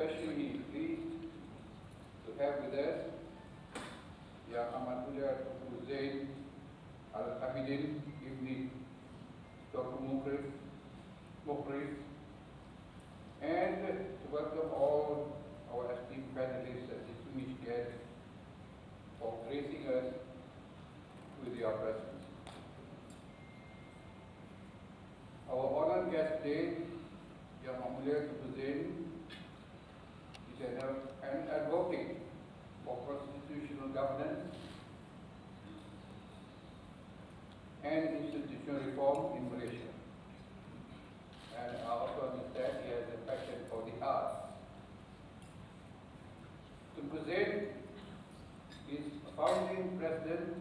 especially pleased to have with us Yang Amat Mulia Dr. Zain Al-Abidin Ibn Dr. Mukris, and to welcome all our esteemed panelists and distinguished guests for gracing us with your presence. Our honored guest today, Yang Amat Mulia Dr. Zain, is an advocate for constitutional governance and institutional reform in Malaysia. And I also understand he has a passion for the arts. Dr. Zain is founding president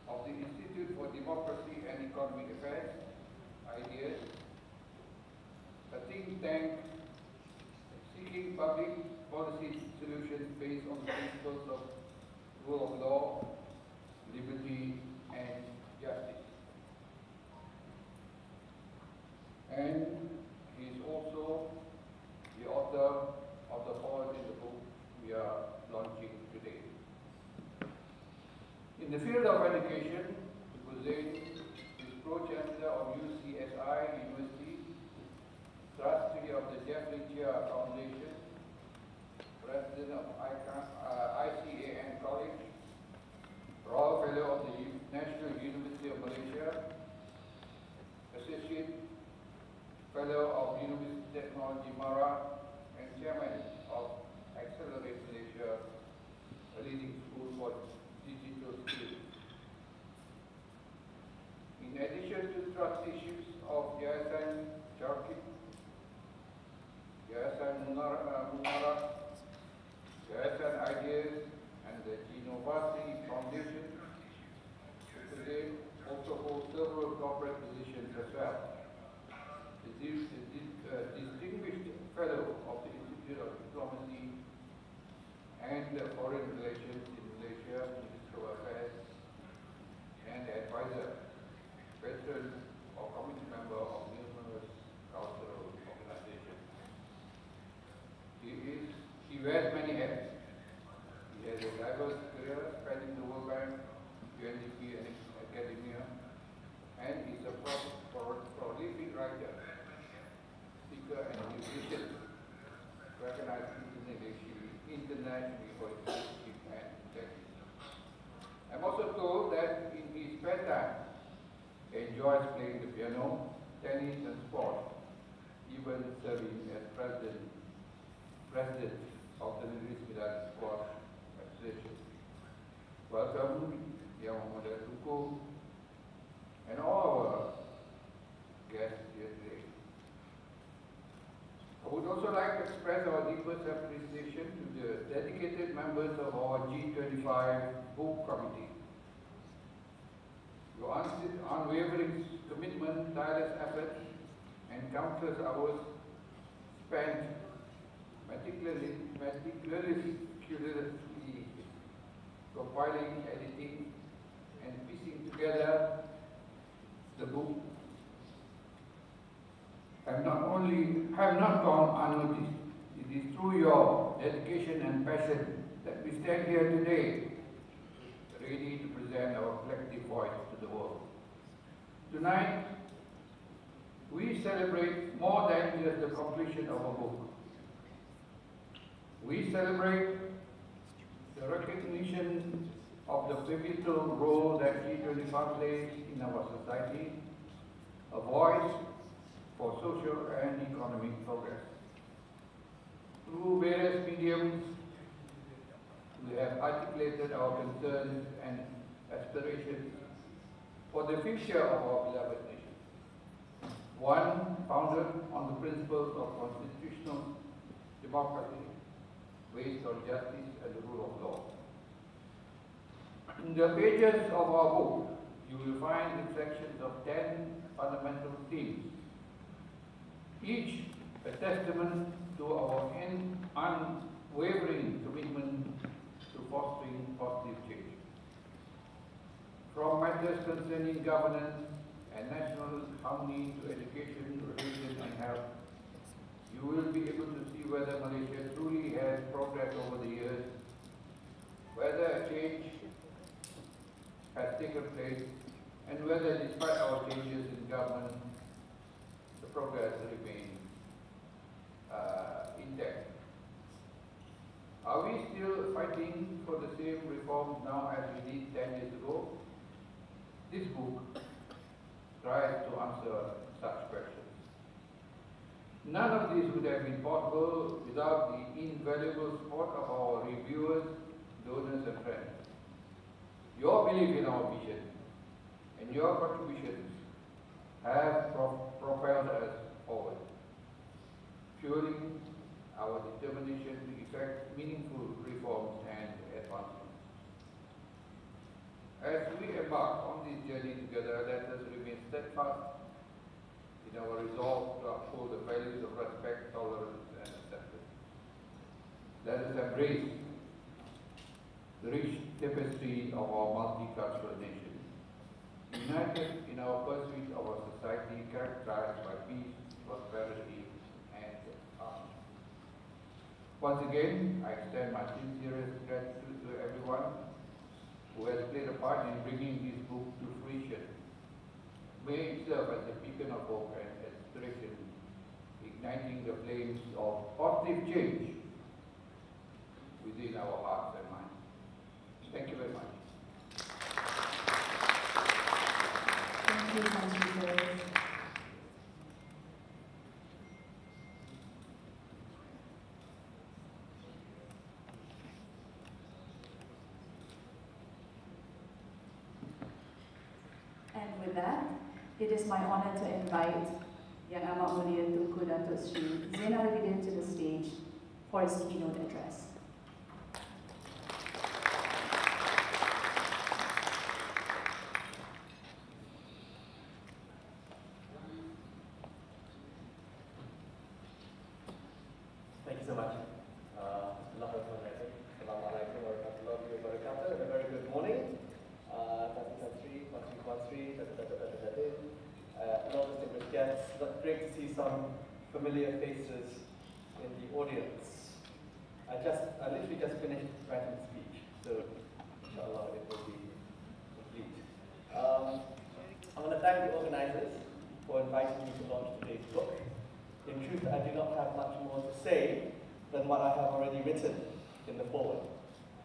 of the Institute for Democracy and Economic Affairs, Ideas, a think tank seeking public policy solutions based on the principles of rule of law, liberty, and justice. And he is also the author of the foreword in the book we are launching today. In the field of education, Dr. Zain is Pro-Chancellor of UCSI University, Trustee of the Jeffrey Chia Foundation, President of ICAN College, Royal Fellow of the National University of Malaysia, Associate Fellow of University of Technology Mara, and Chairman of Accelerate Malaysia, a leading school for digital skills. In addition to trusteeships of Yayasan Charkit, Yayasan Munara, Yayasan Ideas, and the G25'S Foundation, today also holds several corporate positions as well. The distinguished Fellow of the Institute of Diplomacy and Foreign Relations in Malaysia, Minister of Affairs, and advisor, veteran or committee member of numerous cultural organizations. He wears many hats. He has a diverse career spanning the World Bank, UNDP, and academia, and he's a prolific writer, speaker, and musician, recognized internationally for his leadership and integrity. I'm also told that in his spare time, he enjoys playing the piano, tennis, and sport, even serving as president of the Negeri Sembilan Squash Association. Welcome, Yang Mulia Tuku, and all our guests here today. I would also like to express our deepest appreciation to the dedicated members of our G25 book committee. Your unwavering commitment, tireless efforts, and countless hours spent meticulously compiling, editing, and piecing together the book have not gone unnoticed. It is through your dedication and passion that we stand here today, ready to present our collective voice to the world. Tonight, we celebrate more than just the completion of a book. We celebrate the recognition of the pivotal role that G25 plays in our society, a voice for social and economic progress. Through various mediums, we have articulated our concerns and aspirations for the future of our beloved nation. One founded on the principles of constitutional democracy, based on justice and the rule of law. In the pages of our book, you will find reflections of 10 fundamental themes, each a testament to our unwavering commitment to fostering positive change. From matters concerning governance and national harmony to education, religion, and health, you will be able to see whether Malaysia truly has progressed over the years, whether a change has taken place, and whether despite our changes in government, the progress remains intact. Are we still fighting for the same reforms now as we did 10 years ago? This book tries to answer such questions. None of this would have been possible without the invaluable support of our reviewers, donors and friends. Your belief in our vision and your contributions have propelled us forward, fueling our determination to effect meaningful reforms and advancements. As we embark on this journey together, let us remain steadfast in our resolve to uphold the values of respect, tolerance, and acceptance. Let us embrace the rich tapestry of our multicultural nation, united in our pursuit of a society characterized by peace, prosperity, and harmony. Once again, I extend my sincerest gratitude to everyone who has played a part in bringing this book to fruition. May it serve as a beacon of hope and inspiration, igniting the flames of positive change within our hearts and minds. Thank you very much. Thank you, Councillor. And with that, it is my honor to invite Yang Amat Mulia Tunku Datuk Sri Zainal Abidin to the stage for his keynote address. Thank you so much. Assalamualaikum warahmatullahi wabarakatuh. And a very good morning. And all distinguished guests. It's great to see some familiar faces in the audience. I literally just finished writing the speech, so inshallah it will be complete. I want to thank the organizers for inviting me to launch today's book. In truth, I do not have much more to say than what I have already written in the foreword,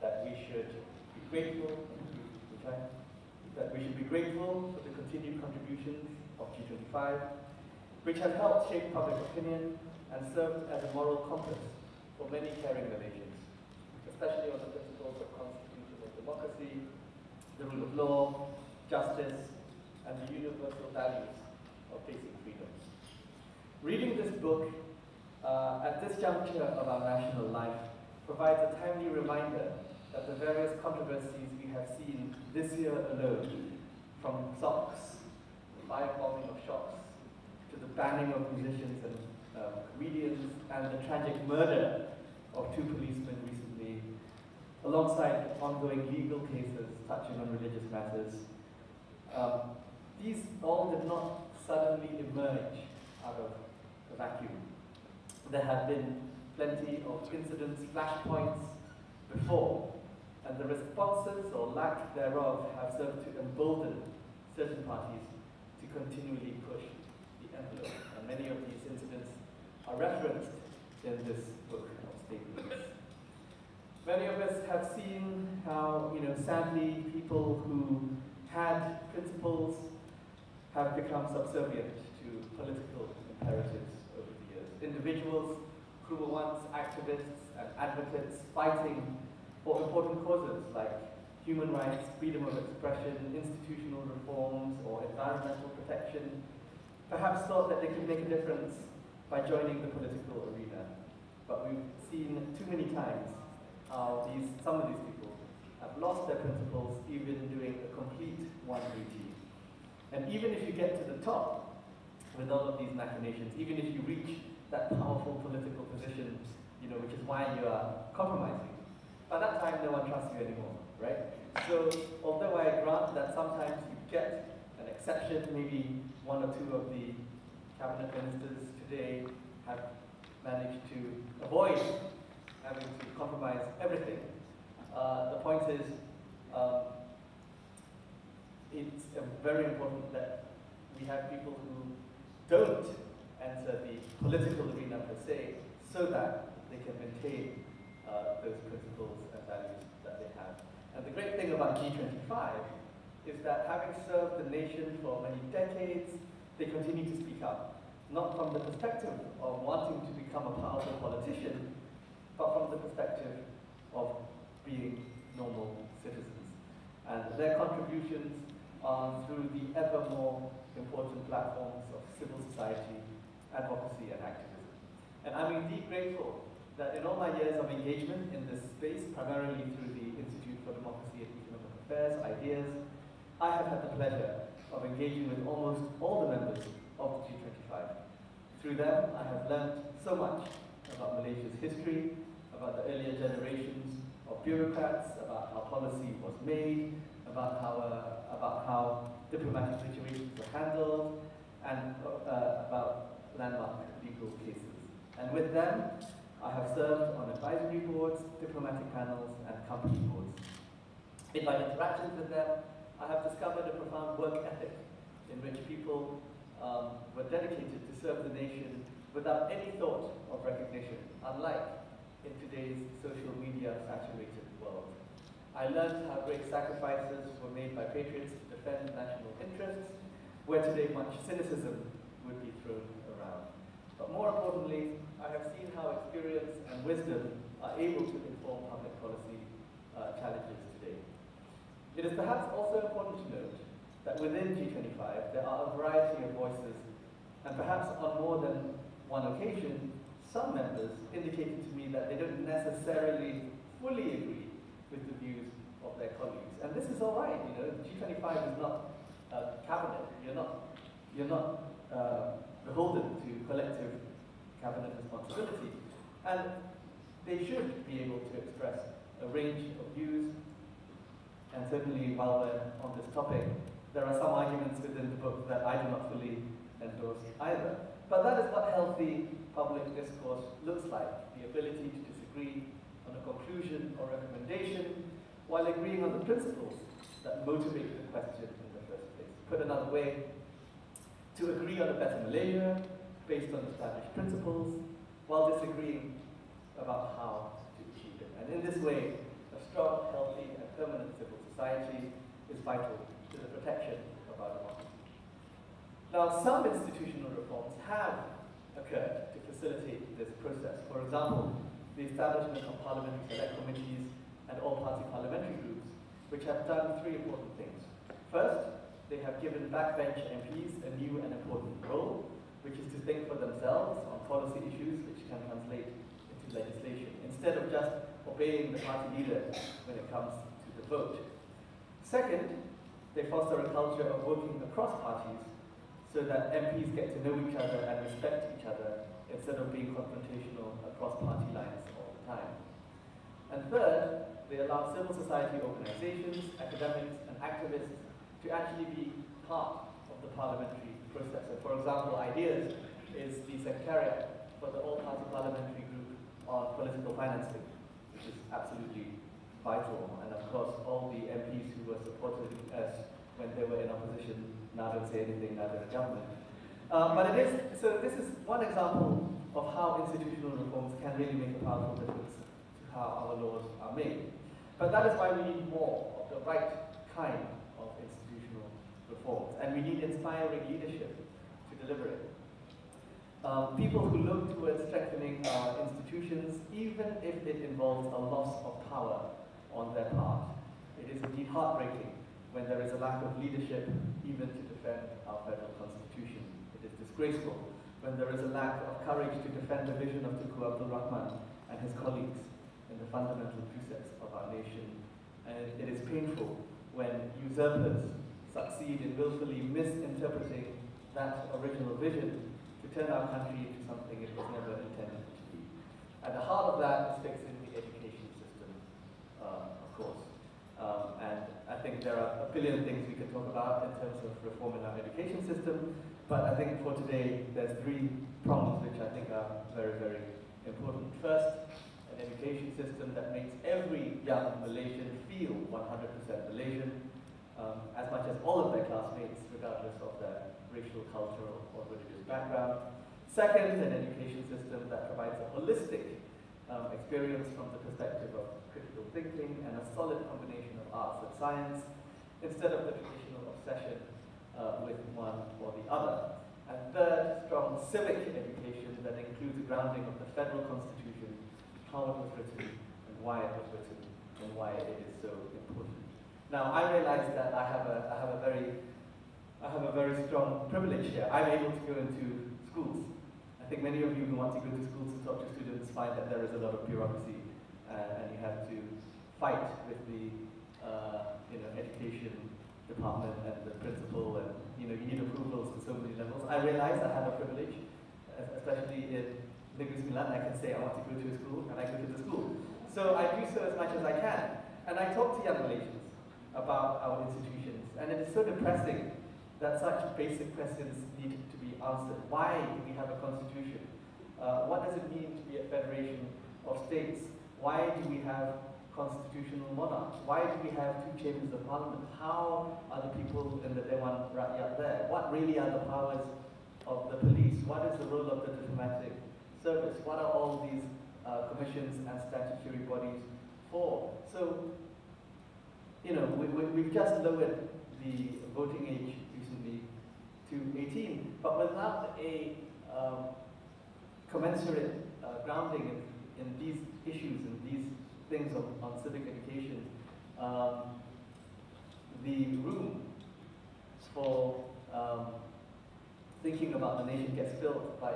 that we should be grateful, for the continued contributions of G25, which have helped shape public opinion and served as a moral compass for many caring Malaysians, especially on the principles of constitutional democracy, the rule of law, justice, and the universal values of basic freedoms. Reading this book at this juncture of our national life provides a timely reminder that the various controversies we have seen this year alone, from socks, the firebombing of shops, to the banning of musicians and comedians, and the tragic murder of 2 policemen recently, alongside ongoing legal cases touching on religious matters. These all did not suddenly emerge out of the vacuum. There have been plenty of incidents, flashpoints before, and the responses or lack thereof have served to embolden certain parties to continually push the envelope. And many of these incidents are referenced in this book of statements. Many of us have seen how, sadly, people who had principles have become subservient to political imperatives over the years. Individuals who were once activists and advocates fighting for important causes like human rights, freedom of expression, institutional reforms, or environmental protection, perhaps thought that they could make a difference by joining the political arena. But we've seen too many times how some of these people have lost their principles even doing a complete 180. And even if you get to the top with all of these machinations, even if you reach that powerful political position, which is why you are compromising, by that time no one trusts you anymore, right? So although I grant that sometimes you get an exception, maybe 1 or 2 of the cabinet ministers today have managed to avoid having to compromise everything. The point is, it's very important that we have people who don't enter the political arena per se, so that they can maintain those principles and values that they have. And the great thing about G25 is that having served the nation for many decades, they continue to speak up, not from the perspective of wanting to become a powerful politician, but from the perspective of being normal citizens. And their contributions are through the ever more important platforms of civil society, advocacy, and activism. And I'm indeed grateful that in all my years of engagement in this space, primarily through the Institute for Democracy and Economic Affairs, IDEAS, I have had the pleasure of engaging with almost all the members of the G25. Through them, I have learned so much about Malaysia's history, about the earlier generations of bureaucrats, about how policy was made, about how diplomatic situations were handled, and about landmark legal cases. And with them, I have served on advisory boards, diplomatic panels, and company boards. In my interactions with them, I have discovered a profound work ethic in which people were dedicated to serve the nation without any thought of recognition, unlike in today's social media saturated world. I learned how great sacrifices were made by patriots to defend national interests, where today much cynicism would be thrown around. But more importantly, I have seen how experience and wisdom are able to inform public policy challenges today. It is perhaps also important to note that within G25 there are a variety of voices, and perhaps on more than one occasion, some members indicated to me that they don't necessarily fully agree with the views of their colleagues. And this is all right, you know, G25 is not a cabinet. You're not beholden to collective cabinet responsibility. And they should be able to express a range of views. And certainly, while we're on this topic, there are some arguments within the book that I do not fully endorse either. But that is what healthy public discourse looks like, the ability to disagree on a conclusion or recommendation, while agreeing on the principles that motivate the question in the first place. Put another way, to agree on a better Malaysia based on established principles, while disagreeing about how to achieve it. And in this way, a strong, healthy, and permanent civil society is vital to the protection of our democracy. Now, some institutional reforms have occurred to facilitate this process. For example, the establishment of parliamentary select committees and all-party parliamentary groups, which have done three important things. First, they have given backbench MPs a new and important role, which is to think for themselves on policy issues which can translate into legislation, instead of just obeying the party leader when it comes to the vote. Second, they foster a culture of working across parties so that MPs get to know each other and respect each other instead of being confrontational across party lines all the time. And third, they allow civil society organizations, academics, and activists to actually be part of the parliamentary process. And for example, IDEAS is the secretariat for the all-party parliamentary group on political financing, which is absolutely vital. And of course, all the MPs who were supporting us when they were in opposition now don't say anything, now they're in government. But it is, so this is one example of how institutional reforms can really make a powerful difference to how our laws are made. But that is why we need more of the right kind of institutional reforms, and we need inspiring leadership to deliver it. People who look towards strengthening our institutions, even if it involves a loss of power on their part. It is indeed heartbreaking when there is a lack of leadership even to defend our federal constitution. It is disgraceful when there is a lack of courage to defend the vision of Tunku Abdul Rahman and his colleagues in the fundamental precepts of our nation. And it is painful when usurpers succeed in willfully misinterpreting that original vision to turn our country into something it was never intended to be. At the heart of that is fixing the education system, of course. And at think there are a billion things we could talk about in terms of reform in our education system, but I think for today, there's 3 prongs which I think are very, very important. First, an education system that makes every young Malaysian feel 100% Malaysian, as much as all of their classmates, regardless of their racial, cultural, or religious background. Second, an education system that provides a holistic experience from the perspective of critical thinking and a solid combination of arts and science, instead of the traditional obsession with one or the other. And third, strong civic education that includes a grounding of the federal constitution, how it was written, and why it was written, and why it is so important. Now, I realize that I have a very strong privilege here. I'm able to go into schools. I think many of you who want to go to schools and talk to students find that there is a lot of bureaucracy, and you have to fight with the education department and the principal, and you need approvals at so many levels. I realize I have a privilege, especially in Negeri Sembilan. I can say I want to go to a school, and I go to the school. So I do so as much as I can, and I talk to young Malaysians about our institutions, and it is so depressing that such basic questions need to be answered. Why do we have a constitution? What does it mean to be a federation of states? Why do we have constitutional monarchs? Why do we have 2 chambers of parliament? How are the people in the Dewan Rakyat there? What really are the powers of the police? What is the role of the diplomatic service? What are all these commissions and statutory bodies for? So, we've just lowered the voting age recently to 18, but without a commensurate grounding in these issues and these things on civic education, the room for thinking about the nation gets filled by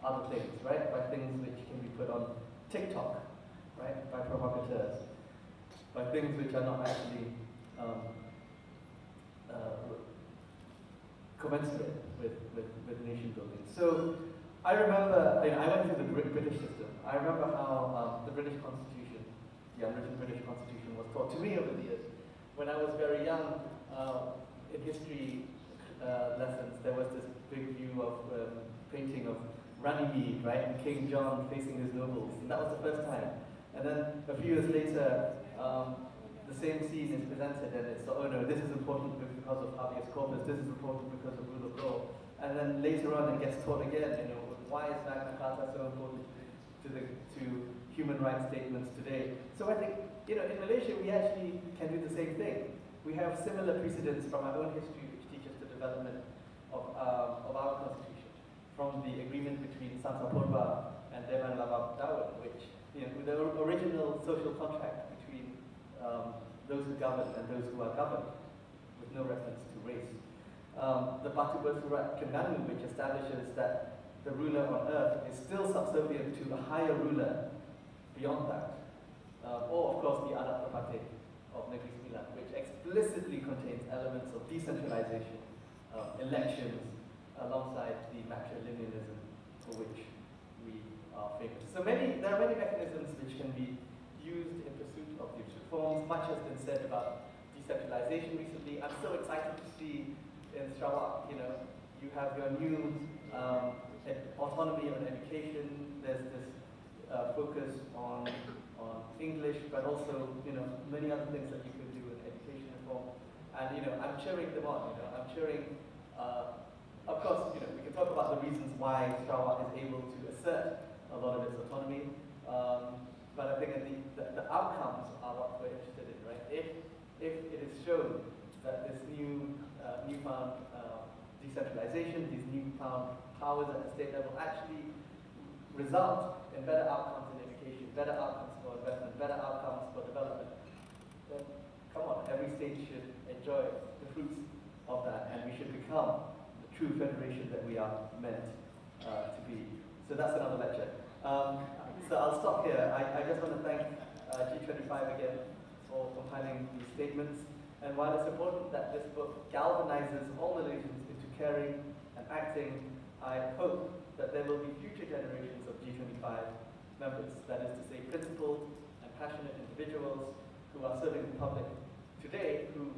other things, right? By things which can be put on TikTok, right? By provocateurs, by things which are not actually commensurate with nation building. So I remember, I went through the British system. I remember how the British Constitution, the unwritten British Constitution, was taught to me over the years. When I was very young, in history lessons, there was this big view of painting of Runnymede, right, and King John facing his nobles, and that was the first time. And then a few years later, the same scene is presented, and it's, oh no, this is important because of habeas corpus, this is important because of rule of law. And then later on, it gets taught again, why is Magna Carta so important to human rights statements today? So I think, in Malaysia, we actually can do the same thing. We have similar precedents from our own history, which teaches the development of our constitution, from the agreement between Santa Purba and Dewan Labab Dawan, which, the original social contract between those who govern and those who are governed, with no reference to race. The Batu Bersurat Kenanu, which establishes that the ruler on earth is still subservient to a higher ruler beyond that. Or, of course, the Adat Terpatih of Negeri Sembilan, which explicitly contains elements of decentralization, elections, alongside the matrilinealism for which we are famous. So there are many mechanisms which can be used in pursuit of these reforms. Much has been said about decentralization recently. I'm so excited to see in Sarawak, you have your new autonomy on education. There's this focus on English, but also many other things that you could do in education reform. And I'm cheering them on. I'm cheering. Of course, we can talk about the reasons why Sarawak is able to assert a lot of its autonomy. But I think the outcomes are what we're interested in, right? If it is shown that this newfound decentralization, these newfound powers at the state level actually result in better outcomes in education, better outcomes for investment, better outcomes for development, then come on, every state should enjoy the fruits of that, and we should become the true federation that we are meant to be. So that's another lecture. So I'll stop here. I just want to thank G25 again for compiling these statements. And while it's important that this book galvanizes all Malaysians into caring and acting, I hope that there will be future generations of G25 members, that is to say principled and passionate individuals who are serving the public today who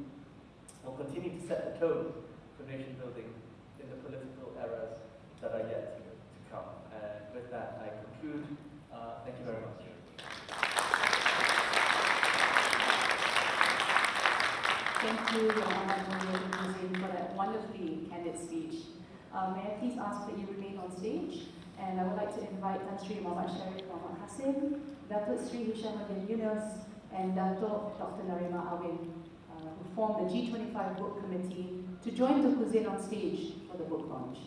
will continue to set the tone for nation building in the political eras that are yet to come. And with that, I conclude. Thank you very much. Thank you, Your Honor, for that wonderfully candid speech. May I please ask that you remain on stage? And I would like to invite Tan Sri Muhammad Sharif Muhammad Hassim, Datuk Sri Hishamuddin Yunus, and Datuk Dr. Narima Awin, who formed the G25 Book Committee, to join Tun Zain on stage for the book launch.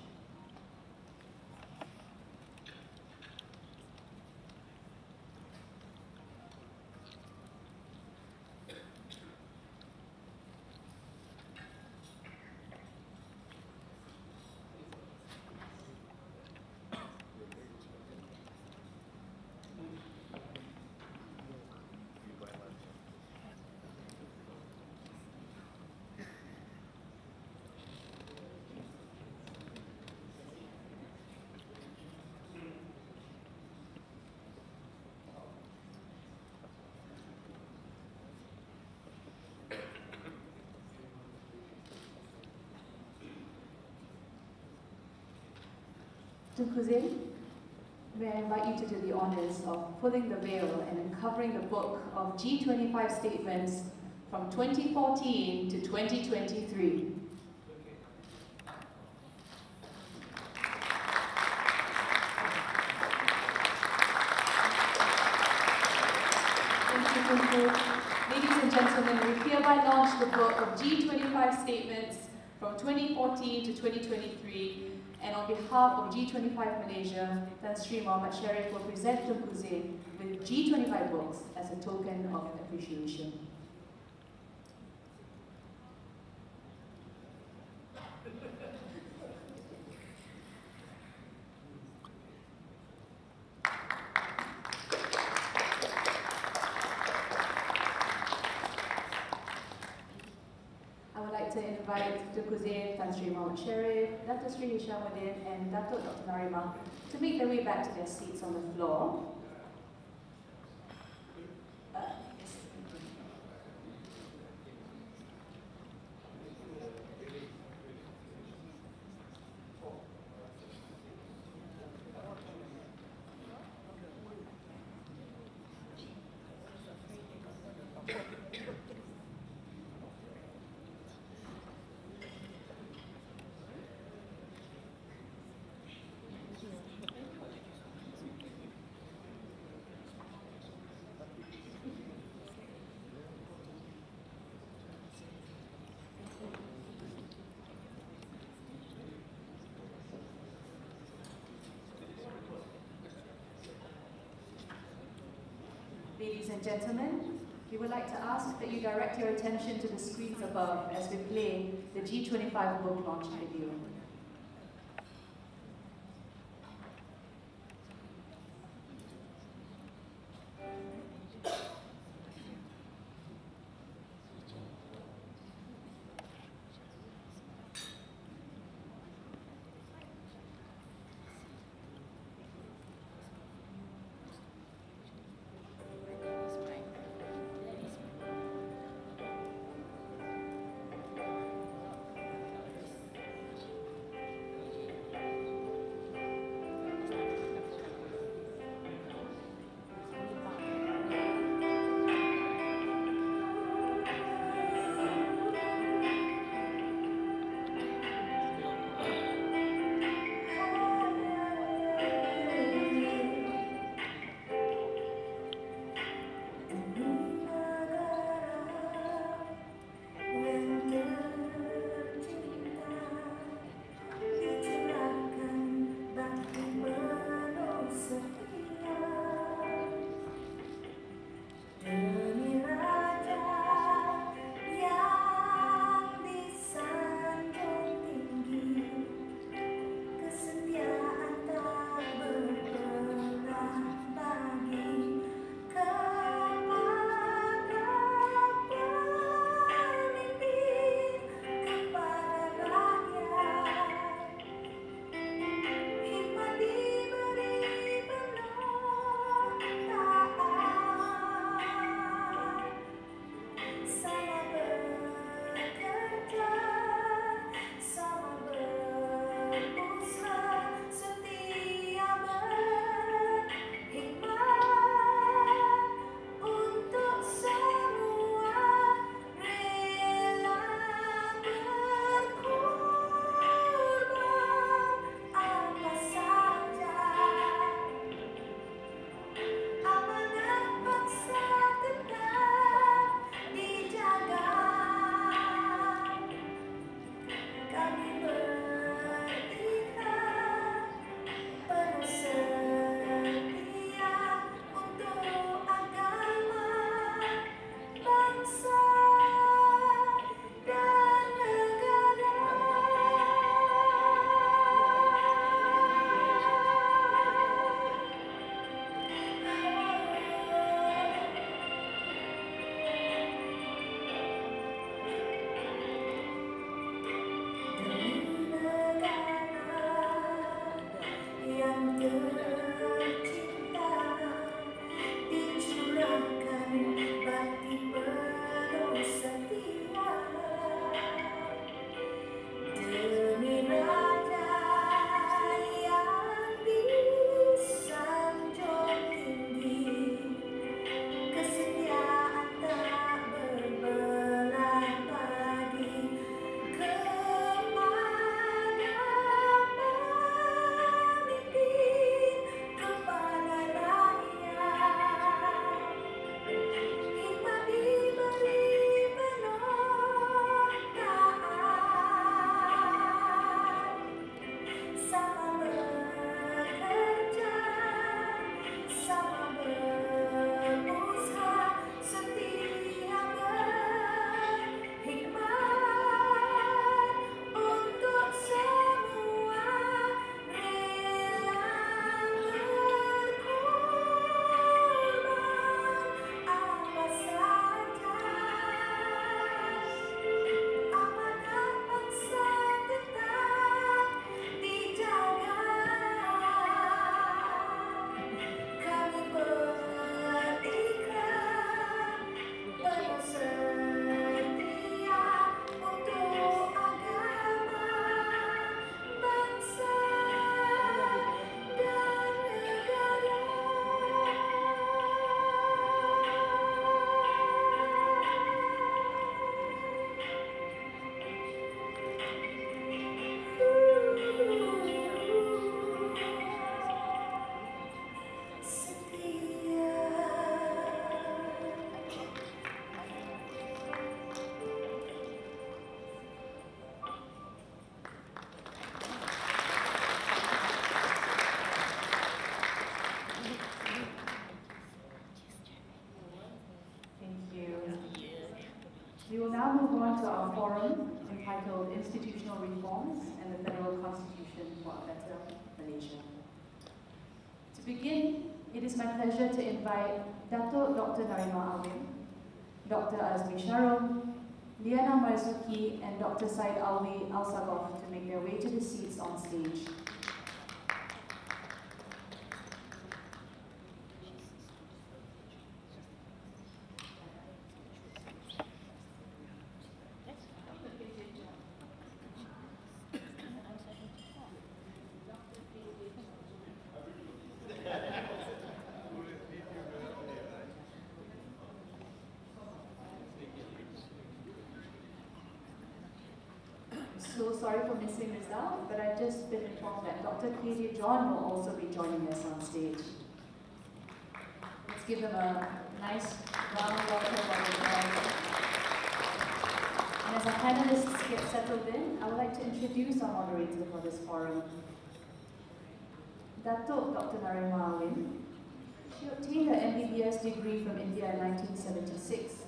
Tun Zain, may I invite you to do the honors of pulling the veil and uncovering the book of G25 statements from 2014 to 2023. Thank you, Tun Zain. Ladies and gentlemen, we hereby launch the book of G25 statements from 2014 to 2023. And on behalf of G25 Malaysia, Tan Sri Muhammad Sharif will present Tun Zain with G25 books as a token of appreciation. To invite Tun Zain, Tan Sri Muhammad Sharif, Datuk Sri Hishamuddin, and Datuk Dr. Narima to make their way back to their seats on the floor. Ladies and gentlemen, we would like to ask that you direct your attention to the screens above as we play the G25 book launch video. yang tercinta dicurahkan bagi penuh setia demi raja yang disanjung tinggi, kesetiaan tak berbelah padi kepada pemimpin, kepada rakyat. Hikmat diberi penuh taat, sama bekerja, sama berusaha, setia berhikmat untuk semua, rela berkorban apa saja. Amanat bangsa tetap dijaga. Kami berikhlas penuh setia untuk agama, bangsa, dan negara. Thank you. We will now move on to our forum entitled Institutional Reforms and the Federal Constitution for a Better Malaysia. To begin, it is my pleasure to invite Dato' Dr. Narima Alvin, Dr. Azmi Sharom, Liana Marzuki, and Dr. Said Alwi Al-Sabah to make their way to the seats on stage. So sorry for missing this out, but I've just been informed that Dr. K.D. John will also be joining us on stage. Let's give him a nice round of applause. And as our panelists get settled in, I would like to introduce our moderator for this forum. Dato' Dr. Narima Alvin. She obtained her MBBS degree from India in 1976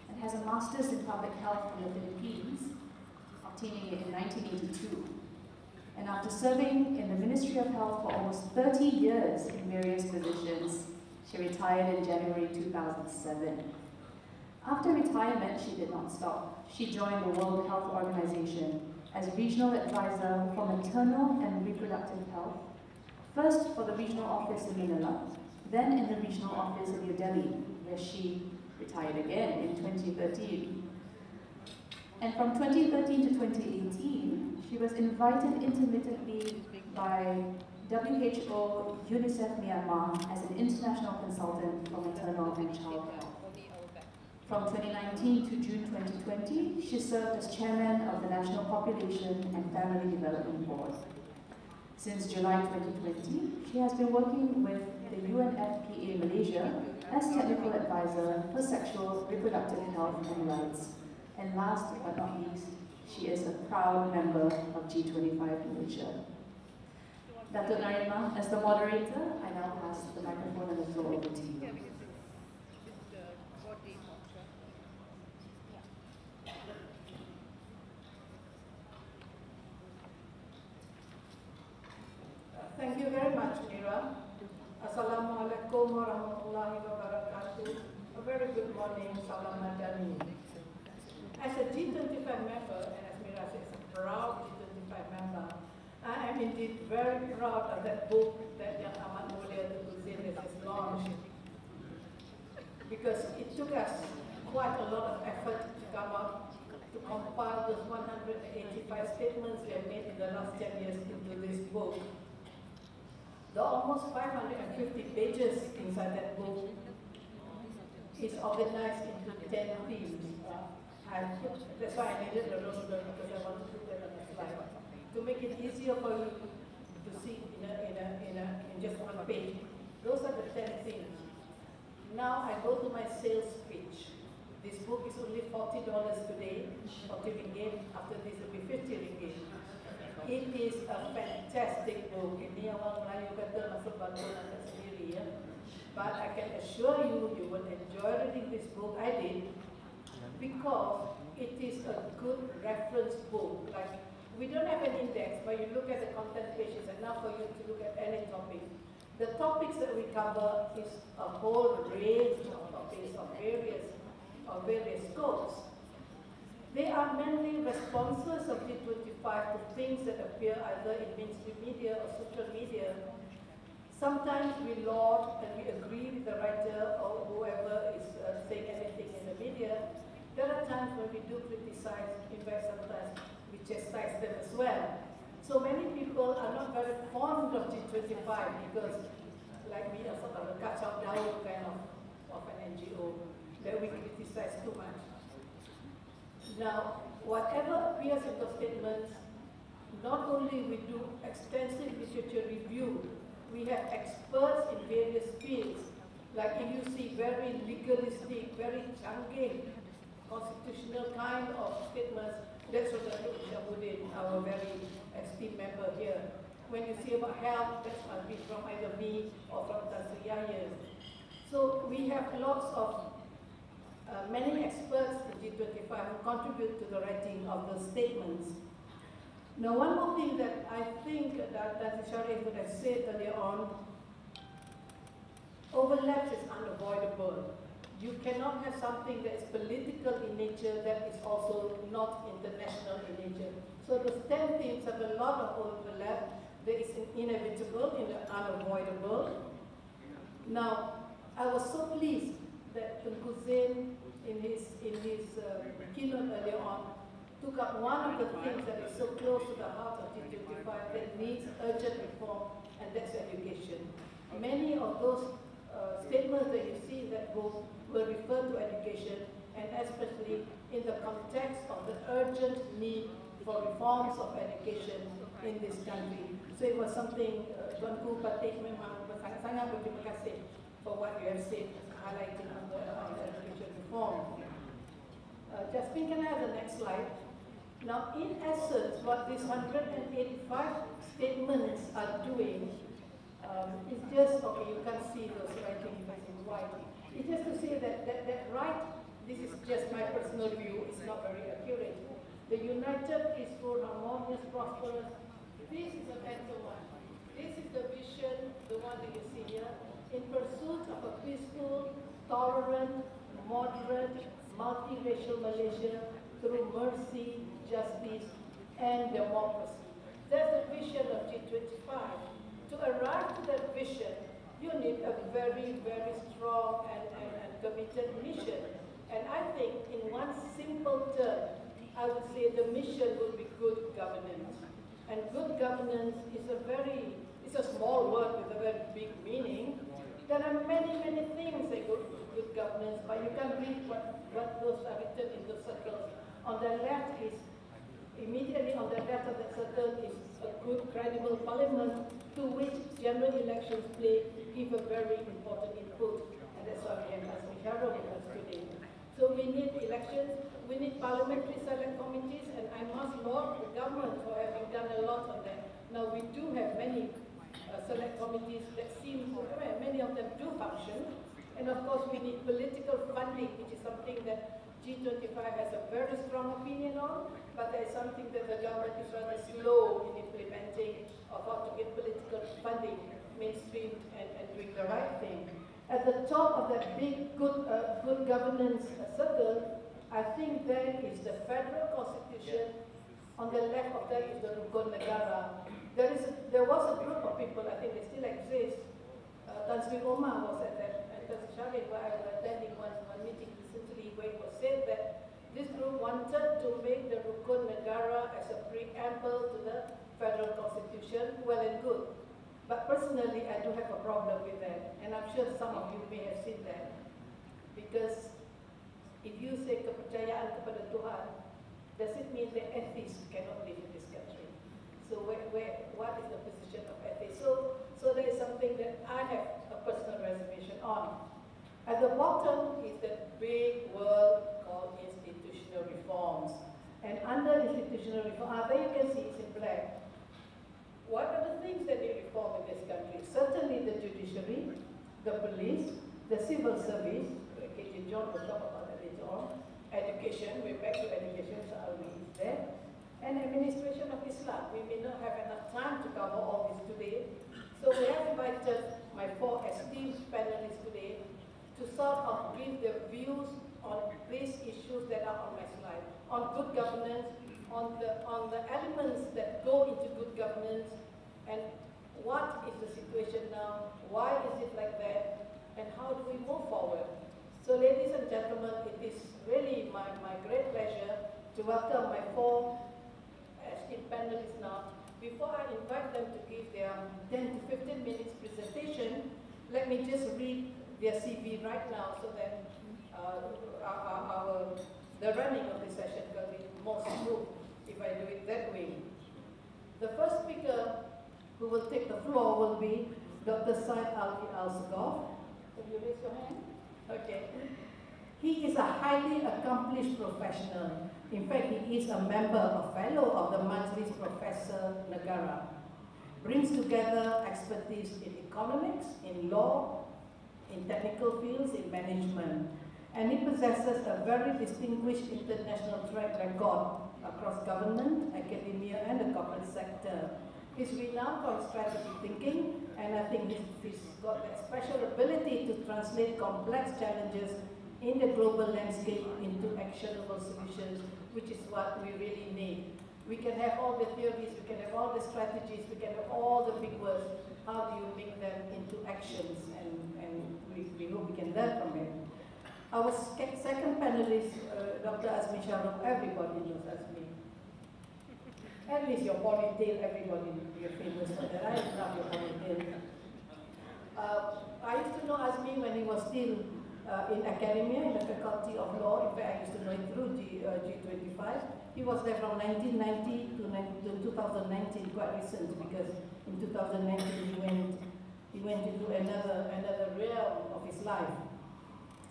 and has a master's in public health from the Philippines, obtaining it in 1982. And after serving in the Ministry of Health for almost 30 years in various positions, she retired in January 2007. After retirement, she did not stop. She joined the World Health Organization as Regional Advisor for Maternal and Reproductive Health, first for the Regional Office in Manila, then in the Regional Office in New Delhi, where she retired again in 2013. And from 2013 to 2018, she was invited intermittently by WHO, UNICEF Myanmar as an international consultant for maternal and child health. From 2019 to June 2020, she served as chairman of the National Population and Family Development Board. Since July 2020, she has been working with the UNFPA Malaysia as technical advisor for sexual reproductive health and rights. And last but not least, she is a proud member of G25 Malaysia. Dato' Narima, as the moderator, I now pass the microphone and the floor over to you. Thank you very much, Mira. Assalamualaikum warahmatullahi wabarakatuh. A very good morning, salam madani. As a G25 member, and as Mira says, a proud G25 member, I am indeed very proud of that book that Yang Amat Mulia Tun Hussein has launched, because it took us quite a lot of effort to come up, to compile those 185 statements we have made in the last 10 years into this book. The almost 550 pages inside that book is organized into 10 themes. That's why I needed the rose because I want to put that on the slide to make it easier for you to see in just one page. Those are the 10 things. Now I go to my sales pitch. This book is only $40 today, 40 ringgit. After this it will be 50 ringgit. It is a fantastic book. Ini orang Melayu kata masuk bantuan anak sendiri ya. But I can assure you, you will enjoy reading this book. I did, because it is a good reference book. Like, we don't have an index, but you look at the content page, it's enough for you to look at any topic. The topics that we cover is a whole range of topics of various scopes. They are mainly responses of G25 to things that appear either in mainstream media or social media. Sometimes we laud and we agree with the writer or whoever is saying anything in the media. There are times when we do criticize, in fact sometimes we chastise them as well. So many people are not very fond of G25 because, like me, a sort of a kacau daun kind of an NGO that we criticize too much. Now, whatever appears in the statements, not only we do extensive literature review, we have experts in various fields. Like if you see very legalistic, very canggih, constitutional kind of statements, that's what Dr. Shabuddin, our very esteemed member here. When you see about health, that must be from either me or from Tan Sri Yahya. So we have lots of many experts in G25 who contribute to the writing of the statements. Now, one more thing that I think that Dr. Sharif would have said earlier on, overlaps is unavoidable. You cannot have something that is political in nature that is also not international in nature. So the 10 themes have a lot of overlap. There is an inevitable and an unavoidable. Now, I was so pleased that Tun Hussein, in his keynote earlier on, took up one of the things that is so close to the heart of G25 that needs urgent reform, and that's education. Many of those statements that you see in that book will refer to education, and especially in the context of the urgent need for reforms of education in this country. So it was something, Tuanku Patik memang sangat berterima kasih for what you have said, highlighting on the education reform. Jasmine, can I have the next slide? Now, in essence, what these 185 statements are doing is just, okay, you can't see those writing in white. It's just to say that right, this is just my personal view, it's not very accurate. The united, peaceful, harmonious, prosperous, this is a better one. This is the vision, the one that you see here, in pursuit of a peaceful, tolerant, moderate, multiracial Malaysia through mercy, justice, and democracy. That's the vision of G25. To arrive to that vision, you need a very, very strong and committed mission. And I think in one simple term, I would say the mission would be good governance. And good governance is it's a small word with a very big meaning. There are many, many things that go to good governance, but you can read what those are written in the circles. On the left is, immediately on the left of that circle is a good, credible parliament to which general elections give a very important input. And that's why we have Asmi Sharrow with us today. So we need elections, we need parliamentary select committees, and I must laud the government for having done a lot on that. Now we do have many select committees that many of them do function. And of course we need political funding, which is something that G25 has a very strong opinion on, but there is something that the government is rather slow in implementing of how to get political funding mainstream and doing the right thing. At the top of that big good governance circle, I think there is the federal constitution. On the left of that is the Rukun Negara. there was a group of people, I think they still exist. Tan Sri Rumah was at that, and Tan Sri Shahid, where I was attending one meeting recently, where it was said that this group wanted to make the Rukun Negara as a preamble to the federal constitution. Well and good. But personally, I do have a problem with that, and I'm sure some of you may have seen that. Because if you say kepercayaan kepada Tuhan, does it mean that atheists cannot live in this country? So what is the position of atheists? So that is something that I have a personal reservation on. At the bottom is the big word called institutional reforms. And under institutional reform, there you can see it's in black. What are the things that they reform in this country? Certainly the judiciary, the police, the civil service, KJ John will talk about that later on, education, we're back to education, so I'll be there, and administration of Islam. We may not have enough time to cover all this today, so we have invited my four esteemed panelists today to sort of give their views on these issues that are on my slide, on good governance, on the elements that go into good governance, and what is the situation now, why is it like that, and how do we move forward. So ladies and gentlemen, it is really my great pleasure to welcome my four esteemed panelists now. Before I invite them to give their 10 to 15 minutes presentation, let me just read their CV right now so that the running of the session will be more smooth if I do it that way. The first speaker who will take the floor will be Dr. Syed Ali Al-Sagaf. Can you raise your hand? Okay. He is a highly accomplished professional. In fact, he is a member, a fellow of the Majlis Professor Negara. Brings together expertise in economics, in law, in technical fields, in management. And he possesses a very distinguished international track record across government, academia, and the corporate sector. He's renowned for his strategic thinking, and I think he's got that special ability to translate complex challenges in the global landscape into actionable solutions, which is what we really need. We can have all the theories, we can have all the strategies, we can have all the big words. How do you make them into actions? And we hope we can learn from it. Our second panelist, Dr. Azmi Sharif, everybody knows Azmi. At least your ponytail, everybody, you're famous for that. I love your ponytail. I used to know Azmi when he was still in academia, in the Faculty of Law. In fact, I used to know him through G25. He was there from 1990 to 2019, quite recent, because in 2019 he went into another realm of his life.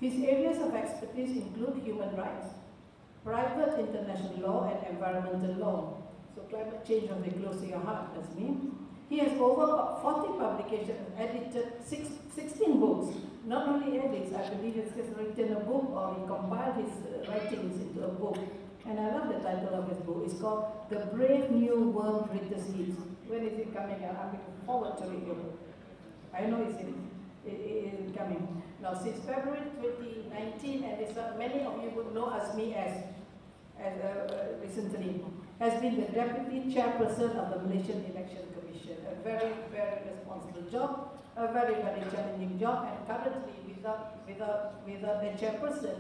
His areas of expertise include human rights, private international law, and environmental law. So climate change will be close to your heart, as me. He has over 40 publications, edited 16 books. Not only edits, I believe he's just written a book or he compiled his writings into a book. And I love the title of his book. It's called The Brave New World Reader Seeds. When is it coming out? I'm looking forward to read your book. I know it is coming. Now, since February 2019, and many of you would know Azmi as recently, has been the Deputy Chairperson of the Malaysian Election Commission. A very, very responsible job, a very, very challenging job, and currently, without the chairperson,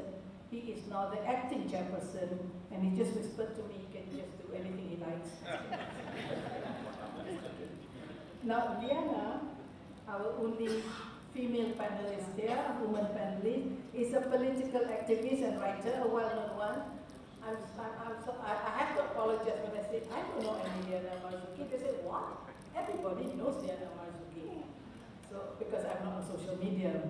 he is now the acting chairperson, and he just whispered to me he can just do anything he likes. Now, Liana, our only female panelist here, woman panelist, is a political activist and writer, a well-known one. I have to apologize when I say I don't know any Liana Marzuki. They say, what? Everybody knows Liana Marzuki. So, because I'm not on social media.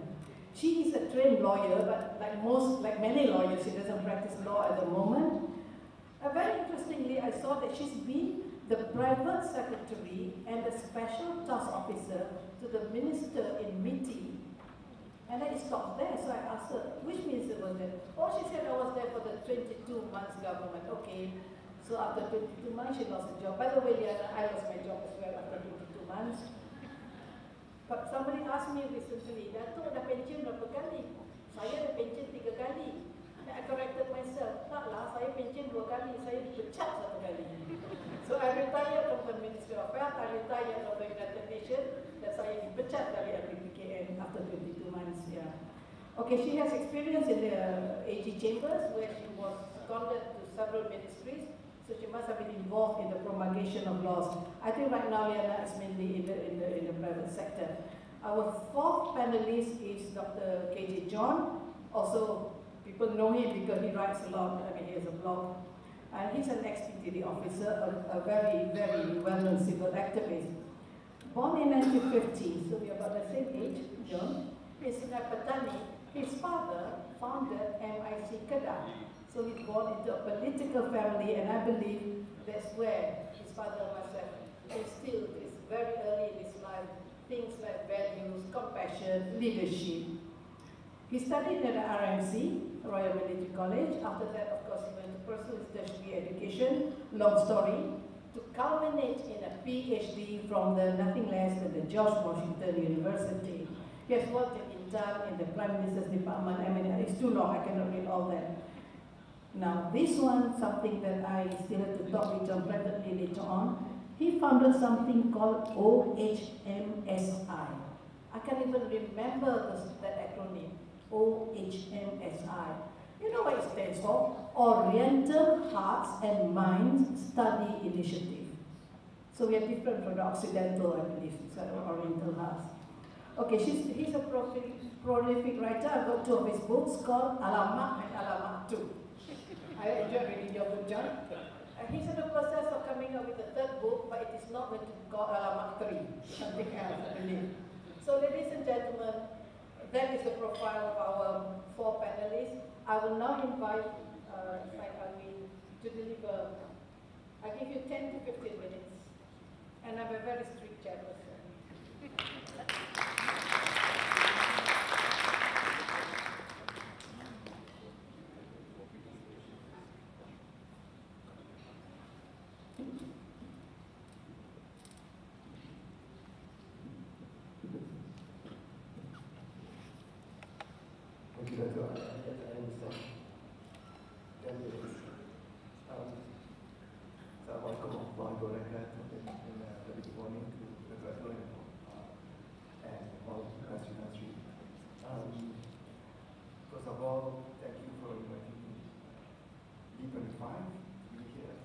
She is a trained lawyer, but like many lawyers, she doesn't practice law at the moment. Very interestingly, I saw that she's been the private secretary and the special task officer to the minister in MITI. And I stopped there, so I asked her, which minister was that? Oh, she said I was there for the 22 months government. Okay, so after 22 months, she lost a job. By the way, Liana, I lost my job as well after 22 months. But somebody asked me recently, Dato' dah pension berapa kali? Saya dah pension 3 kali. I corrected myself. Taklah, saya pencen 2 kali, saya dipecat 1 kali. So I retired from the Ministry of Health, I retired from the United Nations, dan saya dipecat dari LPPKN after 22 months. Yeah. Okay, she has experience in the AG chambers where she was seconded to several ministries, so she must have been involved in the promulgation of laws. I think right now Liana is mainly in the private sector. Our 4th panelist is Dr. KJ John. Also, people know him because he writes a lot. I mean, he has a blog. And he's an ex-PTD officer, a very, very well-known civil activist. Born in 1950, so we're about the same age, John. He's Sungai Petani. His father founded MIC Kelab. So he's born into a political family, and I believe that's where his father must have instilled this very early in his life, things like values, compassion, leadership. He studied at the RMC, Royal Military College. After that, of course, he went to pursue his tertiary education, long story, to culminate in a PhD from the nothing less than the George Washington University. He has worked in Intel, in the Prime Minister's Department. I mean, it's too long, I cannot read all that. Now, this one, something that I still have to talk with John privately later on. He founded something called OHMSI. I can't even remember that acronym, OHMSI. You know what it stands for? Oriental Hearts and Minds Study Initiative. So we are different from the Occidental, I believe, so Oriental Hearts. Okay, he's a prolific writer. I've got 2 of his books called Alamak and Alamak 2. I enjoyed reading your book, John. He's in the process of coming up with a 3rd book, but it is not going to be called Alamak 3, something else, I believe. So, ladies and gentlemen, that is the profile of our 4 panelists. I will now invite Said Alwi to deliver. I give you 10 to 15 minutes, and I'm a very strict chairperson. Thank you, Dr. I understand. Assalamualaikum warahmatullahi wabarakatuh, and very good morning to the Persatuan and all the country. First of all, thank you for inviting me. G25 to be here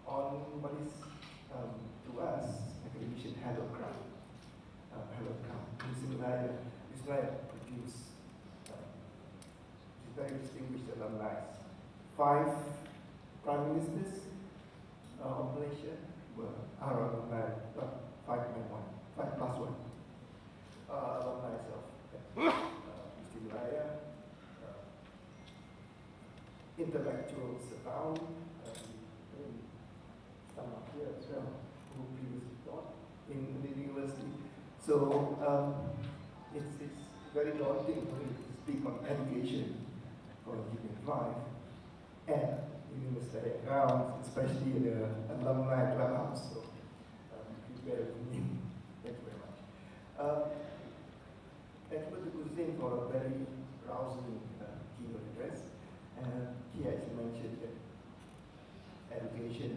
on what is to us academician hello crowd. Israel produced very distinguished alumni. 5 prime ministers of Malaysia are alumni, 5 plus 1 alumni of Mr. Raya. Intellectuals abound, some are here as well, who previously taught in the university. So it's very daunting for me to speak on education for G25 and university grounds, especially in the alumni clubhouse. So please bear with me. Thank you very much. Thank you to Hussein for a very rousing keynote address. He actually mentioned that education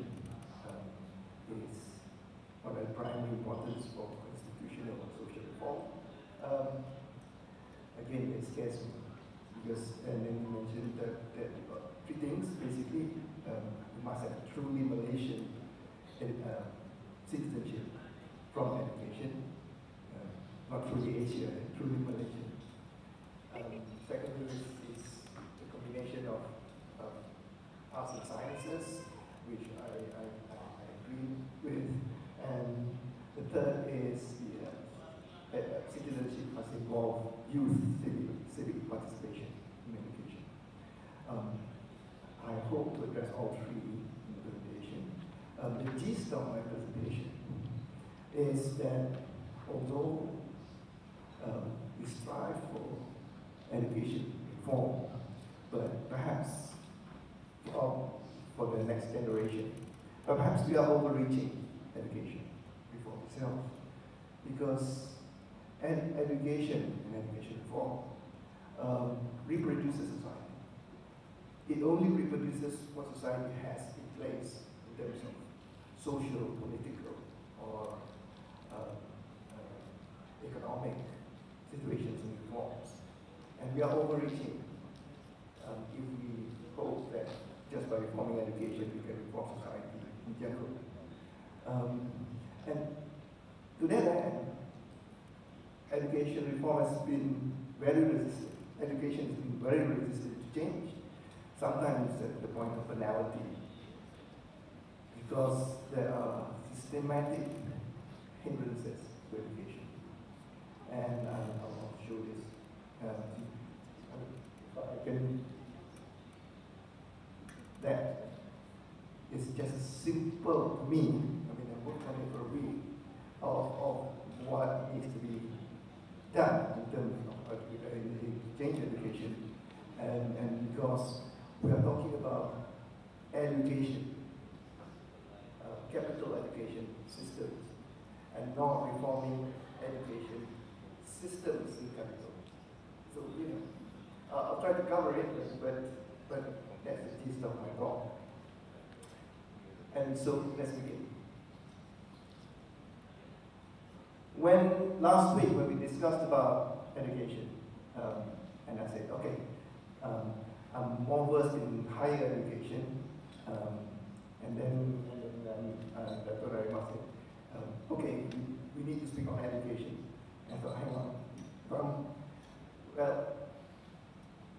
is one of the primary importance for constitutional or social reform. Again, it scares me because, and then you mentioned that 3 things. Basically, you must have truly Malaysian citizenship from education, not truly Asia, truly Malaysian. Secondly, is the combination of arts and sciences, which I agree with, and the third is that citizenship must involve youth civic participation in education. I hope to address all 3 in the presentation. The gist of my presentation is that although we strive for education reform, but perhaps for the next generation, perhaps we are overreaching education reform itself, because education and education reform reproduces society. it only reproduces what society has in place in terms of social, political, or economic situations and reforms. And we are overreaching if we hope that just by reforming education we can reform society in general. And to that end, education reform has been very resistant. Education has been very resistant to change, sometimes at the point of banality, because there are systematic hindrances to education. And I'll show this. If I can, that is just a simple, to me, I mean, I worked on it for a week, of what needs to be done in terms of change education. And because we are talking about education, capital education systems, and not reforming education systems in capital. So, you know, I'll try to cover it, but that's the gist of my talk. And so, let's begin. When last week, when we discussed about education, and I said, okay, I'm more versed in higher education, and then Dr. Rayma said, okay, we need to speak on education. And I thought, hang on, well,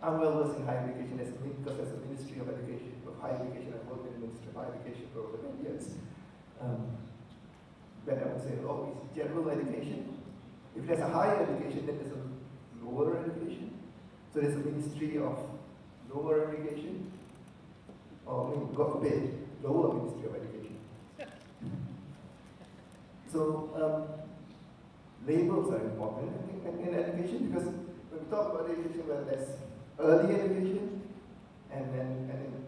I'm well versed in higher education because there's a Ministry of Education, of Higher Education. I've worked in the Ministry of Higher Education for over 10 years. Then I would say, oh, it's general education. If there's a higher education, then there's a lower education. So there's a Ministry of Lower Education, or I mean, God forbid, lower Ministry of Education. So labels are important, I think, in education, because when we talk about education, well, there's early education, and then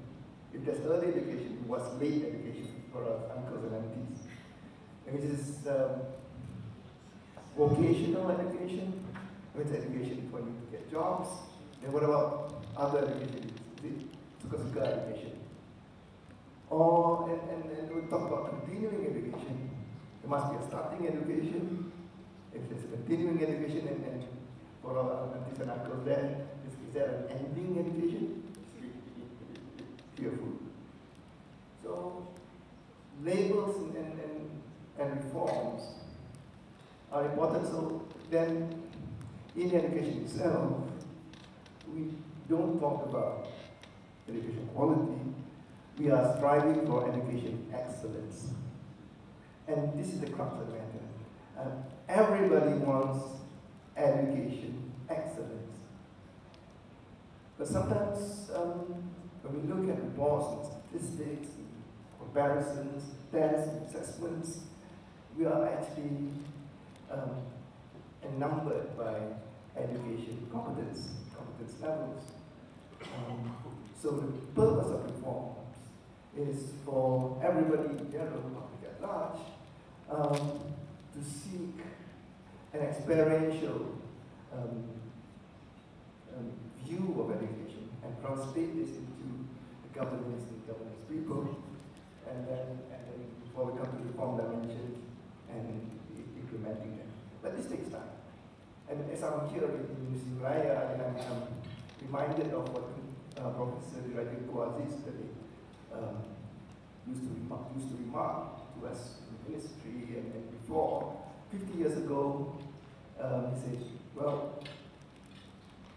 if there's early education, what's late education for our uncles and aunties? Which is vocational education, which is education for you to get jobs. Then what about other education? Suka-suka education. Or, and we talk about continuing education. There must be a starting education. If there's a continuing education, and for our aunties and uncles there, is there an ending education? It's fearful. So, labels and reforms are important. So then, in education itself, we don't talk about education quality. We are striving for education excellence. And this is the crux of the matter. Everybody wants education excellence. But sometimes, when we look at reports and statistics, comparisons, tests, assessments, we are actually ennumbered by education competence levels. So the purpose of reforms is for everybody in general, public at large, to seek an experiential view of education and translate this into the governance people, and then before we come to the reform dimensions and implementing them. But this takes time. And as I'm here in Museum Raya, I'm reminded of what Professor Dirajat Aziz used to remark to us in the ministry and before. 50 years ago, he said, well,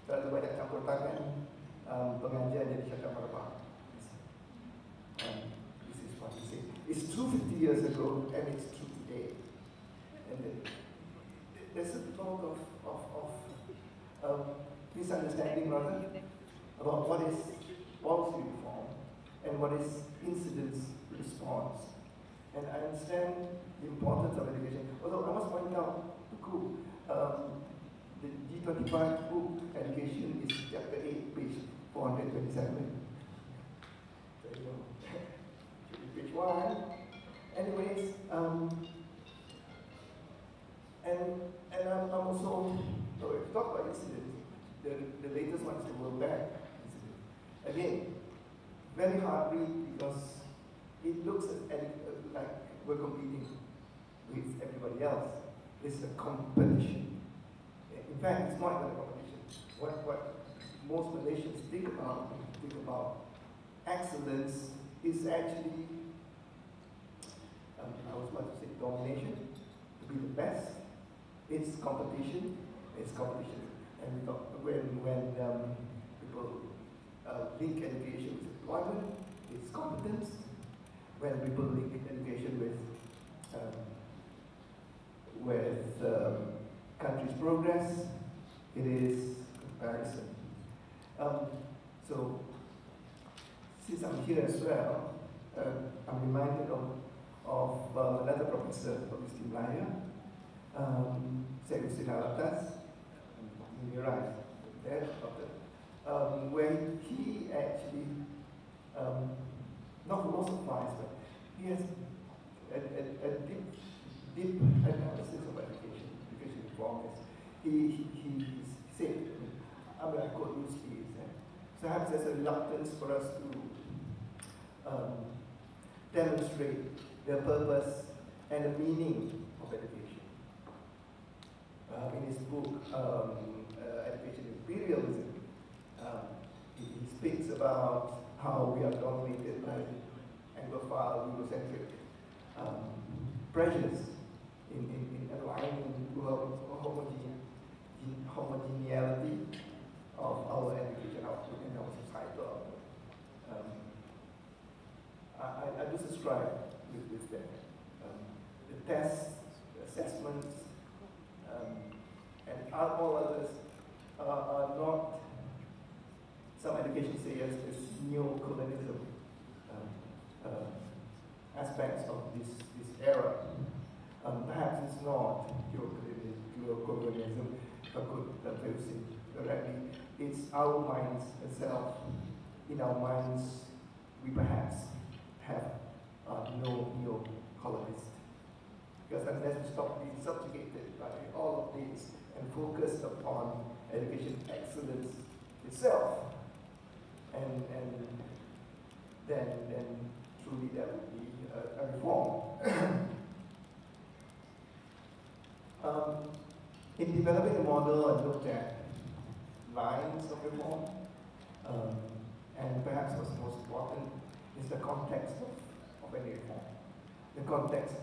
terlalu banyak campur tangan, pengajian jadi syakar merebak. This is what he said. It's true 50 years ago, and it's true today. And there's a talk of misunderstanding rather about what is policy reform and what is incidence response. And I understand the importance of education. Although I must point out, the G25 book, Education, is chapter 8, page 427. So you know, page 1. Anyways, and I'm also, if you talk about incidents, the latest one is the World Bank incident. Again, very hard read because it looks like we're competing with everybody else. It's a competition. In fact, it's not even a competition. What most Malaysians think about excellence is actually, I was about to say domination, to be the best. It's competition. And when people link education with employment, it's competence. When people link education with country's progress, it is comparison. So, since I'm here as well, I'm reminded of another professor from Istimlaya, Syed Alatas, in your eyes, there, where he actually, not philosophize, but he has a deep analysis of education reform. He said, I mean, I quote loosely, perhaps there's a reluctance for us to demonstrate the purpose and the meaning of education. In his book, Education Imperialism, he speaks about how we are dominated by Anglophile, Eurocentric pressures in aligning homogeneity of our education output and our societal output. I do subscribe with that. The tests, the assessments, and all others are not, some education say yes, this neo-colonialism aspects of this era. Perhaps it's not neo-colonialism, if I could phrase it correctly. It's our minds itself. In our minds, we perhaps have no neo-colonist. Because unless we stop being subjugated by all of this and focus upon education excellence itself, and then truly that would be a reform. In developing the model, I looked at lines of reform, and perhaps what's most important is the context of any reform. The context,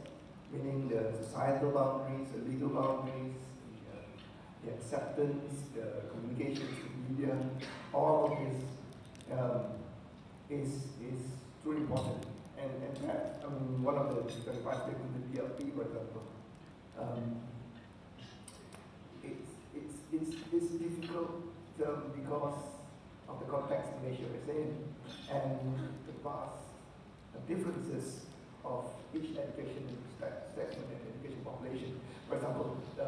meaning the societal boundaries, the legal boundaries, the acceptance, the communications with media, all of this is truly important. And in fact, one of the G25 statements, the PLP, for example, it's difficult because of the context Malaysia is in and the vast differences of each education segment and education population. For example, the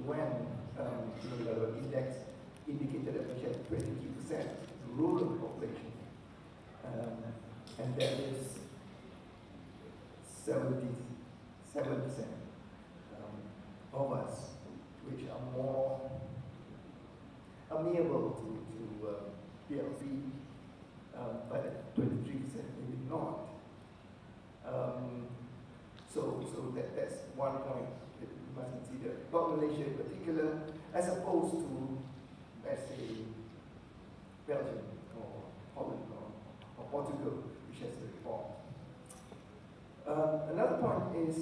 UN index indicated that Malaysia had 23% rural population, and there is 77% of us which are more amenable to PLP, but at 23% maybe not. So that's one point that we must consider about Malaysia in particular, as opposed to, let's say, Belgium or Holland or Portugal, which has the reform. Another point is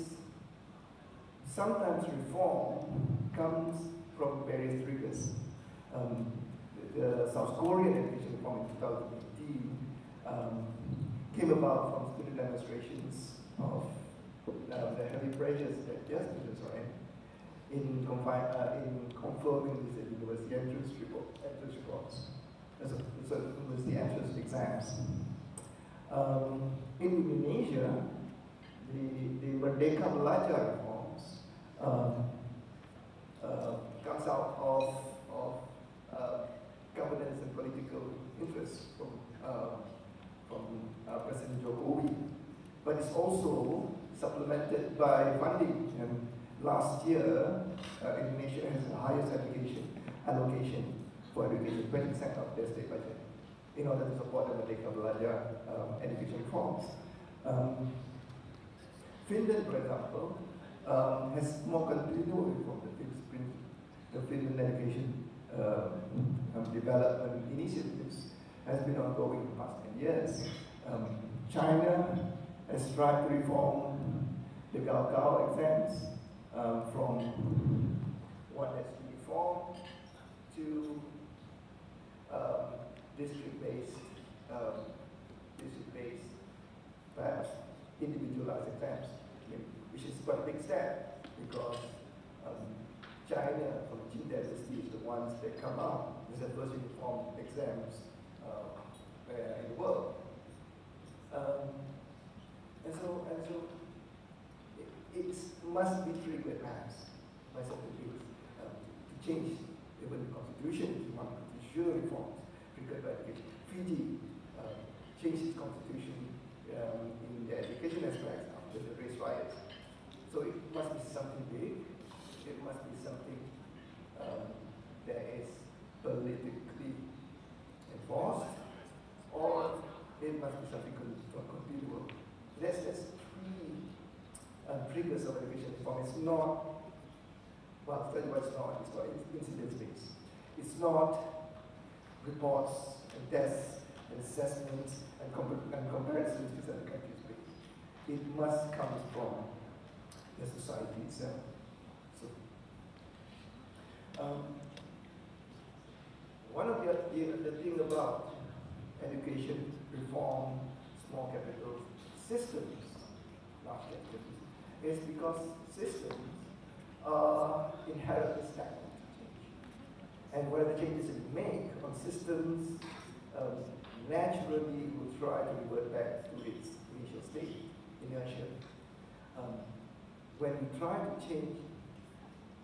sometimes reform comes from various triggers. The South Korean education reform in 2018 came about from student demonstrations of the heavy pressures that their students are in confirming these university entrance reports, so university entrance exams. In Indonesia, the Merdeka Belajar reforms comes out of governance and political interests from President Jokowi, but it's also supplemented by funding. And last year, Indonesia has the highest allocation for education, 20% of their state budget. in order to support the Merdeka Belajar education reforms. Finland, for example, has more continual reform. The Finland education development initiatives has been ongoing for the past 10 years. China has tried to reform the Gaokao exams from one that's uniform to district-based, perhaps individualized exams, which is quite a big step because China from the Qing dynasty is the ones that come out with the first uniform exams in the world. And so it must be triggered perhaps by certain things to change even the constitution if you want constitutional reforms triggered by education. Fiji changed its constitution in the education aspects after the race riots. So it must be something big. It must be something that is politically enforced, or it must be something continual. That's three triggers of education reform. It's not, well, I'll tell you what it's not. It's not incidence-based. It's not reports and tests and assessments and comparisons with other countries based. It must come from the society itself. So, one of the thing about education reform, small capital systems, large capitals, is because systems are inherently stagnant. And whatever changes that you make on systems naturally will try to revert back to its initial state, inertia. When you try to change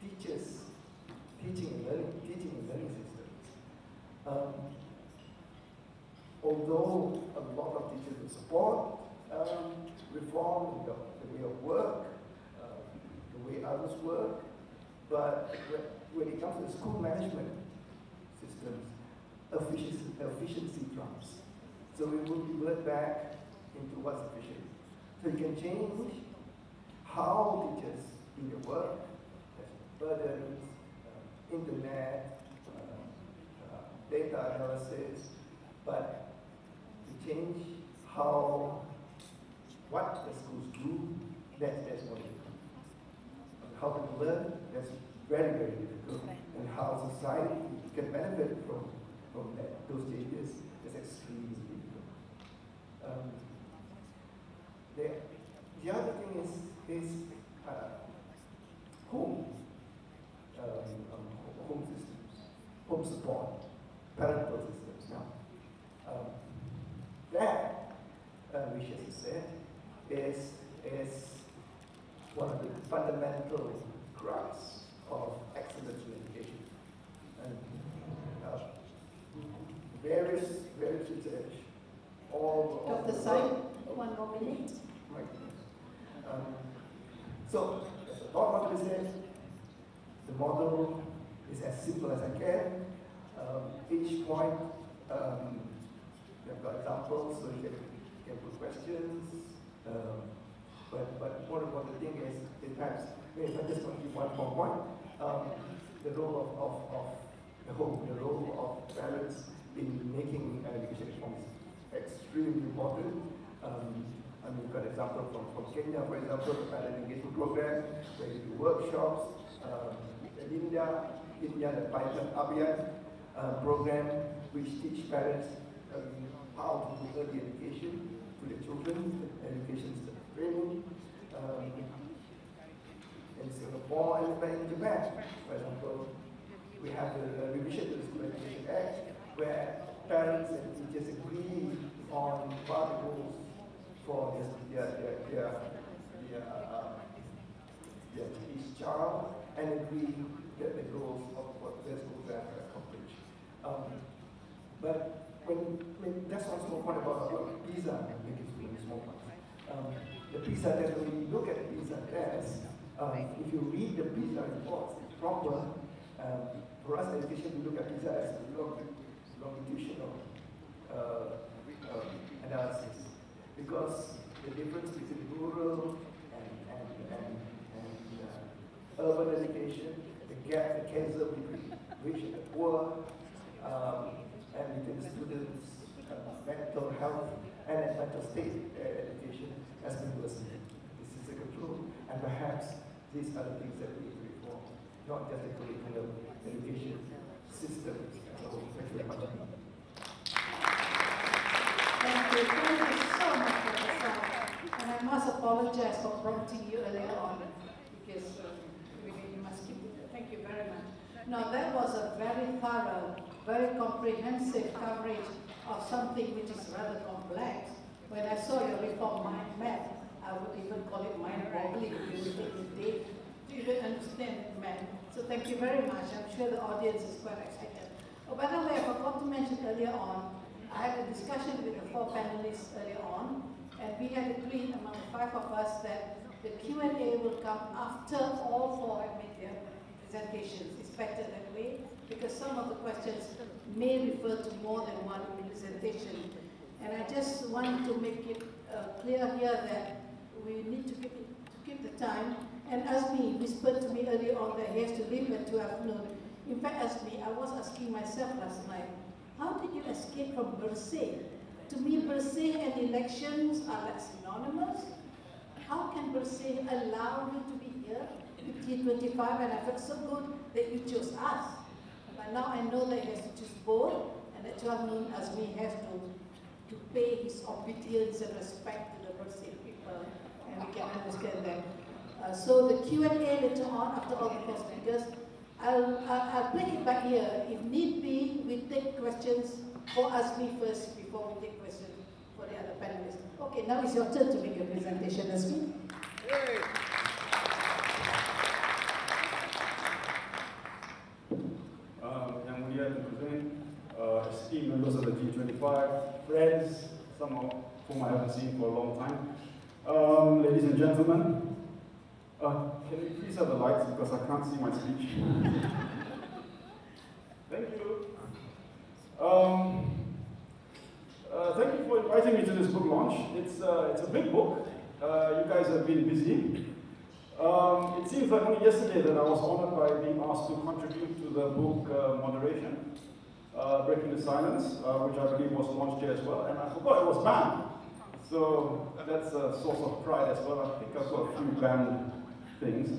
teaching and learning systems, although a lot of teachers will support reform, the way of work, the way others work, but when it comes to the school management systems, efficiency trumps. So we will revert back into what's efficient. So you can change how teachers do their work, burdens, internet, data analysis, but to change what the schools do, that's more difficult. How to learn, that's very, very difficult. And how society can benefit from those changes is extremely difficult. The other thing is home systems, home support, parental systems. Now, that, which as I said, is one of the fundamental crux of excellence in education. And various research, Dr. Syed, 1 more minute. My goodness. So, there's a lot of research. The model is as simple as I can. Each point, we've got examples, so you can put questions. But more important thing is perhaps, if I just want to give one more point, the role of the home, the role of parents in making education reforms is extremely important. We've got example from Kenya, for example, the parent engagement program, where you do workshops. In India, the Python Abhyas program, which teach parents how to do early education to their children, education training. In Singapore and in Japan, for example, we have the revision to the School Education Act, where parents and teachers agree on what goals for each child, and agree that the goals of what their schools have accomplished. But that's also a point about PISA, making small points. The PISA test, when you look at the PISA test, if you read the PISA reports, it's proper. For us, education, we look at PISA as a longitudinal analysis, because the difference between rural and urban education, the gap, the chasm between rich and the poor, and between the students' mental health and mental state education has been worsening. This is a control, and perhaps these are the things that we need to reform, not just the curriculum education system as a whole. Thank you very much. Thank you so much, Professor. And I must apologize for prompting you earlier on, because you must keep it. Thank you very much. Now, that was a very thorough, very comprehensive coverage of something which is rather complex. When I saw your reform mind map, I would even call it mind-boggling. You would take a day to even understand math. So thank you very much. I'm sure the audience is quite excited. Oh, by the way, I forgot to mention earlier on, I had a discussion with the 4 panelists earlier on, and we had agreed among the 5 of us that the Q&A will come after all 4 have made their presentations. It's better that way, because some of the questions may refer to more than one presentation. And I just want to make it clear here that we need to keep the time. And Azmi whispered to me earlier on that he has to leave at 12 noon. In fact, Azmi, I was asking myself last night, how did you escape from Bersih? To me, Bersih and elections are like synonymous. How can Bersih allow you to be here with G25? And I felt so good that you chose us. But now I know that he has to choose both, and at 12 noon, Azmi has to pay his obedience and respect to the Bersih people, and we can understand that. So the Q&A later on, after all the 4 speakers, I'll play it by ear. If need be, we take questions for Azmi first before we take questions for the other panelists. Okay, now it's your turn to make your presentation, Azmi. Yang Mulia Tun Presiden, esteemed members of the G25, friends, some of whom I haven't seen for a long time, ladies and gentlemen, can we please have the lights because I can't see my speech? Thank you. Thank you for inviting me to this book launch. It's a big book. You guys have been busy. It seems like only yesterday that I was honored by being asked to contribute to the book moderation, Breaking the Silence, which I believe was launched here as well, and I forgot it was banned. So that's a source of pride as well. I think I've got a few banned things.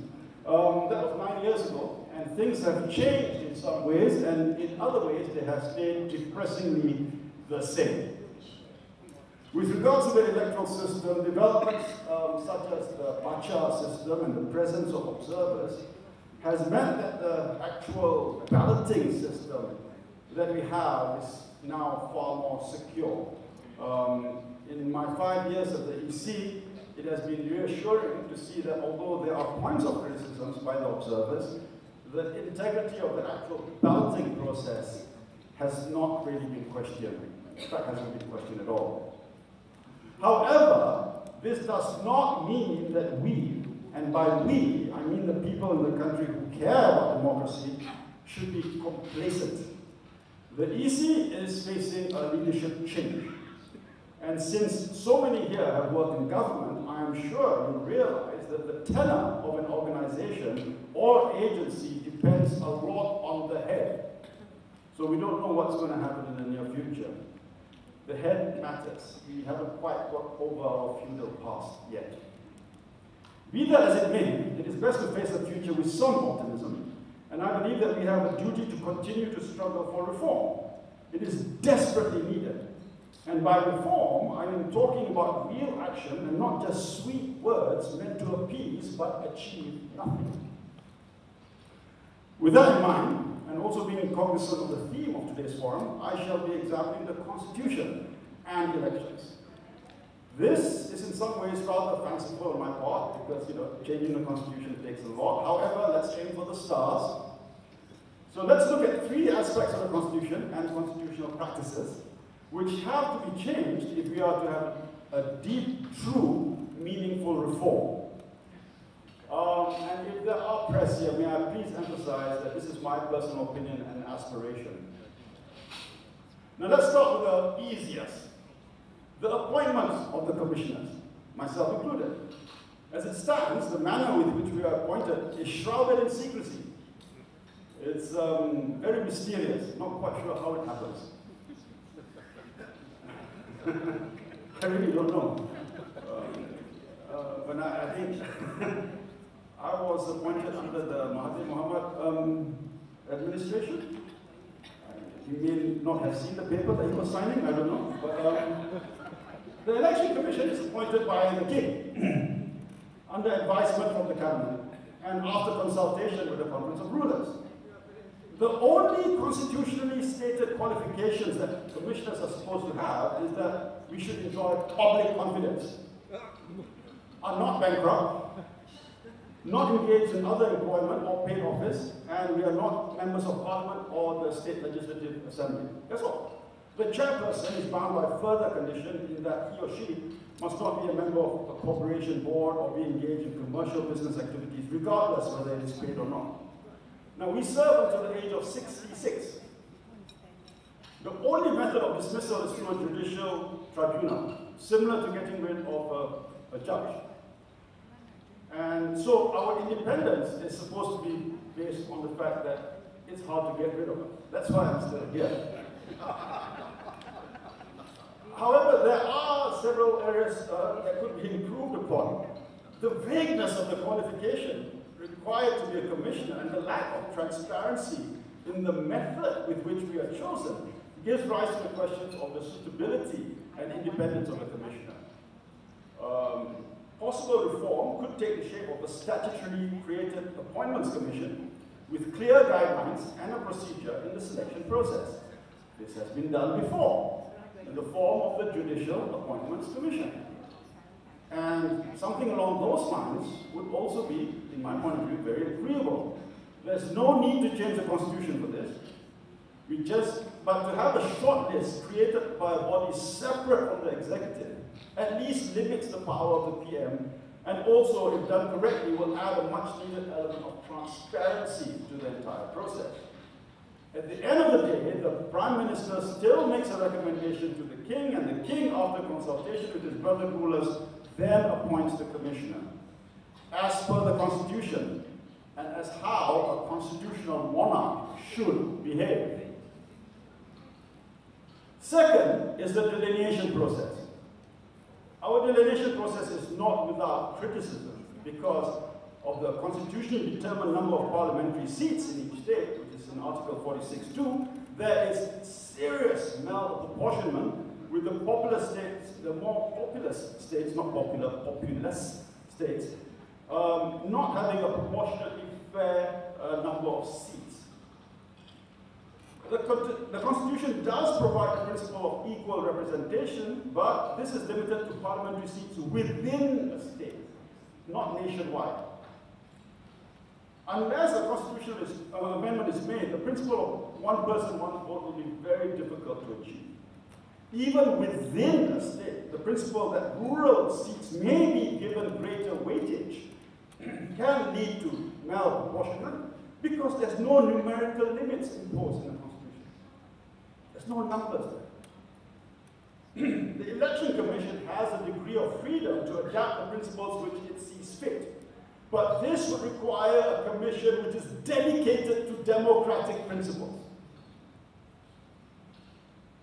That was 9 years ago, and things have changed in some ways, and in other ways they have stayed depressingly the same. With regards to the electoral system, developments such as the Bacha system and the presence of observers has meant that the actual balloting system that we have is now far more secure. In my 5 years at the EC, it has been reassuring to see that although there are points of criticisms by the observers, the integrity of the actual balloting process has not really been questioned. In fact, hasn't been questioned at all. However, this does not mean that we, and by we, I mean the people in the country who care about democracy, should be complacent. The EC is facing a leadership change. And since so many here have worked in government, I am sure you realize that the tenor of an organization or agency depends a lot on the head. So we don't know what's going to happen in the near future. The head matters. We haven't quite got over our feudal past yet. Be that as it may, it is best to face the future with some optimism, and I believe that we have a duty to continue to struggle for reform. It is desperately needed. And by reform, I am talking about real action and not just sweet words meant to appease but achieve nothing. With that in mind, and also being cognizant of the theme of today's forum, I shall be examining the Constitution and elections. This is in some ways rather fanciful on my part because, changing the Constitution takes a lot. However, let's aim for the stars. So let's look at 3 aspects of the Constitution and constitutional practices which have to be changed if we are to have a deep, true, meaningful reform. And if there are press here, may I please emphasize that this is my personal opinion and aspiration. Now let's start with the easiest. The appointments of the commissioners, myself included. As it stands, the manner with which we are appointed is shrouded in secrecy. It's very mysterious, not quite sure how it happens. I really don't know. But I think I was appointed under the Mahathir Mohamad administration. You may not have seen the paper that he was signing, I don't know. But the election commission is appointed by the king under advisement from the cabinet and after consultation with the Conference of Rulers. The only constitutionally stated qualifications that commissioners are supposed to have is that we should enjoy public confidence, are not bankrupt, not engaged in other employment or paid office, and we are not members of parliament or the state legislative assembly. That's all. The chairperson is bound by further condition in that he or she must not be a member of a corporation board or be engaged in commercial business activities, regardless whether it is paid or not. Now, we serve until the age of 66. The only method of dismissal is through a judicial tribunal, similar to getting rid of a judge. And so our independence is supposed to be based on the fact that it's hard to get rid of us. That's why I'm still here. However, there are several areas that could be improved upon. The vagueness of the qualification required to be a commissioner and the lack of transparency in the method with which we are chosen gives rise to the questions of the suitability and independence of a commissioner. Possible reform could take the shape of a statutorily created appointments commission with clear guidelines and a procedure in the selection process. This has been done before in the form of the Judicial Appointments Commission. And something along those lines would also be, in my point of view, very agreeable. There's no need to change the constitution for this. But to have a short list created by a body separate from the executive at least limits the power of the PM, and also, if done correctly, will add a much needed element of transparency to the entire process. At the end of the day, the Prime Minister still makes a recommendation to the King, and the King, after consultation with his brother rulers, then appoints the commissioner, as per the Constitution, and as how a constitutional monarch should behave. Second is the delineation process. Our delineation process is not without criticism because of the constitutionally determined number of parliamentary seats in each state, which is in Article 46(2). There is serious malapportionment with the populous states, the more populous states, not popular, populous states, not having a proportionately fair number of seats. The Constitution does provide the principle of equal representation, but this is limited to parliamentary seats within a state, not nationwide. Unless a constitutional amendment is made, the principle of one person, one vote will be very difficult to achieve. Even within a state, the principle that rural seats may be given greater weightage can lead to malapportionment because there's no numerical limits imposed in the Constitution. There's no numbers there. The Election Commission has a degree of freedom to adapt the principles which it sees fit. But this would require a commission which is dedicated to democratic principles.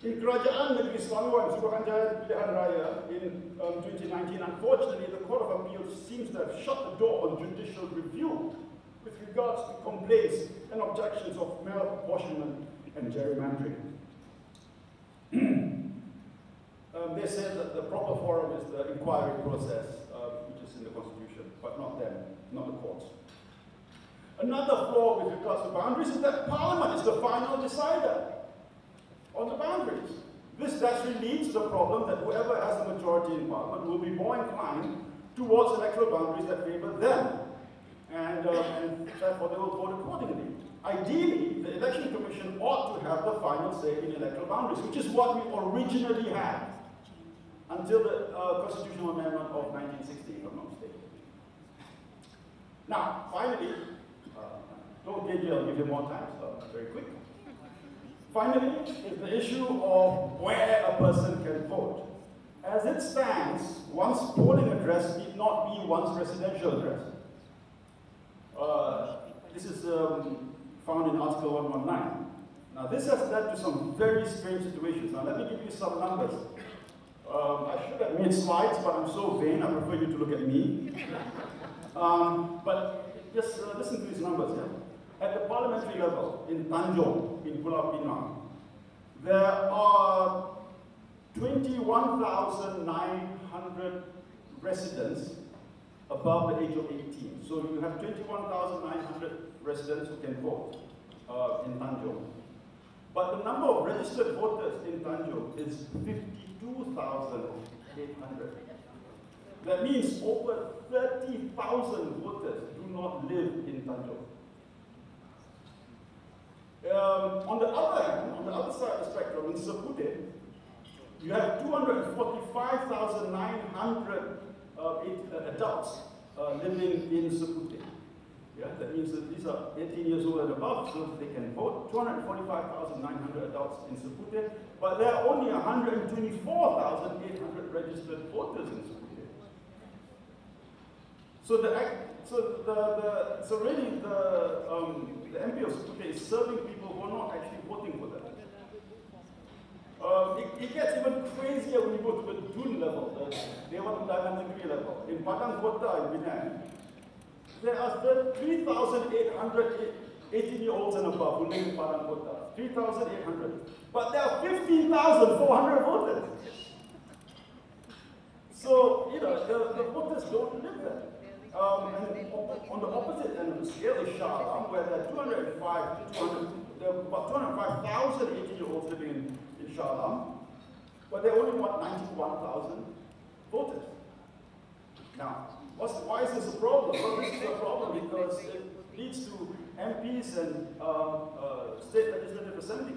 In Kerajaan Negeri Selangor and Suruhanjaya Pilihan Raya in 2019, unfortunately, the Court of Appeals seems to have shut the door on judicial review with regards to complaints and objections of malapportionment and gerrymandering. They said that the proper forum is the inquiry process, which is in the Constitution, but not them, not the courts. Another flaw with regards to boundaries is that Parliament is the final decider on the boundaries. This naturally leads to the problem that whoever has the majority in Parliament will be more inclined towards electoral boundaries that favour them, and therefore they will vote accordingly. Ideally, the Election Commission ought to have the final say in electoral boundaries, which is what we originally had until the Constitutional Amendment of 1960, if I'm not mistaken. Now, finally, don't get you, I'll give you more time, so very quick. Finally, is the issue of where a person can vote. As it stands, one's polling address need not be one's residential address. This is found in Article 119. Now, this has led to some very strange situations. Now, let me give you some numbers. I should have made slides, but I'm so vain, I prefer you to look at me. But just listen to these numbers here. At the parliamentary level, in Tanjung, in Pulau Pinang, there are 21,900 residents above the age of 18. So you have 21,900 residents who can vote in Tanjung. But the number of registered voters in Tanjung is 52,800. That means over 30,000 voters do not live in Tanjung. On the other hand, on the other side of the spectrum, in Seputeh, you have 245,900 adults living in Seputeh. Yeah, that means that these are 18 years old and above, so they can vote. 245,900 adults in Seputeh, but there are only 124,800 registered voters in Seputeh. So really the MP of Seputeh is serving people who are not actually voting for them. It gets even crazier when you go to the Dun level, the Dewan Undangan Negeri level. In Padang Kota in Penang, there are 3,800 18-year-olds and above who live in Padang Kota. 3,800. But there are 15,400 voters. So, you know, the voters don't live there. And on the opposite end of the scale is Shah Alam, where there are about 205,000 18-year-olds living in Shah Alam, but there are only about 91,000 voters. Now, why is this a problem? Well, this is a problem because it leads to MPs and state legislative assembly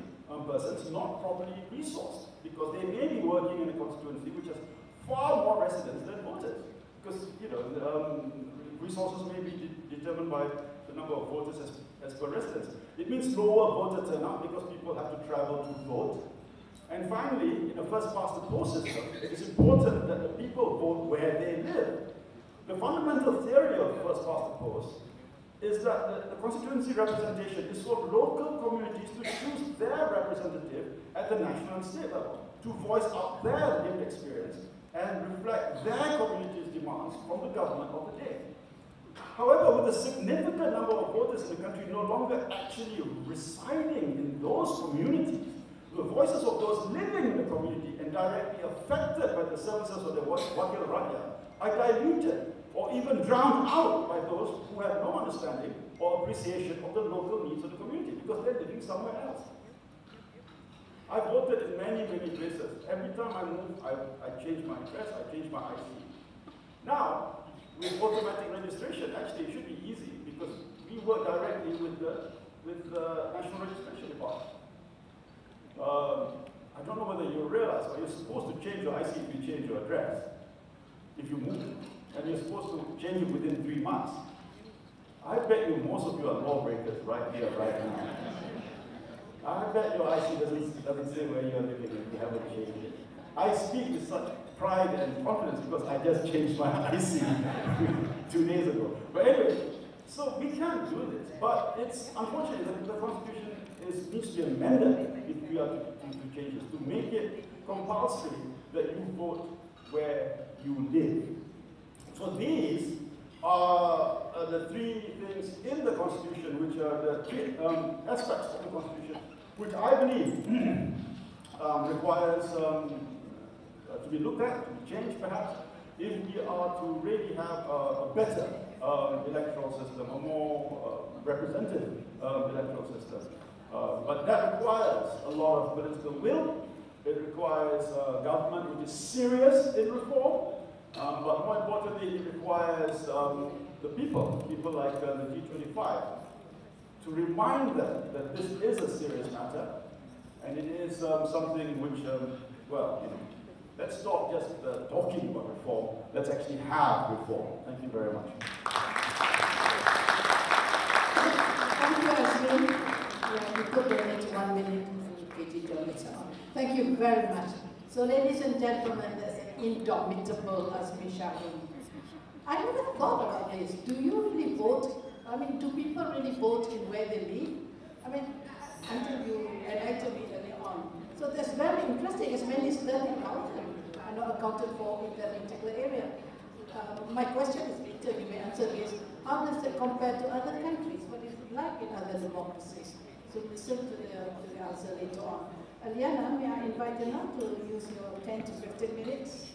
persons not properly resourced, because they may be working in a constituency which has far more residents than voters. Because, you know, resources may be determined by the number of voters as per residents. It means lower voter turnout because people have to travel to vote. And finally, in a first-past-the-post system, it is important that the people vote where they live. The fundamental theory of first-past-the-post is that the constituency representation is for local communities to choose their representative at the national and state level, to voice out their lived experience and reflect their community's demands from the government of the day. However, with a significant number of voters in the country no longer actually residing in those communities, the voices of those living in the community and directly affected by the services of the Wakil Rakyat are diluted or even drowned out by those who have no understanding or appreciation of the local needs of the community because they're living somewhere else. I've voted in many, many places. Every time I move, I change my address, I change my IC. Now, with automatic registration, actually it should be easy because we work directly with the National Registration Department. I don't know whether you realize, but you're supposed to change your IC if you change your address. If you move, and you're supposed to change it within 3 months. I bet you most of you are lawbreakers right here, right now. I bet your IC doesn't say where you're living if you haven't changed it. I speak with such pride and confidence because I just changed my IC 2 days ago. But anyway, so we can do this, but it's unfortunate that the Constitution needs to be amended if we are to change this, to make it compulsory that you vote where you live. So these are the three things in the Constitution, which are the three aspects of the Constitution, which I believe requires to be looked at, to be changed perhaps, if we are to really have a better electoral system, a more representative electoral system. But that requires a lot of political will. It requires a government which is serious in reform. But more importantly, it requires the people like the G25, to remind them that this is a serious matter, and it is something which, well, you know, let's stop just talking about reform, let's actually have reform. Thank you very much. Thank you, Ashwin. Yeah, we put the next 1 minute to Thank you very much. So ladies and gentlemen, there's an indomitable Azmi Shaheen. I never thought about this. Do you really vote? I mean, do people really vote in where they live? I mean, until you enlightened me earlier on. So that's very interesting. As many as 30,000 are not accounted for in that particular area. My question is, Peter, you may answer this. How does it compare to other countries? What is it like in other democracies? So listen to the answer later on. Aliana, may I invite you now to use your 10 to 15 minutes?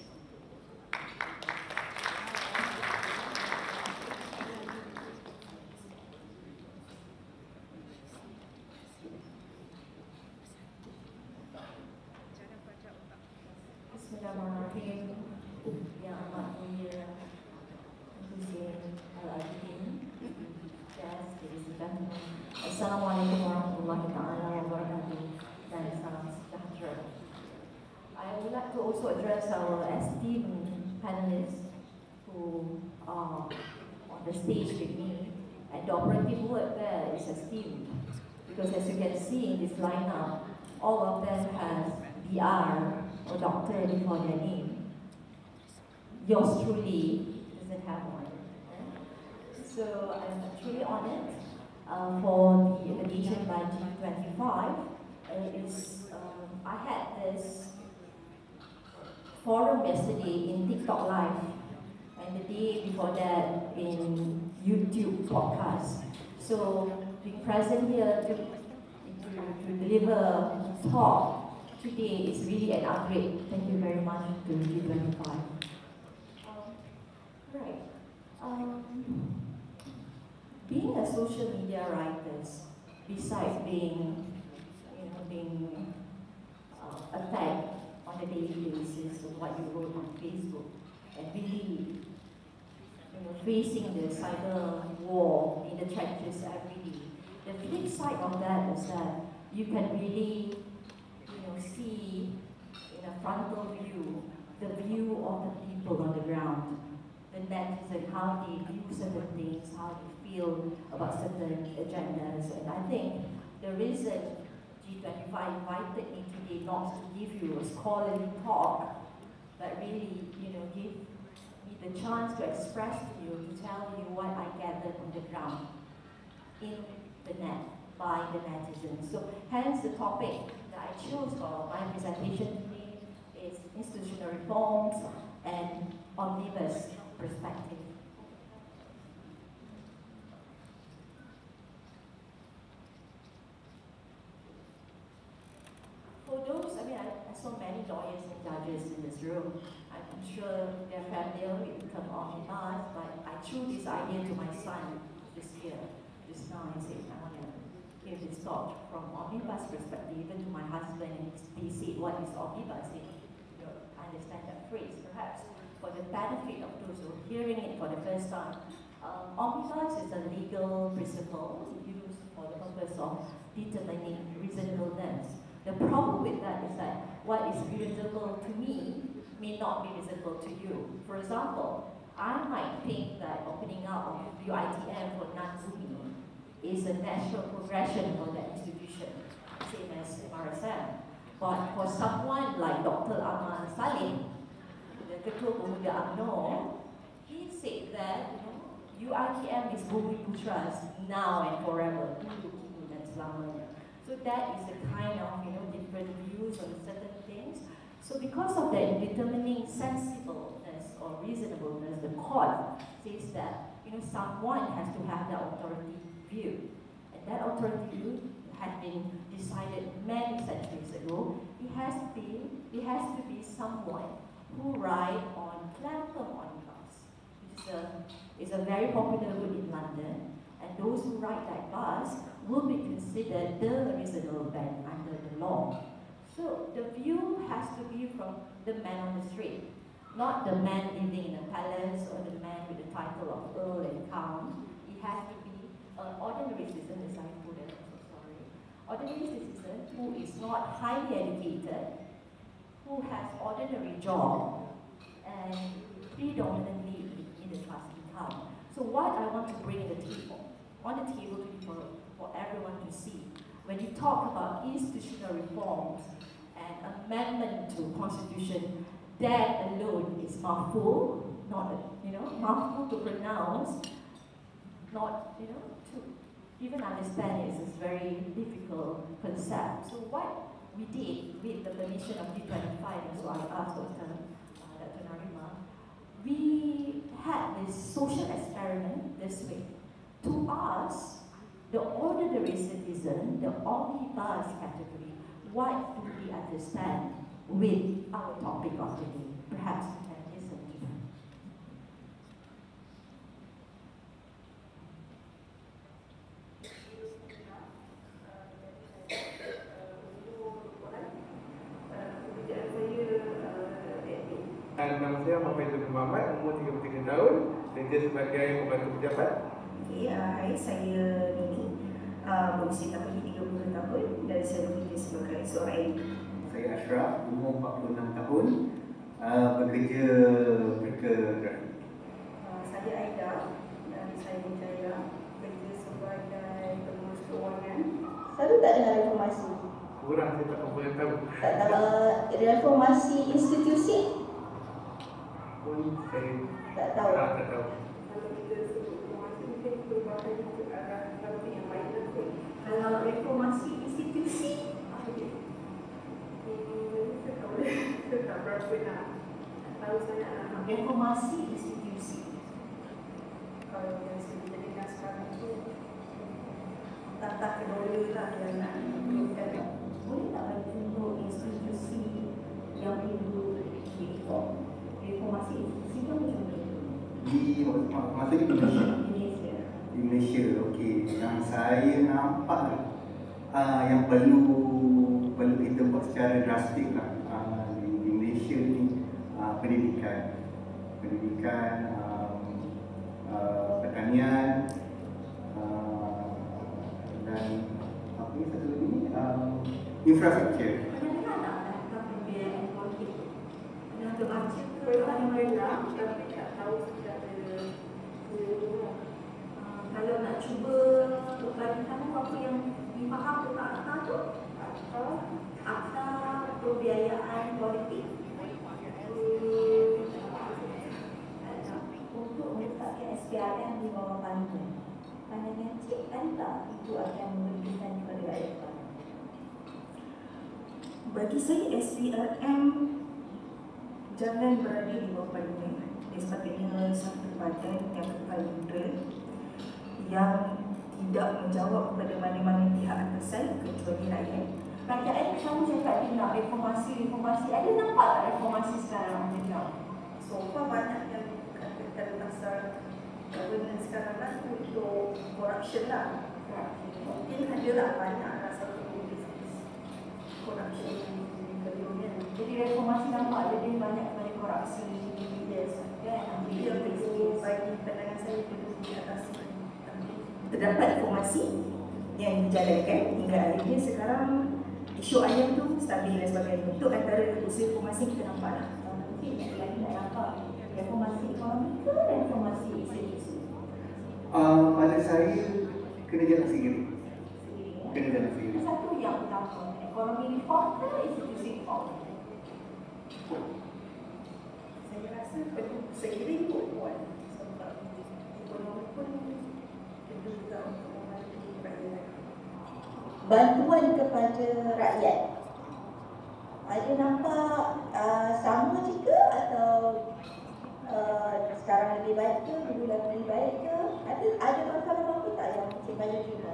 Bismillahirrahmanirrahim. Yang amat mulia Hussein Al-Adin, Assalamualaikum warahmatullahi taala wabarakatuh, dan salam sejahtera. I would like to also address our esteemed panelists who are on the stage with me, and the operative word there is esteemed, because as you can see in this lineup, all of them have BR or doctor before their name. Yours truly doesn't have one. So I'm truly honored for the invitation by G25. I had this forum yesterday in TikTok Live, and the day before that in YouTube podcast. So being present here to deliver a talk today is really an upgrade. Thank you very much to G25. Right. Being a social media writer, besides being attacked on a daily basis of what you wrote on Facebook, and really facing the cyber war in the trenches every day, the flip side of that is that you can really see in a frontal view the view of the people on the ground, the netizen, how they view certain things, how they feel about certain agendas. And I think the reason G25 invited me today not to give you a scholarly talk, but really, give me the chance to express to you, to tell you what I gathered on the ground, in the net, by the netizens. So hence the topic that I chose for my presentation today is institutional reforms and omnibus perspective. For those, I saw many lawyers and judges in this room. I'm sure they're familiar with the term omnibus, but I threw this idea to my son this year, just now. I said, I want to give this thought from omnibus perspective, even to my husband, and he said, what is omnibus? I understand that phrase. Perhaps for the benefit of those who are hearing it for the first time, omnibus is a legal principle used for the purpose of determining reasonableness. The problem with that is that what is reasonable to me may not be visible to you. For example, I might think that opening up of UITM for non-Bumi is a natural progression for that institution, same as MRSM. But for someone like Dr. Ahmad Salim, the Ketua Pemuda UMNO, he said that UITM is Bumi Putra's now and forever, dan selamanya. So that is the kind of different views on certain things. So because of that, determining sensibleness or reasonableness, the court says that someone has to have the authority view, and that authority view had been decided many centuries ago. It has to be someone who ride on Clapham omnibus, which is a very popular route in London, and those who ride that bus will be considered the reasonable man under the law. So the view has to be from the man on the street, not the man living in a palace or the man with the title of Earl and Count. It has to be an ordinary citizen, as I put it, I'm so sorry. Ordinary citizen who is not highly educated, who has ordinary job, and predominantly in the trust income. So what I want to bring to the table, on the table for everyone to see, when you talk about institutional reforms and amendment to constitution, that alone is mouthful, not mouthful to pronounce, not to even understand it is a very difficult concept. So what we did with the permission of G25, and so I asked Dr. Narima, we had this social experiment this week to ask the ordinary citizen, the omnibus category, what do we understand with our topic of the day? Perhaps we can listen to them. Nama saya Muhammad Muhammad, umur 33 tahun, kerja sebagai pembantu pejabat. Hai, saya Nini, berusia tahun ini 30 tahun dan saya bekerja sebagai seorang editor. Saya Ashraf, umur 46 tahun, bekerja grafik. Saya Aida dan saya berjaya bekerja sebagai pengurus keuangan. Selalu tak dengar reformasi? Kurang, saya tak boleh tahu. Tak tahu reformasi institusi? Pun saya tak tahu. Tak tahu. Kalau kita sebut reformasi, mungkin perubahan ke arah topik yang baik lah kot. Kalau reformasi institusi, apa dia? Saya tak berapa nak tahu sangat lah. Reformasi institusi. Kalau yang kita dengar sekarang tu, tata kelola lah yang nak improvekan. Boleh tak bagi contoh institusi yang perlu direform? Reformasi institusi itu macam mana? Maksudnya di Malaysia, okey. Yang saya nampak yang perlu kita buat secara drastik lah di Malaysia ni pendidikan, pertanian dan apa ni satu lagi ni infrastruktur. Kadang-kadang nak pembiayaan politik. Ada baca ke? Tapi tak tahu secara kalau nak cuba bagi kamu apa yang difaham tentang akta tu? Akta pembiayaan politik. Untuk meletakkan SPRM di bawah Banquet. Pandangan Cik adakah itu akan memberikan kepada rakyat? bagi saya SPRM jangan berada di bawah parlimen. Dia sepatutnya satu badan yang kekal neutral yang tidak menjawab kepada mana-mana pihak atasan kecuali rakyat. Rakyat kamu cakap dia nak reformasi. Ada nampak tak reformasi sekarang macam? So far banyak yang katakan pasal governance sekarang lah untuk corruption lah. Mungkin adalah banyak lah satu corruption sebelumnya. Jadi reformasi nampak lebih banyak kepada korupsi. Yes, kan? Yang perlu bagi pandangan saya perlu diatasi. Terdapat reformasi yang dijalankan hingga akhirnya sekarang isu ayam tu stabil dan sebagainya. Untuk antara usaha reformasi kita nampak lah. Mungkin yang lagi nak nampak reformasi ekonomi ke reformasi institusi? Pada saya kena jalan sendiri. Kena jalan sendiri. Satu yang utama, ekonomi reform ke institusi reform? Saya rasa perlu seiring buat sebab ekonomi pun perlu juga untuk membantu rakyat. Bantuan kepada rakyat. Ada nampak sama juga atau sekarang lebih baik ke, dulu lebih baik ke? Ada bantuan apa-apa tak yang Cik Bayu terima?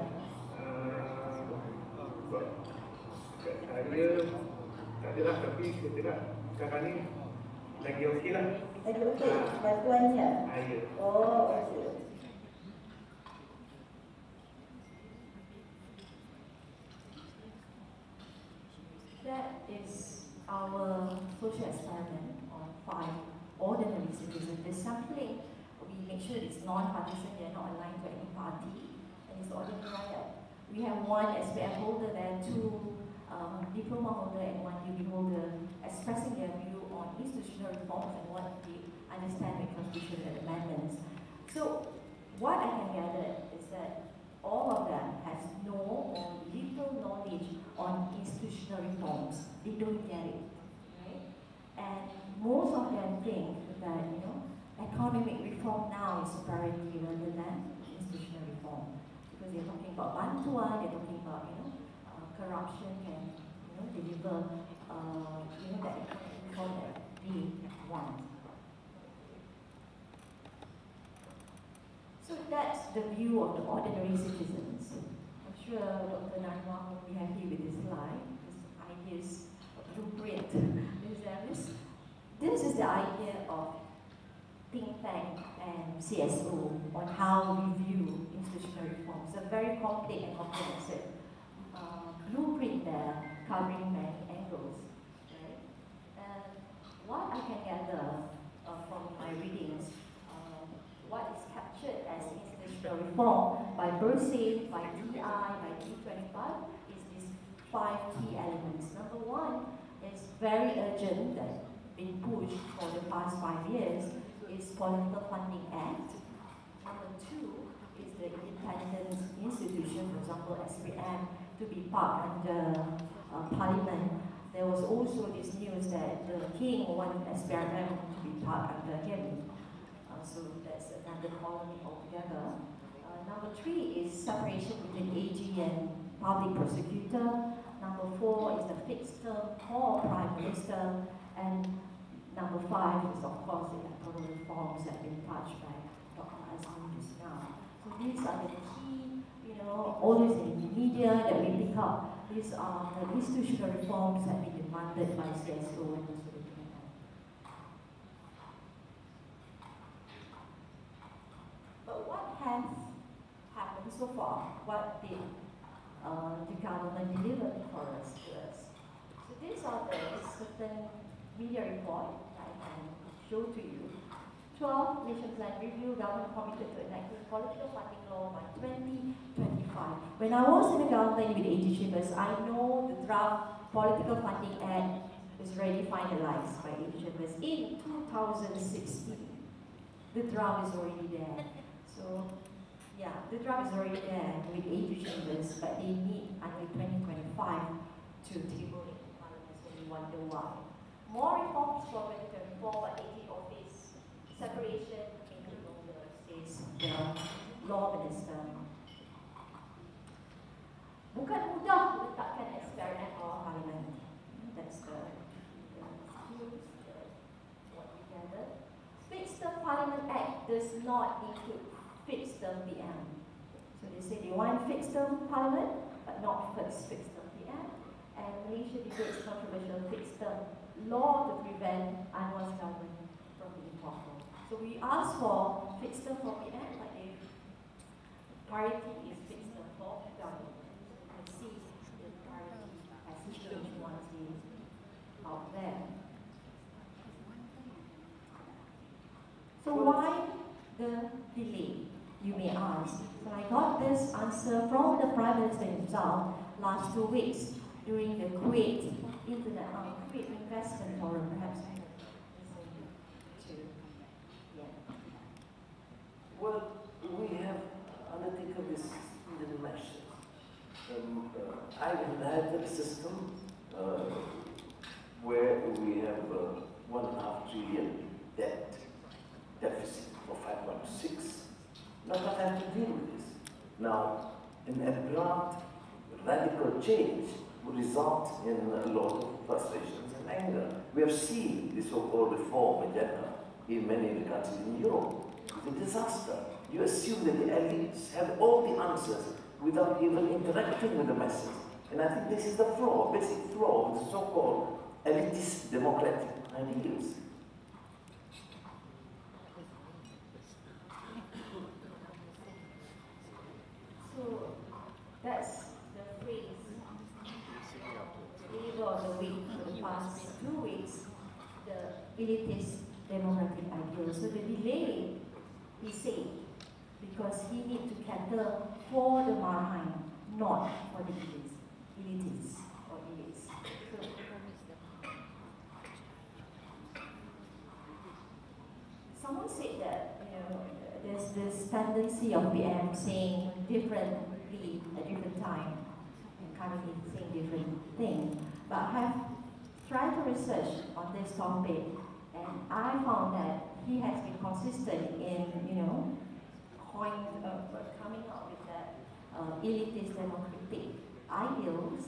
Saya tak adalah, tapi saya kira sekarang ni lagi okey lah. Lagi okey bantuannya? Ya. Oh, okey. That is our social experiment on 5 ordinary citizens. The sampling, we make sure it's non-partisan, they are not aligned to any party, and it's ordinary riot. We have one SPF holder there, 2 diploma holder and 1 degree holder expressing their view on institutional reforms and what they understand with constitutional amendments. So what I can gather is that all of them has no or little knowledge on institutional reforms. They don't get it, right? And most of them think that, you know, economic reform now is a priority rather than institutional reform. Because they're talking about Banquet, they're talking about, you know, corruption can, you know, deliver, you know, that economic reform that they want. So that's the view of the ordinary citizens. I'm sure Dr. Narma will be happy with this slide, this ideas blueprint. This is the idea of think tank and CSO on how we view institutional reforms. It's a very complete and comprehensive blueprint there covering many angles. Right? And what I can gather from my readings, what is captured as institutional reform by Bursaid, by TI, by G25 is these 5 key elements. Number one is very urgent, that's been pushed for the past 5 years, is Political Funding Act. Number 2 is the independent institution, for example SPM, to be parked under Parliament. There was also this news that the King wanted SPRM to be parked under him. So that's another colony altogether. Number 3 is separation between AG and public prosecutor. Number 4 is the fixed term for Prime Minister. And number 5 is, of course, the electoral reforms that have been touched by Dr. Azmi just now. So these are the key, you know, always in the media that we pick up. These are the institutional reforms that have been demanded by CSO and also the PNM. But what has happened so far? What did the government deliver for us to us? So these are the certain media report that I can show to you. 12 Nation Plan Review, government committed to enacting political funding law by 2025. When I was in the government with AG25'S, I know the draft Political Funding Act was already finalized by AG25'S in 2016. The draft is already there. So, yeah, the draft is already there with AG25'S, but they need until 2025 to table it in Parliament, so we wonder why. More reforms for 2024, but AG office separation may no longer, says the law minister. Bukan mudah meletakkan SPRM bawah Parliament. That's the news, what we gathered. Fixed Term Parliament Act does not include fixed term PM. So they say they want fixed term Parliament, but not fixed term PM. And Malaysia debates controversial fixed term law to prevent Anwar's government from being toppled. So we asked for fixed term for PM, but the parity is fixed term for government. You can see the parity has changed once it's out there. So why the delay, you may ask? So I got this answer from the Prime Minister himself last 2 weeks during the Kuwait Investment Forum. Perhaps I can listen to. Yeah. Well, we have undertaken this little measures. I had a system where we have 1.5 trillion debt deficit for 5.6. Now I have to deal with this. Now, an abrupt, radical change would result in a lot of frustrations and anger. We have seen the so-called reform agenda in many of the countries in Europe. It's a disaster. You assume that the elites have all the answers without even interacting with the masses. And I think this is the flaw, basic flaw of the so-called elitist democratic ideals. So that's the phrase, flavor of the week for the past 2 weeks, the elitist democratic ideal. So the delay, he said, because he needs to cater for the Marhain, not for the elitists or elites. So, someone said that, you know, there's this tendency of PM saying different differently at different time, and currently saying different things, but I have tried to research on this topic, and I found that he has been consistent in, coming up with that elitist democratic ideals,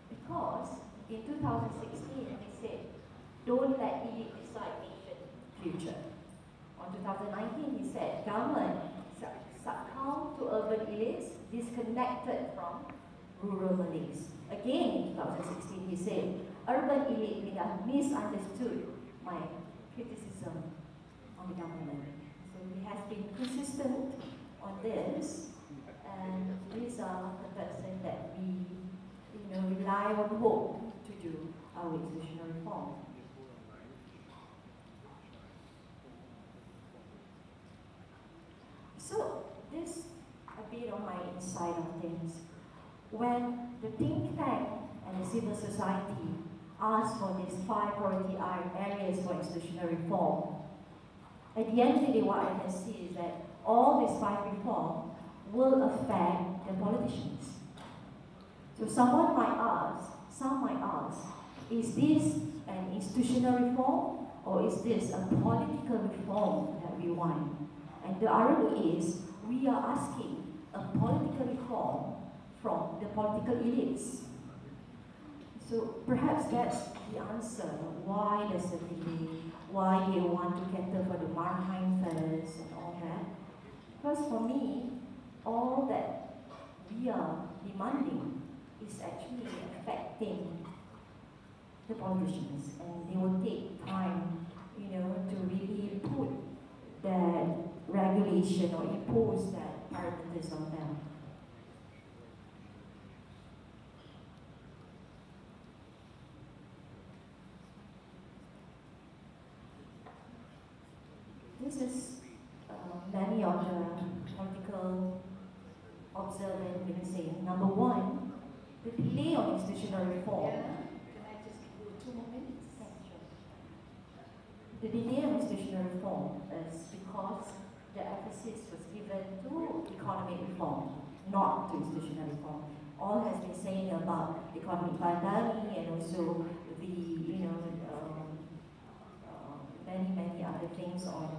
because in 2016 he said, don't let elite decide nation future. On 2019 he said, government succumb to urban elites disconnected from rural Malays. Again in 2016 he said, urban elite may have misunderstood my criticism on the government. So he has been consistent on this, and these are the person that we rely on hope to do our institutional reform. So this a bit on my insight on things. When the think tank and the civil society asked for these 5 priority areas for institutional reform, at the end of the day, what I can see is that all these 5 reforms will affect the politicians. So some might ask, is this an institutional reform or is this a political reform that we want? And the irony is, we are asking a political reform from the political elites. So perhaps that's the answer, why there's a delay, why they want to cater for the maritime first and all that. Because for me, all that we are demanding is actually affecting the politicians, and they will take time, to really put that regulation or impose that parameters on them. This is many of the political observers have been saying. Number one, the delay on institutional reform. Can I just give you 2 more minutes? The delay on institutional reform is because the emphasis was given to economic reform, not to institutional reform. All has been saying about economic vitality and also the, many other things on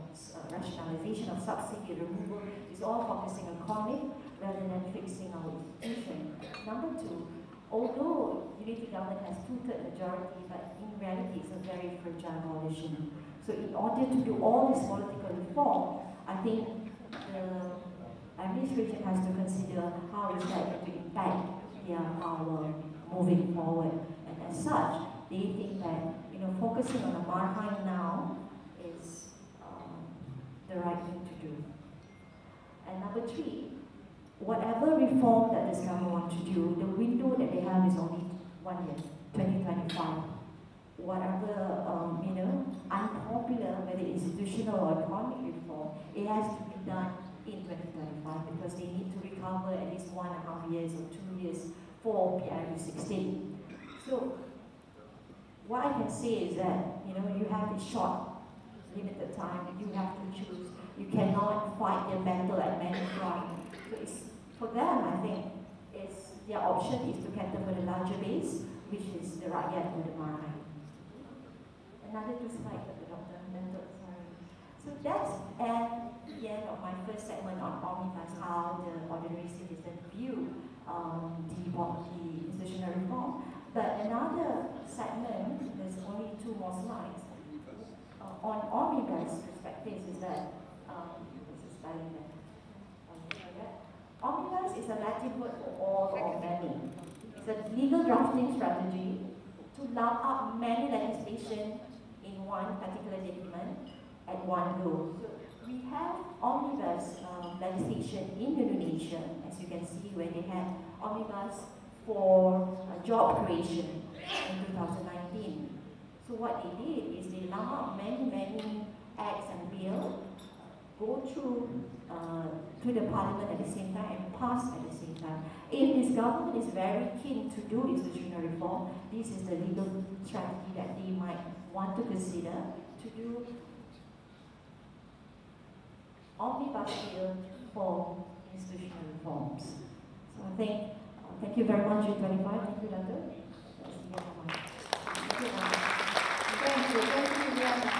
rationalization of subsidy removal is all focusing on economic rather than fixing our institution. Number 2, although unity government has 2/3 majority, but in reality it's a very fragile coalition. So in order to do all this political reform, I think the administration has to consider how is that going to impact their power moving forward. And as such, they think that focusing on the maritime now is the right thing to do. And number 3, whatever reform that this government wants to do, the window that they have is only 1 year, 2025. Whatever unpopular, whether institutional or economic reform, it has to be done in 2025 because they need to recover at least 1.5 years or 2 years for PRU 16. So what I can say is that you have a short, limited time. You have to choose. You cannot fight their battle at many fronts. So it's, for them, I think, their option is to cater for the larger base, which is the rakyat or the maritime. Another 2 slides of the doctor, sorry. So that's at the end of my first segment on Omnibus, how the ordinary citizen view the institutional reform. But another segment, there's only 2 more slides, on Omnibus perspectives is that, this is spelling that. Omnibus is a Latin word for all or many. It's a legal drafting strategy to lump up many legislation in one particular document at one go. So we have Omnibus legislation in Indonesia, as you can see, where they had Omnibus for job creation in 2019. So what they did is they lump up many acts and bills, go through to the parliament at the same time and pass at the same time. If this government is very keen to do institutional reform, this is the legal strategy that they might want to consider to do omnibus bill for institutional reforms. So I think, thank you very much, G25. Thank you, Dato'. Thank you, Rihanna.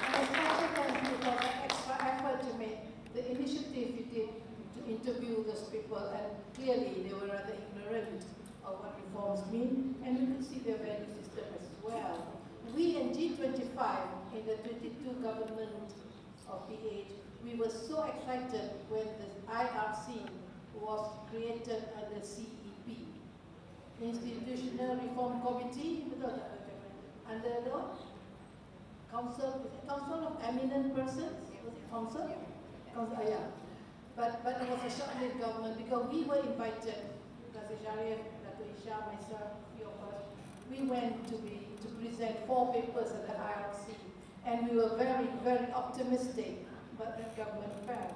And a special thank you for the extra effort you made, the initiative you did to interview those people, and clearly they were rather ignorant of what reforms mean, and we could see their value system as well. We in G25, in the 22 government of PH, we were so excited when the IRC was created under CEP, Institutional Reform Committee, under the Council, is it Council of Eminent Persons? Was it Council? Council, yeah. But it was a short-lived government because we were invited, Dr. Sharif, Dr. Isha, myself, a few of us, we went to present 4 papers at the IRC, and we were very, very optimistic about that government fair.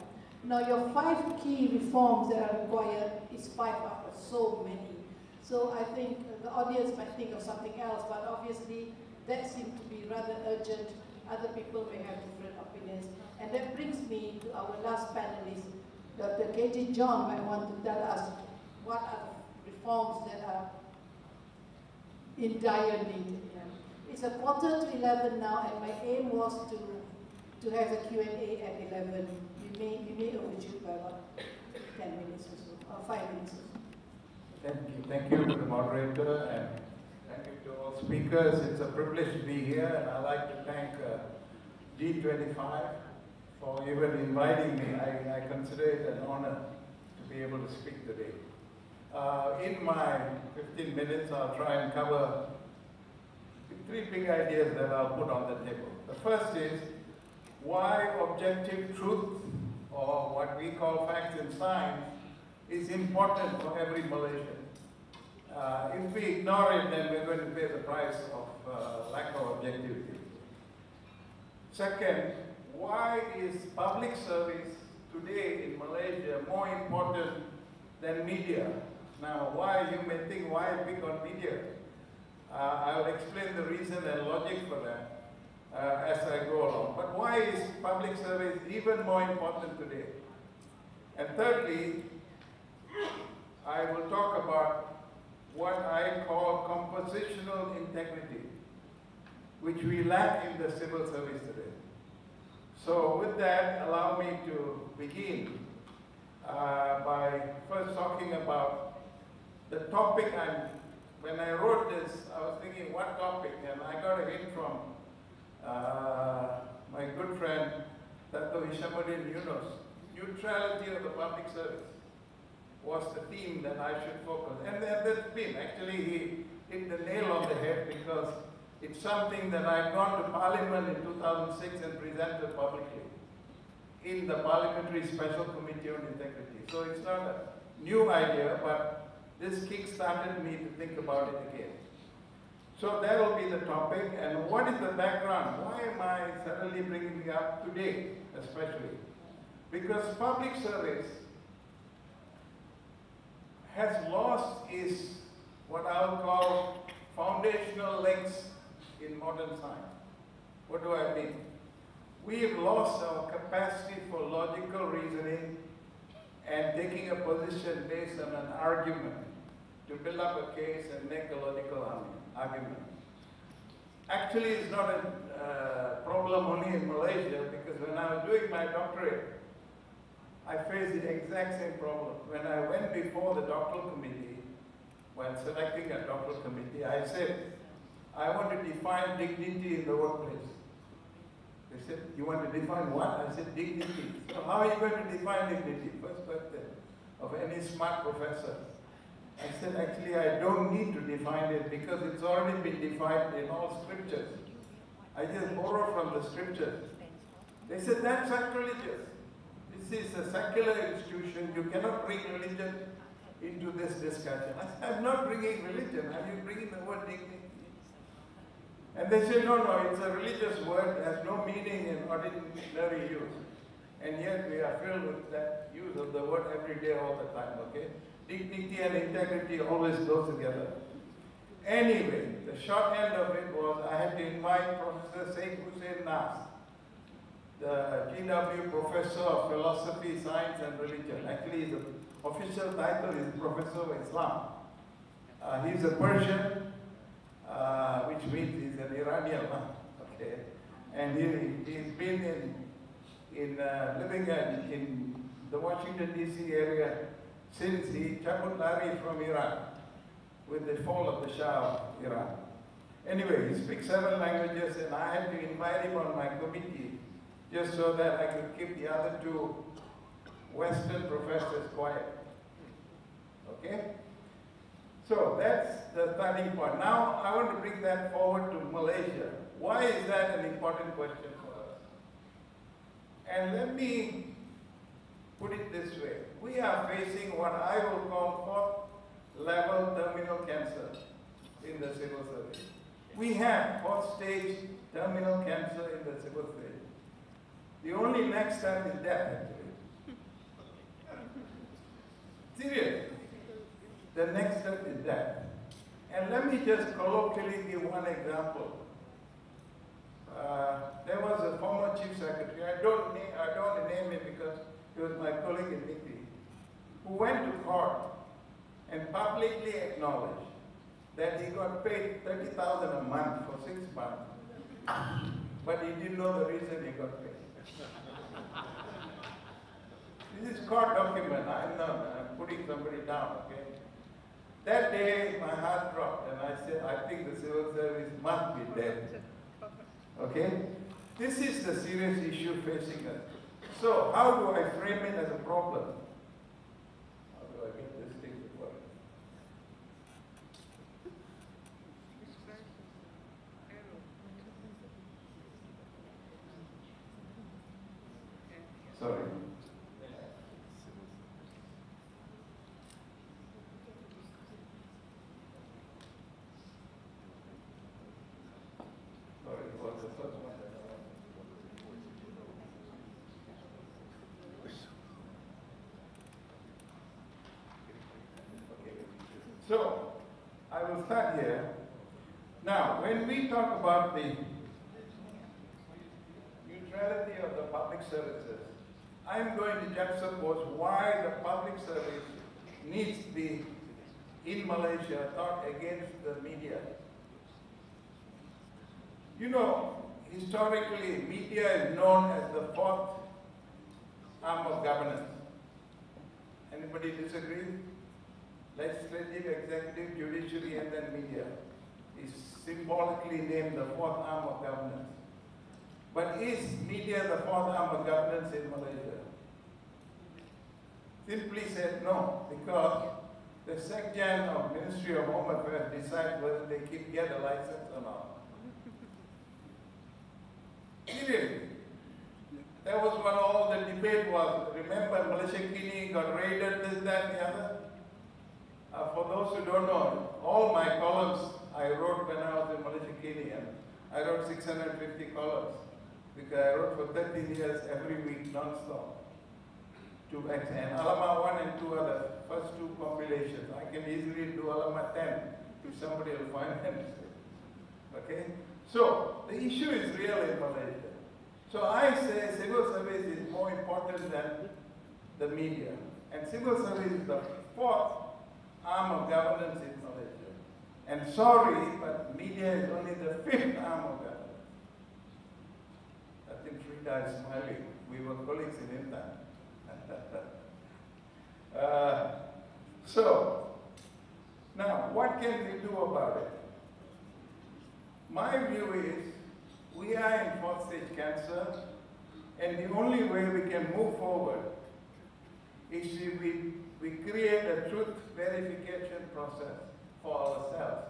Now your 5 key reforms that are required is 5 out of so many. So I think the audience might think of something else, but obviously that seemed to be rather urgent. Other people may have different opinions. And that brings me to our last panelist. Dr. K.J. John might want to tell us what are the reforms that are in dire need. It's a 11:15 now, and my aim was to have a Q&A at 11. We may overshoot by about 10 minutes or so, or 5 minutes or so. Thank you to the moderator, and thank you to all speakers. It's a privilege to be here, and I'd like to thank G25 for even inviting me. I consider it an honor to be able to speak today. In my 15 minutes, I'll try and cover 3 big ideas that I'll put on the table. The first is why objective truth, or what we call facts and science, is important for every Malaysian. If we ignore it, then we're going to pay the price of lack of objectivity. Second, why is public service today in Malaysia more important than media? Now, why, you may think, why pick on media? I'll explain the reason and logic for that as I go along. But why is public service even more important today? And thirdly, I will talk about what I call compositional integrity, which we lack in the civil service today. So with that, allow me to begin by first talking about the topic. When I wrote this, I was thinking, what topic? And I got a hint from my good friend, Dr. Hishamuddin Yunus. Neutrality of the public service was the theme that I should focus. And that's been, actually, he hit the nail on the head, because it's something that I'd gone to Parliament in 2006 and presented publicly in the Parliamentary Special Committee on Integrity. So it's not a new idea, but this kick-started me to think about it again. So that will be the topic. And what is the background? Why am I suddenly bringing it up today, especially? Because public service has lost its, what I'll call, foundational links in modern science. What do I mean? We have lost our capacity for logical reasoning and taking a position based on an argument to build up a case and make a logical argument. Actually, it's not a problem only in Malaysia, because when I was doing my doctorate, I faced the exact same problem. When I went before the doctoral committee, when selecting a doctoral committee, I said, I want to define dignity in the workplace. They said, you want to define what? I said, dignity. So how are you going to define dignity? First question of any smart professor. I said, actually, I don't need to define it, because it's already been defined in all scriptures. I just borrow from the scriptures. They said, that's sacrilegious. This is a secular institution. You cannot bring religion into this discussion. I said, I'm not bringing religion. Are you bringing the word dignity? And they said, no, it's a religious word. It has no meaning in ordinary use. And yet we are filled with that use of the word every day, all the time, okay? Dignity and integrity always go together. Anyway, the short end of it was I had to invite Professor Sheikh Hussein Nas, the GW Professor of Philosophy, Science and Religion. Actually, he's official title is Professor of Islam. He's a Persian, which means he's an Iranian, okay? And he's been living in the Washington, D.C. area since he traveled lari from Iran with the fall of the Shah of Iran. Anyway, he speaks 7 languages, and I had to invite him on my committee just so that I could keep the other 2 Western professors quiet. Okay? So that's the starting point. Now I want to bring that forward to Malaysia. Why is that an important question for us? And let me put it this way. We are facing what I will call 4th level terminal cancer in the civil service. We have 4th stage terminal cancer in the civil service. The only next step is death, actually. Serious. The next step is death. And let me just colloquially give one example. There was a former chief secretary, I don't name him because he was my colleague in MITI, who went to court and publicly acknowledged that he got paid 30,000 a month for 6 months, but he didn't know the reason he got paid. This is court document. I'm putting somebody down, okay? That day, my heart dropped, and I said, I think the civil service must be dead. Okay? This is the serious issue facing us. So, how do I frame it as a problem? How do I get this thing to work? Sorry. So, I will start here. Now, when we talk about the neutrality of the public services, I'm going to juxtapose why the public service needs to be, in Malaysia, taught against the media. You know, historically, media is known as the 4th arm of governance. Anybody disagree? Legislative, executive, judiciary, and then media is symbolically named the 4th arm of governance. But is media the 4th arm of governance in Malaysia? Simply said no, because the Sekjen of Ministry of Home Affairs decides whether they get a license or not. Seriously. That was what all the debate was. Remember, Malaysia Kini got raided, this, that, and the other? For those who don't know, all my columns I wrote when I was in Malaysia Kini, and I wrote 650 columns because I wrote for 13 years every week non-stop. And Alamat 1 and 2 are the first 2 compilations. I can easily do Alamat 10 if somebody will find them. Okay? So, the issue is real in Malaysia. So I say civil service is more important than the media. And civil service is the 4th arm of governance in Malaysia. And sorry, but media is only the 5th arm of governance. I think Frida is smiling. We were colleagues in Intan. So, now, what can we do about it? My view is, we are in 4th stage cancer, and the only way we can move forward is if we create a truth verification process for ourselves.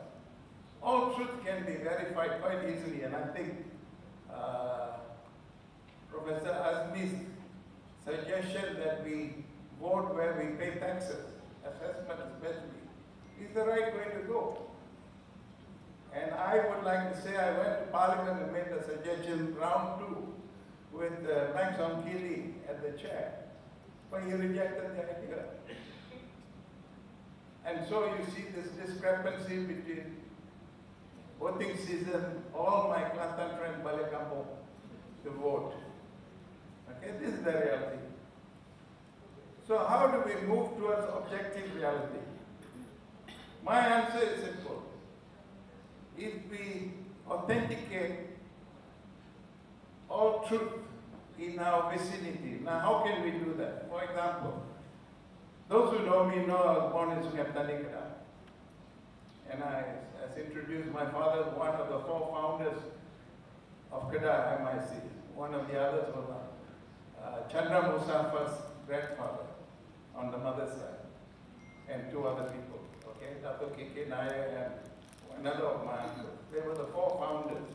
All truth can be verified quite easily, and I think Professor Azmi's suggestion that we vote where we pay taxes, assessment especially, is the right way to go. And I would like to say I went to Parliament and made a suggestion round 2 with LANGSUNG at the chair, but he rejected the idea. And so you see this discrepancy between voting season, all my Kelantan friends balik kampung to vote. Okay, this is the reality. So how do we move towards objective reality? My answer is simple. If we authenticate all truth in our vicinity, now how can we do that? For example, those who know me know I was born in Kelab. And as introduced, my father is one of the 4 founders of Kedah MIC. One of the others was Chandra Musafar's grandfather on the mother's side, and 2 other people. Okay, Dato K.K. Nair and another of my uncles. They were the 4 founders.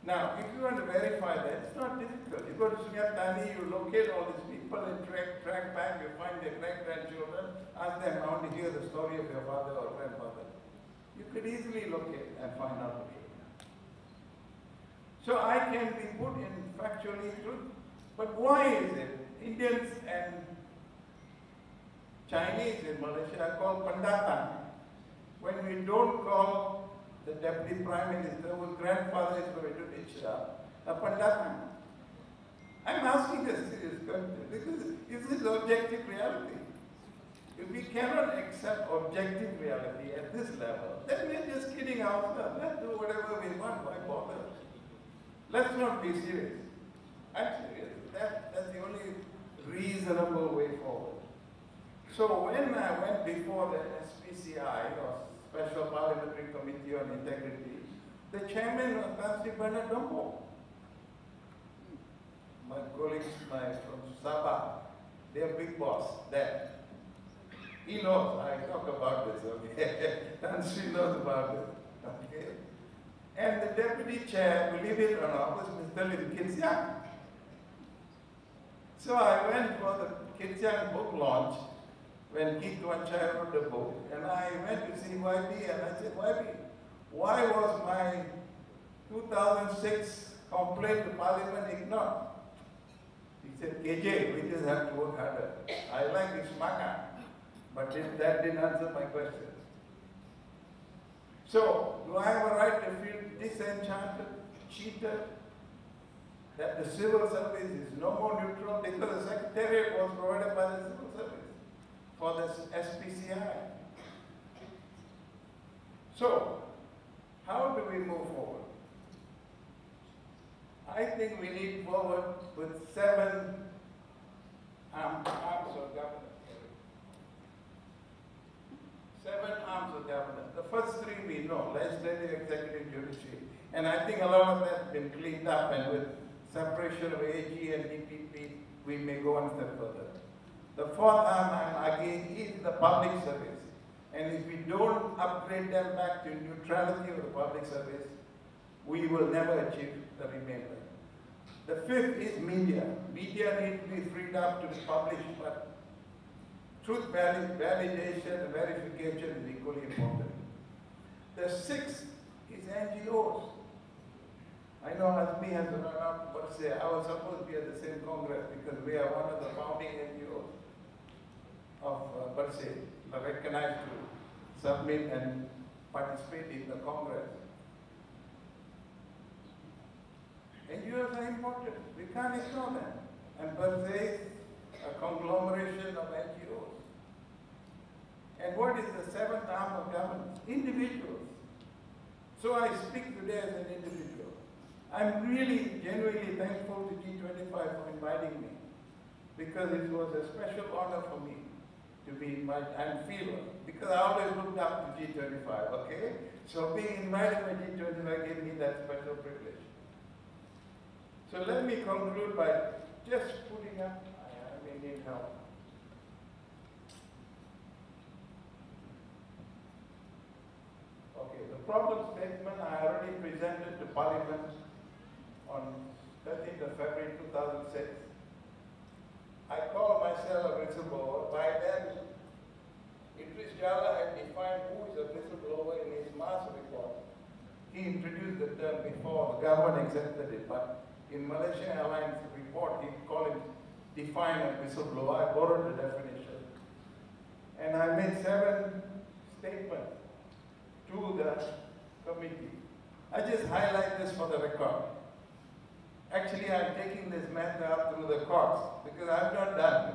Now, if you want to verify that, it's not difficult. You go to Sungai Tani, you locate all these people and track back, you find their great-grandchildren, ask them, I want to hear the story of your father or grandfather. You could easily locate and find out the truth. So I can be put in factually truth. But why is it Indians and Chinese in Malaysia are called Pandatan when we don't call the Deputy Prime Minister, whose grandfather is going to Asia, a Pandatan? I'm asking a serious question because this is objective reality. If we cannot accept objective reality at this level, then we're just kidding ourselves. Let's do whatever we want, why bother? Let's not be serious. I'm serious. That's the only reasonable way forward. So when I went before the SPCI, or Special Parliamentary Committee on Integrity, the chairman was Pastor Bernard Dombo. My colleagues from Sabah, they're big boss there. He knows, I talk about this, okay? Tansri knows about it, okay? And the deputy chair, believe it or not, was Mr. Lim Kit Siang. So I went for the Kit Siang book launch when Kit Tuan Chai wrote the book, and I went to see YB, and I said, YB, why was my 2006 complaint to Parliament ignored? He said, KJ, we just have to work harder. I like this manga, but that didn't answer my question. So, do I have a right to feel disenchanted, cheated, that the civil service is no more neutral because the secretariat was provided by the civil service for this SPCI? So, how do we move forward? I think we need forward with 7 arms of government. 7 arms of government. The first 3 we know, legislative, executive, judiciary. And I think a lot of that has been cleaned up, and with separation of AG and DPP, we may go one step further. The 4th arm I'm arguing is the public service. And if we don't upgrade them back to neutrality of the public service, we will never achieve the remainder. The 5th is media. Media needs to be freed up to be published, but truth validation and verification is equally important. The 6th is NGOs. I know Azmi has run out, but say I was supposed to be at the same Congress because we are one of the founding NGOs of Persatuan, recognized to submit and participate in the Congress. NGOs are important. We can't ignore them. And Persatuan is a conglomeration of NGOs. And what is the 7th arm of government? Individuals. So I speak today as an individual. I'm really genuinely thankful to G25 for inviting me, because it was a special honor for me to be invited and feel, because I always looked up to G25, okay? So being invited by G25 gave me that special privilege. So let me conclude by just putting up, I may need help. Okay, the problem statement I already presented to Parliament on 13th of February 2006. I call myself a whistleblower. By then, Idris Jala had defined who is a whistleblower in his Mars report. He introduced the term before the government accepted it, but in Malaysian Airlines report, he called it define a whistleblower. I borrowed the definition. And I made 7 statements to the committee. I just highlight this for the record. Actually, I'm taking this matter up through the courts because I'm not done.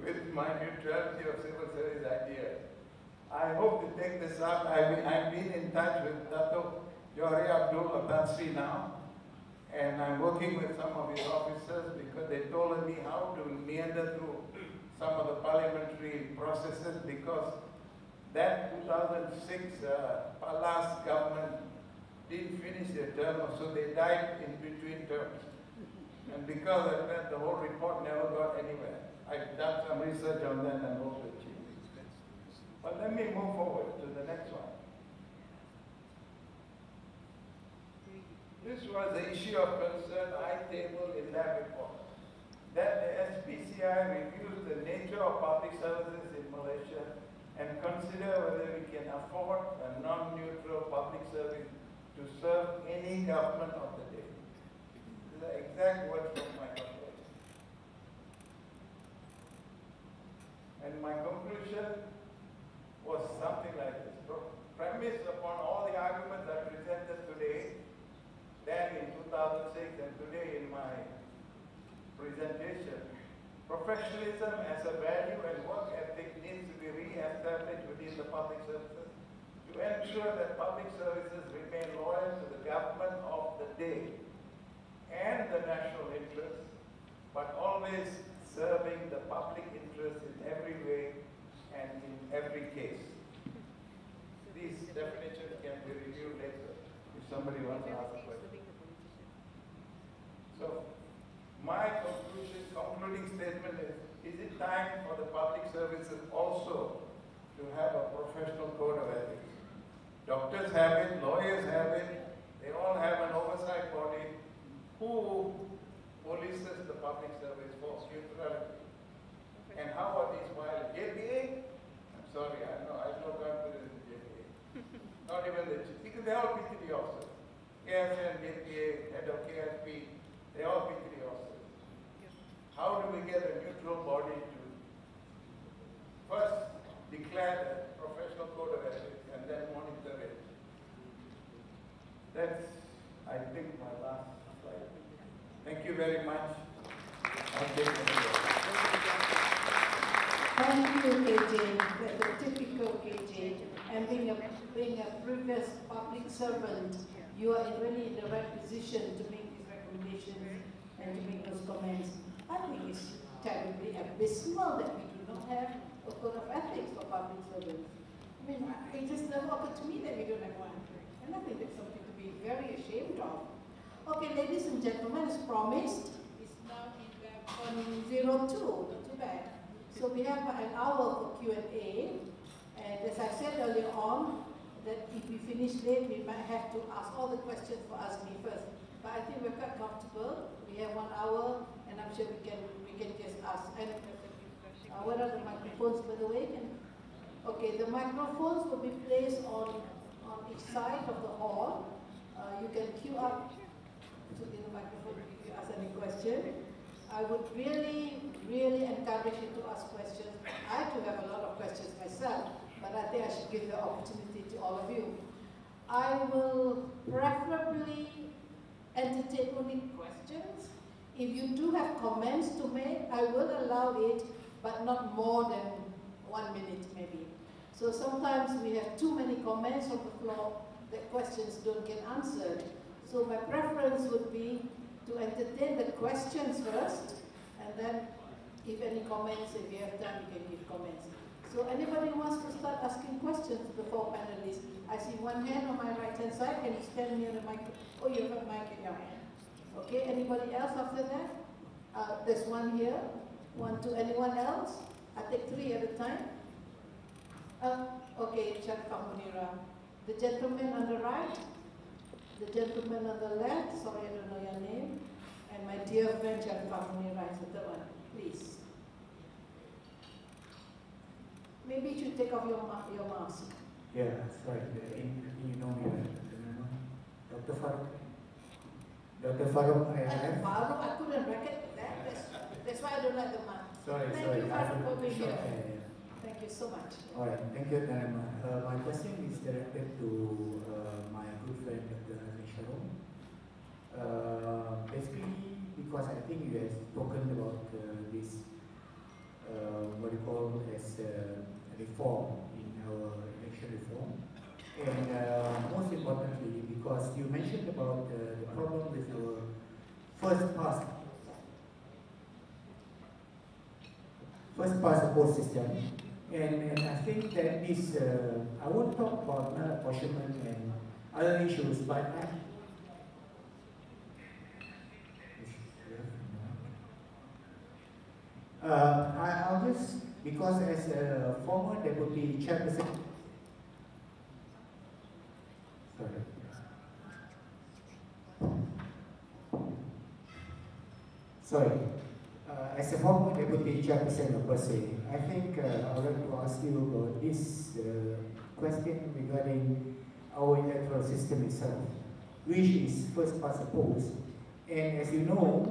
with my neutrality of civil service idea. I hope to take this up. I've been in touch with Dato' Johari Abdul Tansri now, and I'm working with some of his officers because they told me how to meander through some of the parliamentary processes, because that 2006 last government didn't finish their term, so they died in between terms. And because of that, the whole report never got anywhere. I've done some research on that and hope to achieve it. But let me move forward to the next one. This was the issue of concern I tabled in that report, that the SPCI reviews the nature of public services in Malaysia and consider whether we can afford a non-neutral public service to serve any government of the day. These are exact words from my conclusion. And my conclusion was something like this. Premised upon all the arguments I presented today, then in 2006 and today in my presentation, professionalism as a value and work ethic needs to be re-established within the public services to ensure that public services remain loyal to the government of the day and the national interest, but always serving the public interest in every way and in every case. These definitions can be reviewed later if somebody wants to ask a question. So, my concluding statement is it time for the public services also to have a professional code of ethics? Doctors have it, lawyers have it, they all have an oversight body. Who polices the public service for neutrality? And how are these filed? JPA? I'm sorry, I have no confidence in JPA. Not even the, because they all PTD officers. KSN, JPA, head of KSP, they all PTD officers. How do we get a neutral body to first declare the professional code of ethics and then monitor it? That's, I think, my last slide. Thank you very much. I'll take it. Thank you, KJ. That's a typical KJ. And being a previous public servant, you are really in the right position to make these recommendations and to make those comments. I think it's terribly abysmal that we do not have a code of ethics for public servants. I mean, it just never occurred to me that we don't have one. And I think that's something to be very ashamed of. Okay, ladies and gentlemen, as promised, it's now 11:02, not too bad. So we have an hour for Q&A. And as I said earlier on, that if we finish late, we might have to ask all the questions for Ask Me first. But I think we're quite comfortable. We have 1 hour, and I'm sure we can just ask. And what are the microphones, by the way? Okay, the microphones will be placed on each side of the hall. You can queue up to get the microphone if you ask any question. I would really, really encourage you to ask questions. I too have a lot of questions myself, but I think I should give the opportunity to all of you. I will preferably entertain only questions. If you do have comments to make, I will allow it, but not more than 1 minute maybe. So sometimes we have too many comments on the floor that questions don't get answered. So my preference would be to entertain the questions first, and then if any comments, if you have time, you can give comments. So anybody wants to start asking questions to the 4 panelists? I see one hand on my right-hand side. Can you stand near the mic? Oh, you have a mic in your hand. Okay, anybody else after that? There's one here. 1, 2, anyone else? I take 3 at a time. Okay, Chat Munira. The gentleman on the right, the gentleman on the left, sorry I don't know your name, and my dear friend Chat Munira is the third one, please. Maybe you should take off your mask. Yeah, sorry, you know me, right? Dr. Farouk. Dr. Farouk, Farouk, I couldn't reckon that. That's why I don't like the mask. Sorry. Thank you, Farouk, for being here. Yeah. Thank you so much. All right, thank you, Narema. My question is directed to my good friend, Dr. Sharon. Basically, because I think you have spoken about this as reform in our election reform. And most importantly, because you mentioned about the problem with our first past the post system, and I think that this, I won't talk about apportionment and other issues, but I'll just, because as a former deputy chairperson, as a former deputy chairperson of PERSE, I think I would like to ask you about this question regarding our electoral system itself, which is first past the post. And as you know,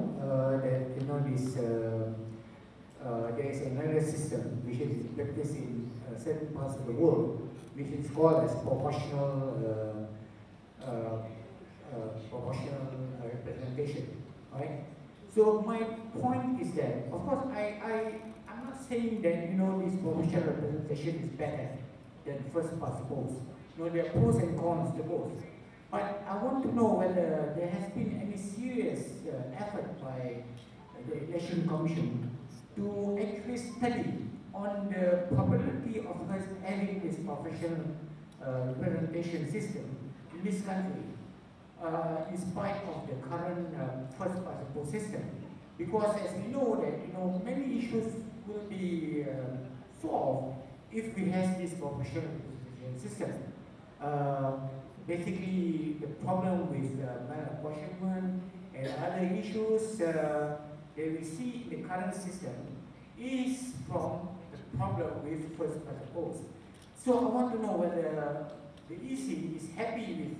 this there is another system which is practiced in certain parts of the world, which is called as proportional representation, right? So my point is that, of course, I'm not saying that this proportional representation is better than first past the post. There are pros and cons to both. But I want to know whether there has been any serious effort by the Election Commission to actually study on the probability of us having this proportional representation system in this country, in spite of the current first past the post system. Because as we know that many issues will be solved if we have this proportional representation system. Basically, the problem with malapportionment and other issues that we see in the current system is from the problem with first past the post. So I want to know whether the EC is happy with,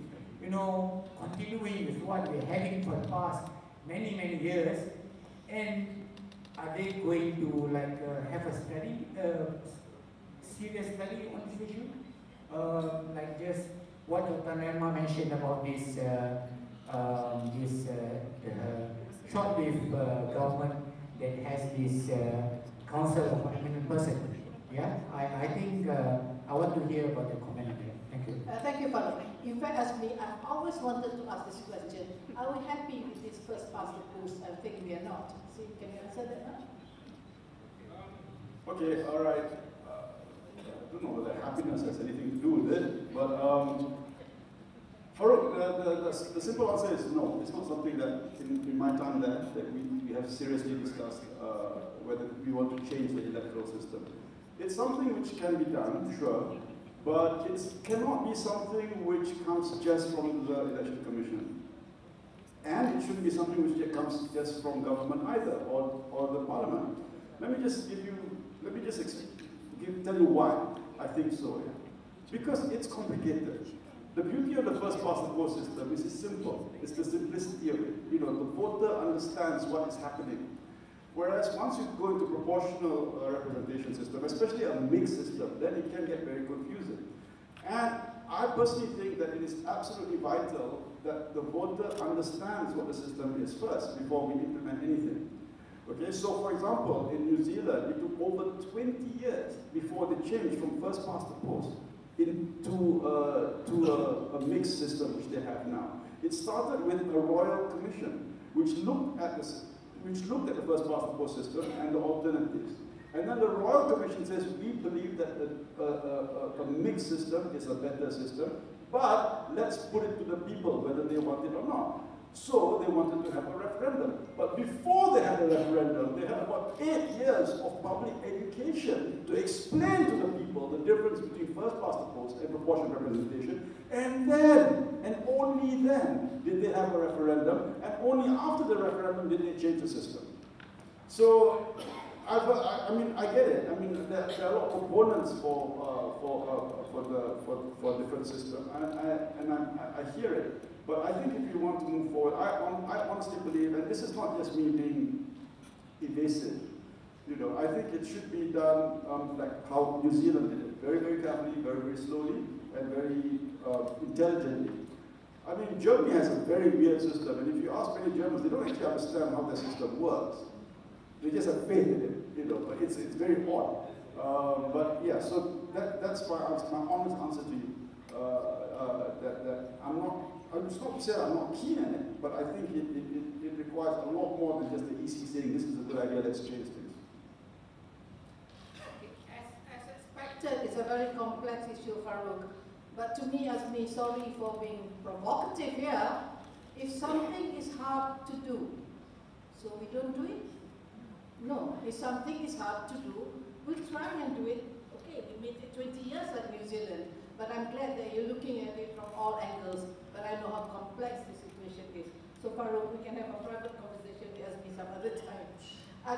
continuing with what we're having for the past many years, and are they going to have a study, serious study on this issue? Like just what Dr. Nerma mentioned about this short-lived government that has this council of eminent person. Yeah, I think I want to hear about the comment there. Thank you. Thank you, Father. In fact, as me, I've always wanted to ask this question. Are we happy with this first past the post? I think we are not. See, can you answer that now? Okay, all right. I don't know whether happiness has anything to do with it, but Farouk, the simple answer is no. It's not something that in my time that we have seriously discussed whether we want to change the electoral system. It's something which can be done, sure, but it cannot be something which comes just from the Election Commission. And it shouldn't be something which comes just from government either, or the parliament. Let me just tell you why I think so. Yeah. Because it's complicated. The beauty of the first past the post system is it's simple. It's the simplicity of it. The voter understands what is happening. Whereas once you go into proportional representation system, especially a mixed system, then it can get very confusing. And I personally think that it is absolutely vital that the voter understands what the system is first before we implement anything. Okay, so for example, in New Zealand, it took over 20 years before they changed from first past the post into a mixed system which they have now. It started with a royal commission which looked at the first past the post system and the alternatives. And then the royal commission says, we believe that a mixed system is a better system, but let's put it to the people whether they want it or not. So they wanted to have a referendum. But before they had a referendum, they had about 8 years of public education to explain to the people the difference between first past the post and proportional representation. And then, and only then, did they have a referendum, and only after the referendum did they change the system. So, I mean, I get it. I mean, there are a lot of proponents for different systems, and I hear it. But I think if you want to move forward, I honestly believe, and this is not just me being evasive, I think it should be done like how New Zealand did it, very, very carefully, very, very slowly, and very intelligently. I mean, Germany has a very weird system, and if you ask many Germans, they don't actually understand how the system works. They just have faith in it, but it's very odd. But yeah, so that's my honest answer to you. That I'm not, it's not to say I'm not keen on it, but I think it requires a lot more than just the EC saying this is a good idea, let's change things. As expected, it's a very complex issue, Farouk. But to me, sorry for being provocative here, if something is hard to do, so we don't do it? No, if something is hard to do, we'll try and do it. Okay, we made it 20 years at New Zealand, but I'm glad that you're looking at it from all angles, but I know how complex the situation is. So Farouk, we can have a private conversation with us some other time.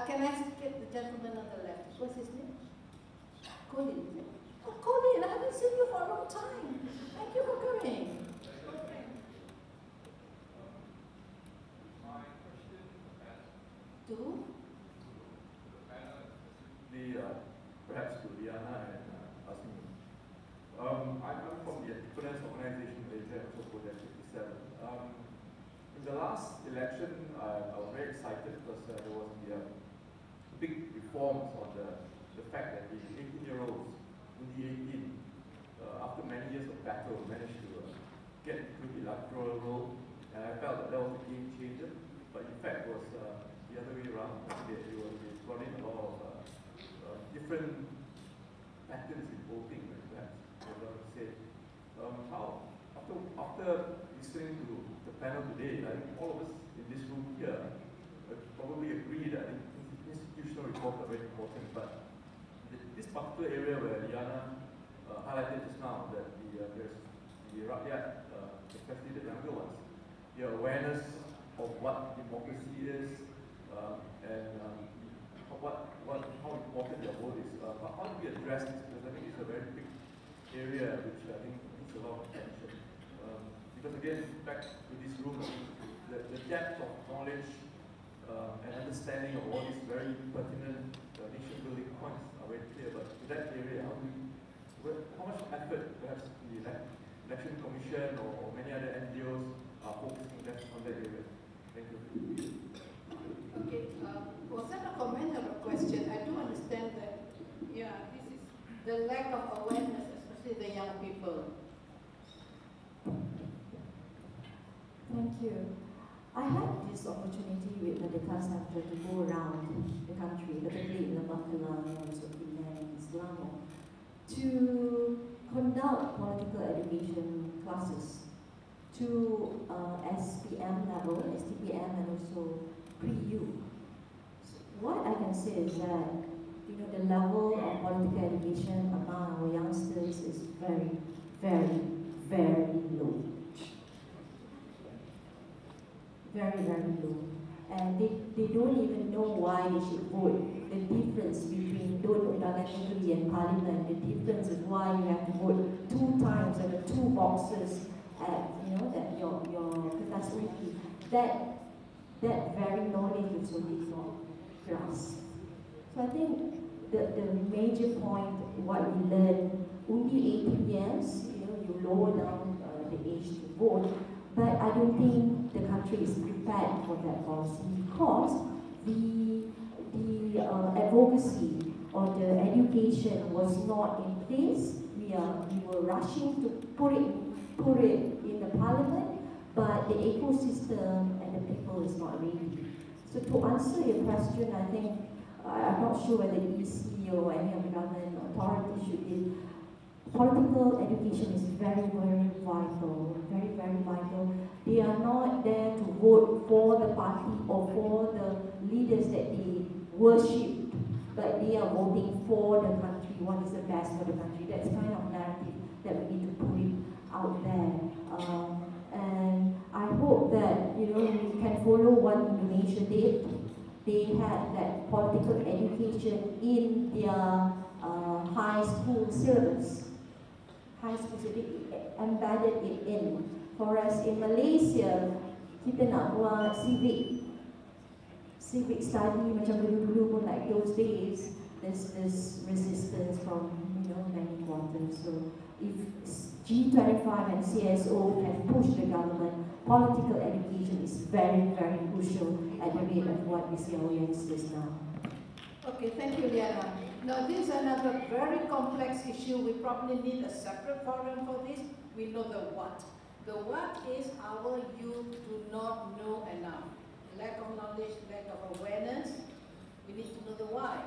Can I get the gentleman on the left? What's his name? Colin. Oh, Colin, I haven't seen you for a long time. Thank you for coming. To? Perhaps to Liana and Asmi. I'm from the Finance Organization Malaysia, also Project 57. In the last election, I was very excited because there was the big reforms on the fact that the 18-year-olds, only 18, after many years of battle, managed to get into the electoral role, and I felt that was a game changer. But in fact, it was the other way around. They brought in a lot of different patterns in voting, perhaps. I would like to say, after listening to the panel today, I think all of us in this room here probably agree that institutional reforms are very important. But this particular area where Liana highlighted just now, that there's the rakyat, especially the younger ones, the awareness of what democracy is and how important their vote is. How do we address this? Because I think it's a very big area which I think needs a lot of attention. Because again, back to this room, the depth of knowledge and understanding of all these very pertinent nation-building points are very clear. But to that area, how much effort perhaps the Election Commission or many other NGOs are focusing on that area? Thank you. Okay, was that a comment or a question? I do understand that, yeah, this is the lack of awareness, especially the young people. Thank you. I had this opportunity with the Merdeka Center to go around the country, particularly in the Makelang, also Penang, Selangor, to conduct political education classes to SPM level, STPM, and also pre-U. What I can say is that the level of political education among our youngsters is very, very, very low. Very, very low. And they don't even know why they should vote. The difference between Dun Undangan Negeri and Parliament, the difference is why you have to vote 2 times and the 2 boxes at that your kertas undi. That very knowledge also is not grasped. So I think the major point, what we learn, only 18 years, you lower down the age to vote, but I don't think the country is prepared for that policy because the advocacy or the education was not in place. We were rushing to put it in the parliament, but the ecosystem and the people is not ready. So to answer your question, I think I'm not sure whether EC or any of the government authority should give. Political education is very, very vital, very, very vital. They are not there to vote for the party or for the leaders that they worship, but they are voting for the country, what is the best for the country. That's kind of narrative that we need to put it out there. And I hope that we can follow what Indonesia did. They had that political education in their high school syllabus. High school, so they embedded it in. For us in Malaysia, kita nak buat civic study macam dulu-dulu pun, like those days, there's this resistance from many quarters. So if G25 and CSO can push the government, political education is very, very crucial at the rate of what we see our youngsters now. Okay, thank you, Liana. Now, this is another very complex issue. We probably need a separate forum for this. We know the what. The what is our youth do not know enough. Lack of knowledge, lack of awareness. We need to know the why.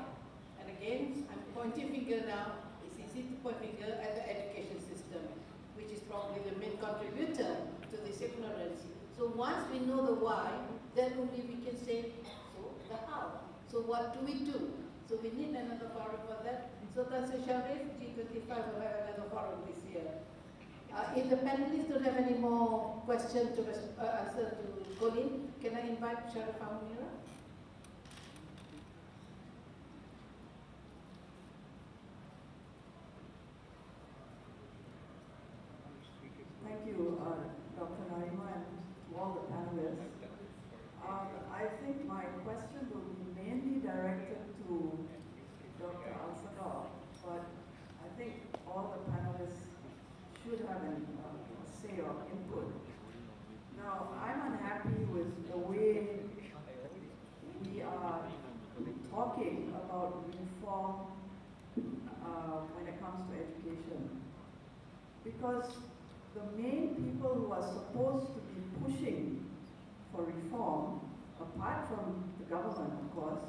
And again, I'm pointing finger now. It's easy to point finger at the education system, which is probably the main contributor to this ignorance. So once we know the why, then only we can say, so the how. So what do we do? So we need another forum for that. So Tansi Sharif, G25 will have another forum this year. If the panelists don't have any more questions to answer to Colin, can I invite Sharif Amira? Thank you, Dr. Naima, and to all the panelists. I think my question will be mainly directed to Dr. Al-Sadar, but I think all the panelists should have a say or input. Now, I'm unhappy with the way we are talking about reform when it comes to education, because the main people who are supposed to be pushing for reform, apart from the government, of course,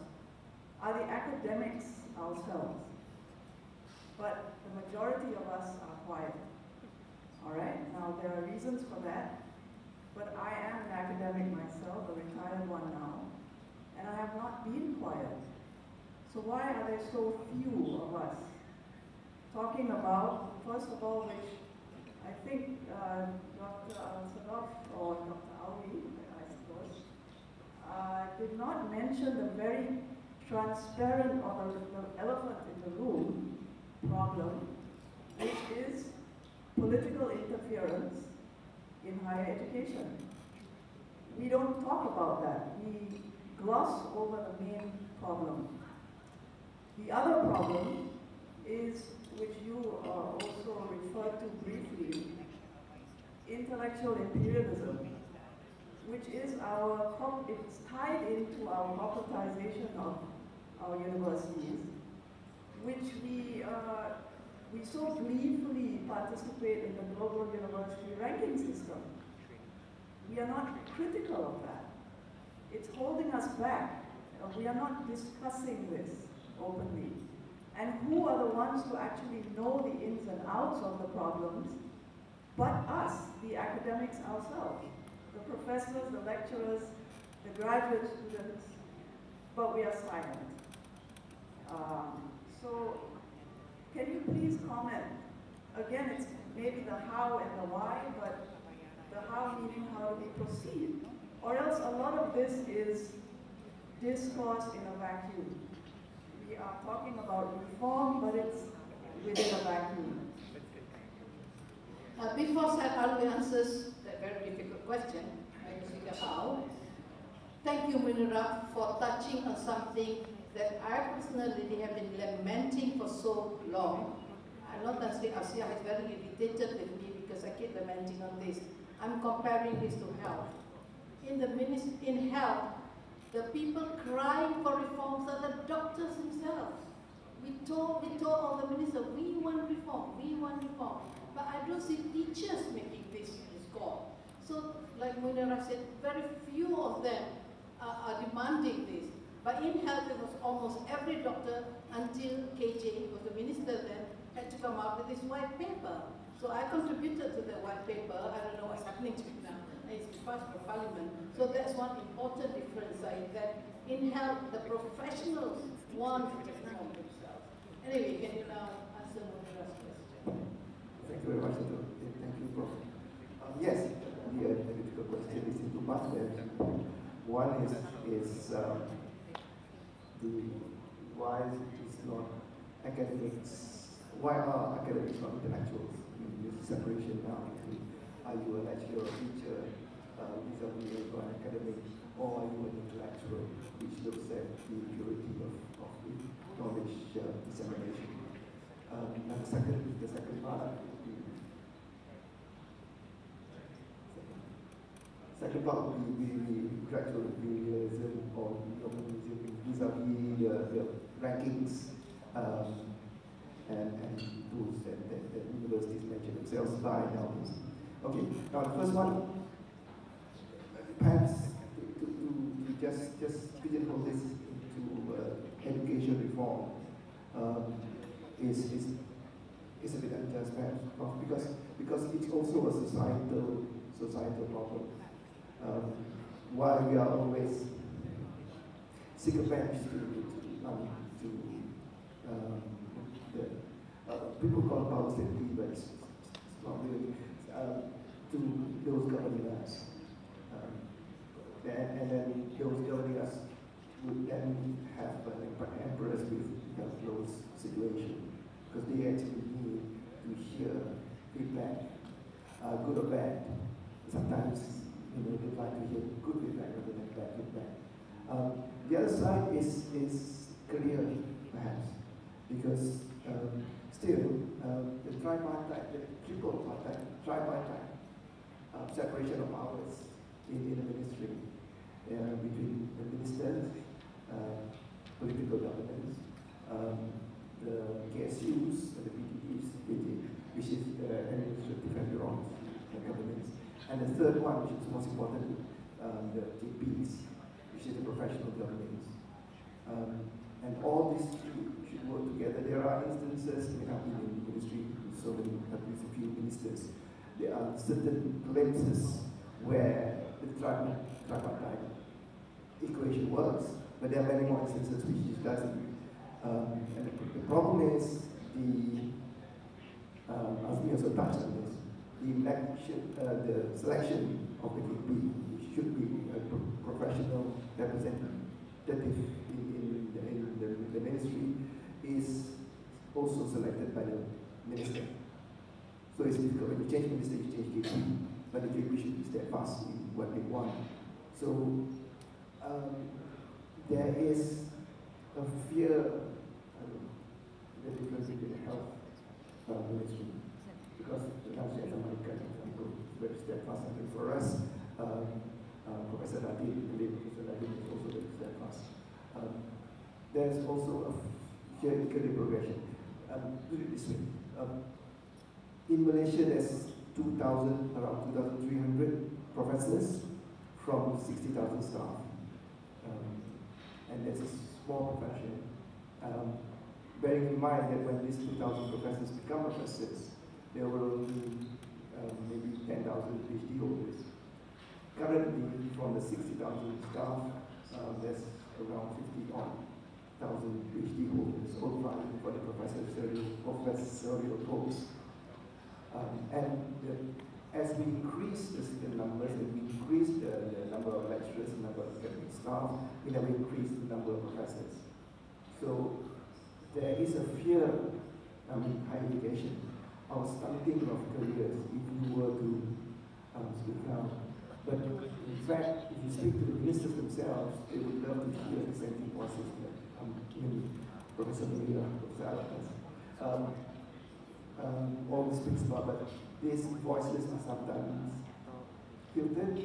are the academics ourselves. But the majority of us are quiet. All right? Now, there are reasons for that, but I am an academic myself, a retired one now, and I have not been quiet. So why are there so few of us talking about, first of all, which I think Dr. Al-Sadaf or Dr. Awi, I suppose, did not mention the very transparent or the elephant in the room problem, which is political interference in higher education. We don't talk about that. We gloss over the main problem. The other problem is, which you also referred to briefly, intellectual imperialism, which is it's tied into our corporatization of our universities, which we so gleefully participate in the global university ranking system. We are not critical of that. It's holding us back. We are not discussing this openly. And who are the ones who actually know the ins and outs of the problems, but us, the academics ourselves, the professors, the lecturers, the graduate students, but we are silent. So can you please comment? Again, it's maybe the how and the why, but the how meaning how do we proceed? Or else a lot of this is discourse in a vacuum. We are talking about reform, but it's within a vacuum. Before Sir Alwi answers that very difficult question, I think about, thank you, Munira, for touching on something that I personally have been lamenting for so long. I know that Asia is very irritated with me because I keep lamenting on this. I'm comparing this to health. In health, the people crying for reforms are the doctors themselves. We told all the ministers, we want reform, we want reform. But I don't see teachers making this call. So, like Munira said, very few of them are demanding this. But in health, it was almost every doctor until KJ, who was the minister then, had to come out with this white paper. So I contributed to the white paper. I don't know what's happening to it now. It's passed for parliament. So that's one important difference, that in health, the professionals want to reform themselves. Anyway, can you now answer Munira's question? Thank you very much, Dr. Thank you, Prof. Yes, the difficult question is in two parts. One is the why is not academics, why are academics not intellectuals? There's separation now between are you a lecturer or teacher, vis-a-vis an academic, or are you an intellectual, which looks at the purity of knowledge dissemination. And the second part, second part would be the intellectual imperialism or vis-a-vis the rankings and tools that universities measure themselves by nowadays. Okay, now the first one, perhaps to just pigeonhole this into education reform is a bit unjust, perhaps, because it's also a societal problem. Why we are always sycophants people call power stability, but it's not really to those governing us. And then those governing us would then have an emperors with a close situation, because they actually need to hear feedback, good or bad. Sometimes they like to hear good feedback rather than bad feedback. The other side is clear, perhaps, because still the tripartite, the tripartite separation of powers in the ministry between the ministers, political governance, the KSUs, the PTPs, which is administrative and bureaucracy governance, and the third one, which is most important, the TPs, which is the professional governance. And all these should work together. There are instances in the ministry, so many countries, a few ministers. There are certain glimpses where the tripartite equation works, but there are many more instances which it doesn't. And the problem is as we also touched on this, the selection of the KP should be a professional representative in the ministry is also selected by the minister. So it's difficult. When you change minister, you change KP, but the KP should be steadfast in what they want. So there is a fear, the difference between the health ministry, because the health as American people very steadfast. I think for us, Professor Nadine is also very steadfast. There's also a career progression. Put it this way. In Malaysia, there's around 2,300 professors from 60,000 staff. And that's a small profession. Bearing in mind that when these 2,000 professors become professors, there will be maybe 10,000 PhD holders. Currently, from the 60,000 staff, there's around 50,000 PhD holders, all vying for the professorial posts. As we increase the numbers, and we increase the number of lecturers, the number of academic staff, we never increase the number of professors. So there is a fear in higher education of stunting of careers if you were to speak now. But in fact, if you speak to the ministers themselves, they would love to hear dissenting voices like Professor Maria, Professor Alumni. Always speaks about, but these voices are sometimes filtered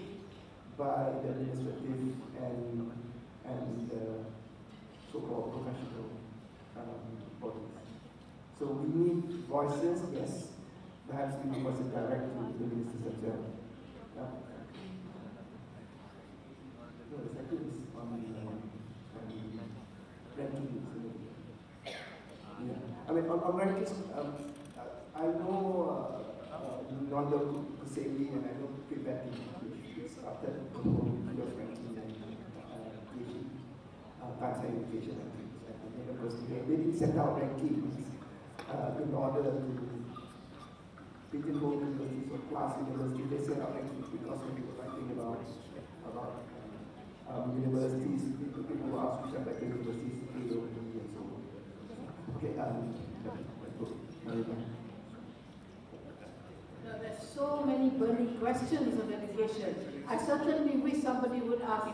by the administrative and so-called professional bodies. So we need voices, yes. Perhaps we need voices direct to the ministers themselves. No, the second is on rankings. Yeah. I mean, on rankings, I know Nanda Kuseli and I know feedback which started the whole US ranking and cancer education rankings. And because they did set out rankings in order to pigeonhole universities or class universities. They set out rankings because when we were writing about universities, people ask which are better universities, AWANI and so on. Okay, there's so many burning questions on education. I certainly wish somebody would ask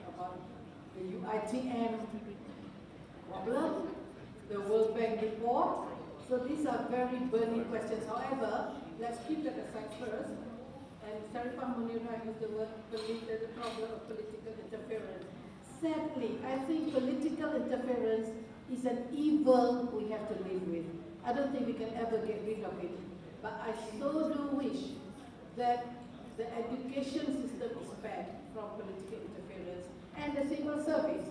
about the UITM problem, the World Bank report. So these are very burning questions. However, let's keep that aside first. And Sharifah Munira used the word the problem of political interference. Sadly, I think political interference is an evil we have to live with. I don't think we can ever get rid of it. But I so do wish that the education system is spared from political interference and the civil service.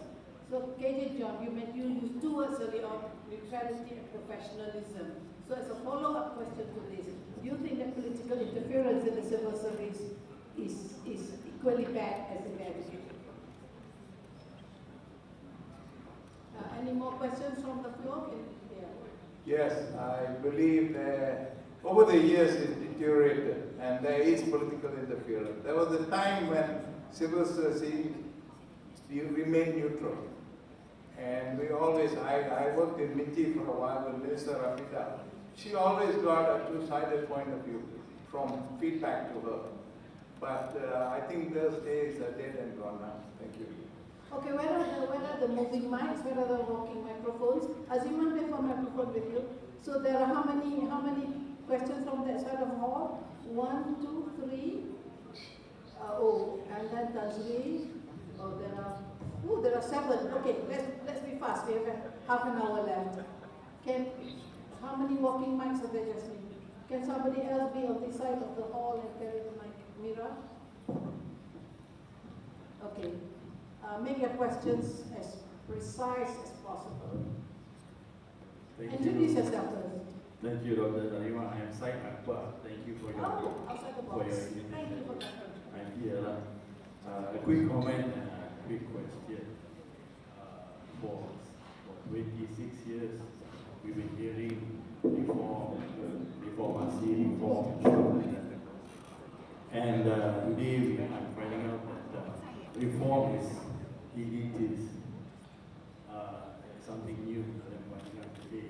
So KJ John, you used two words earlier on, neutrality and professionalism. So as a follow-up question to this, do you think that political interference in the civil service is equally bad as in the education? Any more questions from the floor? Yes, I believe that over the years it deteriorated and there is political interference. There was a time when civil service remained neutral. And we always, I worked in Minty for a while with Minister Rafida. She always got a two-sided point of view from feedback to her. But I think those days are dead and gone now. Thank you. Okay, where are the moving mics? Where are the walking microphones? Aziman, left for microphone with you. So there are how many questions from that side of the hall? 1, 2, 3. And then Tazri. There are 7. Okay, let's be fast. We have half an hour left. How many walking mics are there, Jasmine? Can somebody else be on this side of the hall and carry the mic? Mira? Okay. Make your questions as precise as possible. Introduce yourself first. Thank you, Dr. Narima. I am Syed Akbar. Thank you for your outside the box. invitation. Thank you for that. I'm here. A quick comment and a quick question. For 26 years, we've been hearing reform, reform, and today I'm finding out that reform is elitist, something new that I'm finding out today.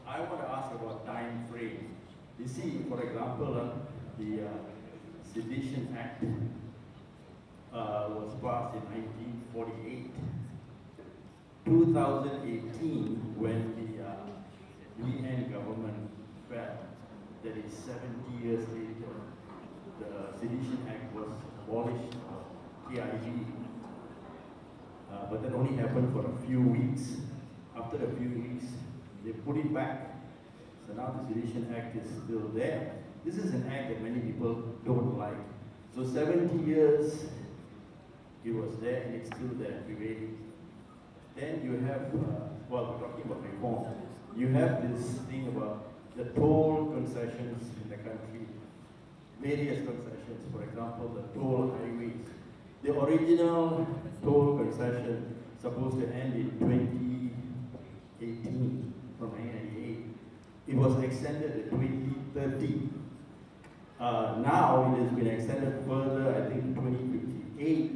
I want to ask about time frame. You see, for example, the Sedition Act was passed in 1948. 2018, when the UN government fell, that is 70 years later, the Sedition Act was abolished, KIV. But that only happened for a few weeks. After a few weeks, they put it back. So now the Sedition Act is still there. This is an act that many people don't like. So 70 years, it was there and it's still there, prevailing. Then you have, we're talking about reform. You have this thing about the toll concessions in the country, various concessions. For example, the toll highways. The original toll concession supposed to end in 2018, from 1998. It was extended to 2030. Now it has been extended further, I think 2058,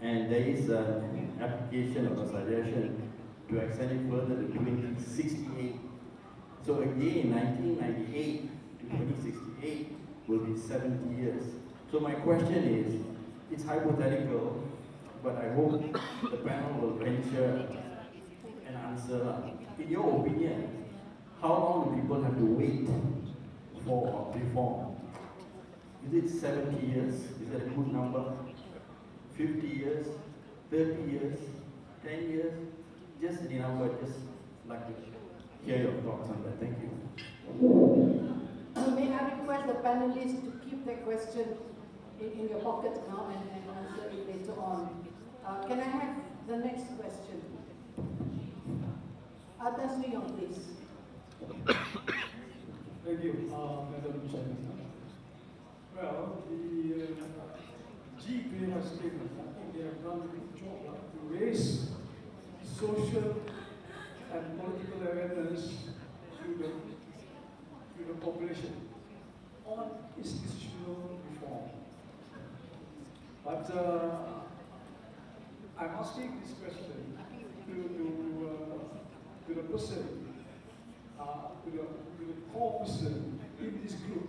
and there is an application or a suggestion to extend it further to 2068. So again, 1998 to 2068 will be 70 years. So my question is, it's hypothetical, but I hope the panel will venture an answer. In your opinion, how long do people have to wait for reform? Is it 70 years? Is that a good number? 50 years? 30 years? 10 years? Just any number, just like to hear your thoughts on that. Thank you. May I request the panelists to keep their question in your pocket now and answer it later on. Can I have the next question? Atas Leon, please. Thank you, Madam Chairman. Well, the G25 statement, I think they have done a good job to raise social and political awareness to the population on institutional reform. But I'm asking this question to the person, to the core person in this group,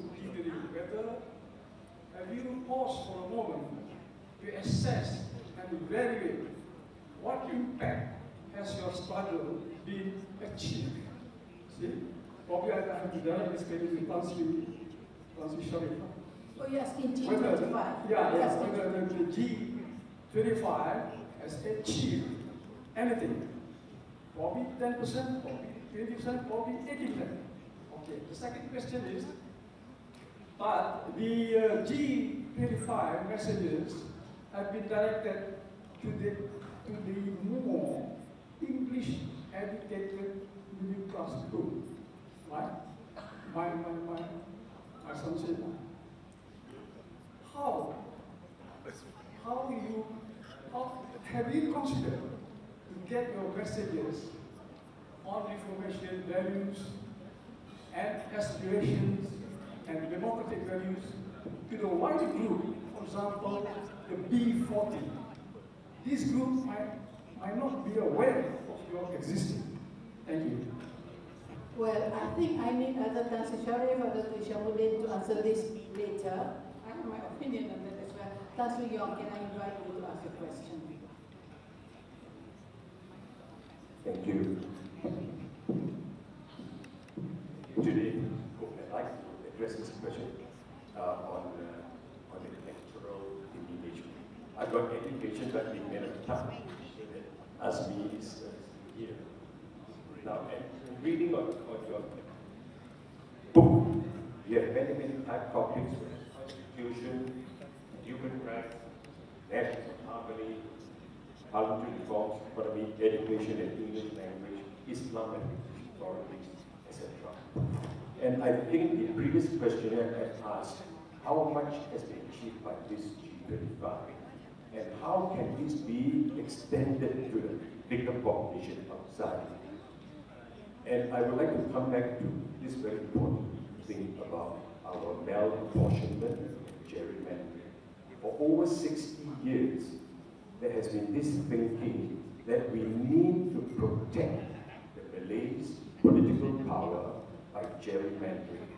whether have you paused for a moment to assess and evaluate what impact has your struggle been achieved? See, probably I have to direct this maybe to Tansi Sharif. Oh, you're asking G25. Yes, whether the G25 has achieved anything Probably 10%, probably 20%, probably 80%. Okay, the second question is, but the G25 messages have been directed to the more English educated middle class group, right? My son said, how have you considered to get your messages on reformation values and aspirations and democratic values to the wider group, for example, the B40? This group might not be aware of your existence. Thank you. Well, I think I need either Tan Sri Sharif or Dr. Syamuddin to answer this later. I have my opinion on that as well. Tan Sri Yong, can I invite you to ask a question? Thank you. Today, I'd like to address this question on the electoral engagement. I've got education, but the men of time, as me is here. Now, reading on your book, you have many type topics: constitution, human rights, national harmony, parliamentary reforms, economy, education and English language, Islam and authorities, etc. And I think the previous questionnaire had asked how much has been achieved by this G25, and how can this be extended to the bigger population outside. And I would like to come back to this very important thing about our malapportionment and gerrymandering. For over 60 years, there has been this thinking that we need to protect the Malays' political power by gerrymandering.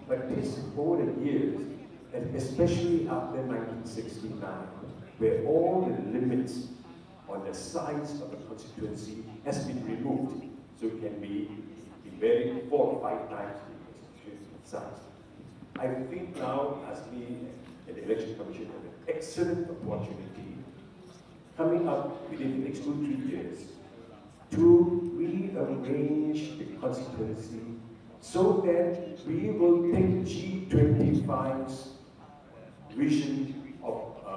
But this, over the years, and especially after 1969, where all the limits on the size of the constituency has been removed, so it can be varied 4 or 5 times the constituency size. I think now, as we at the Election Commission have an excellent opportunity coming up within the next 2-3 years to rearrange the constituency so that we will take G25's vision of a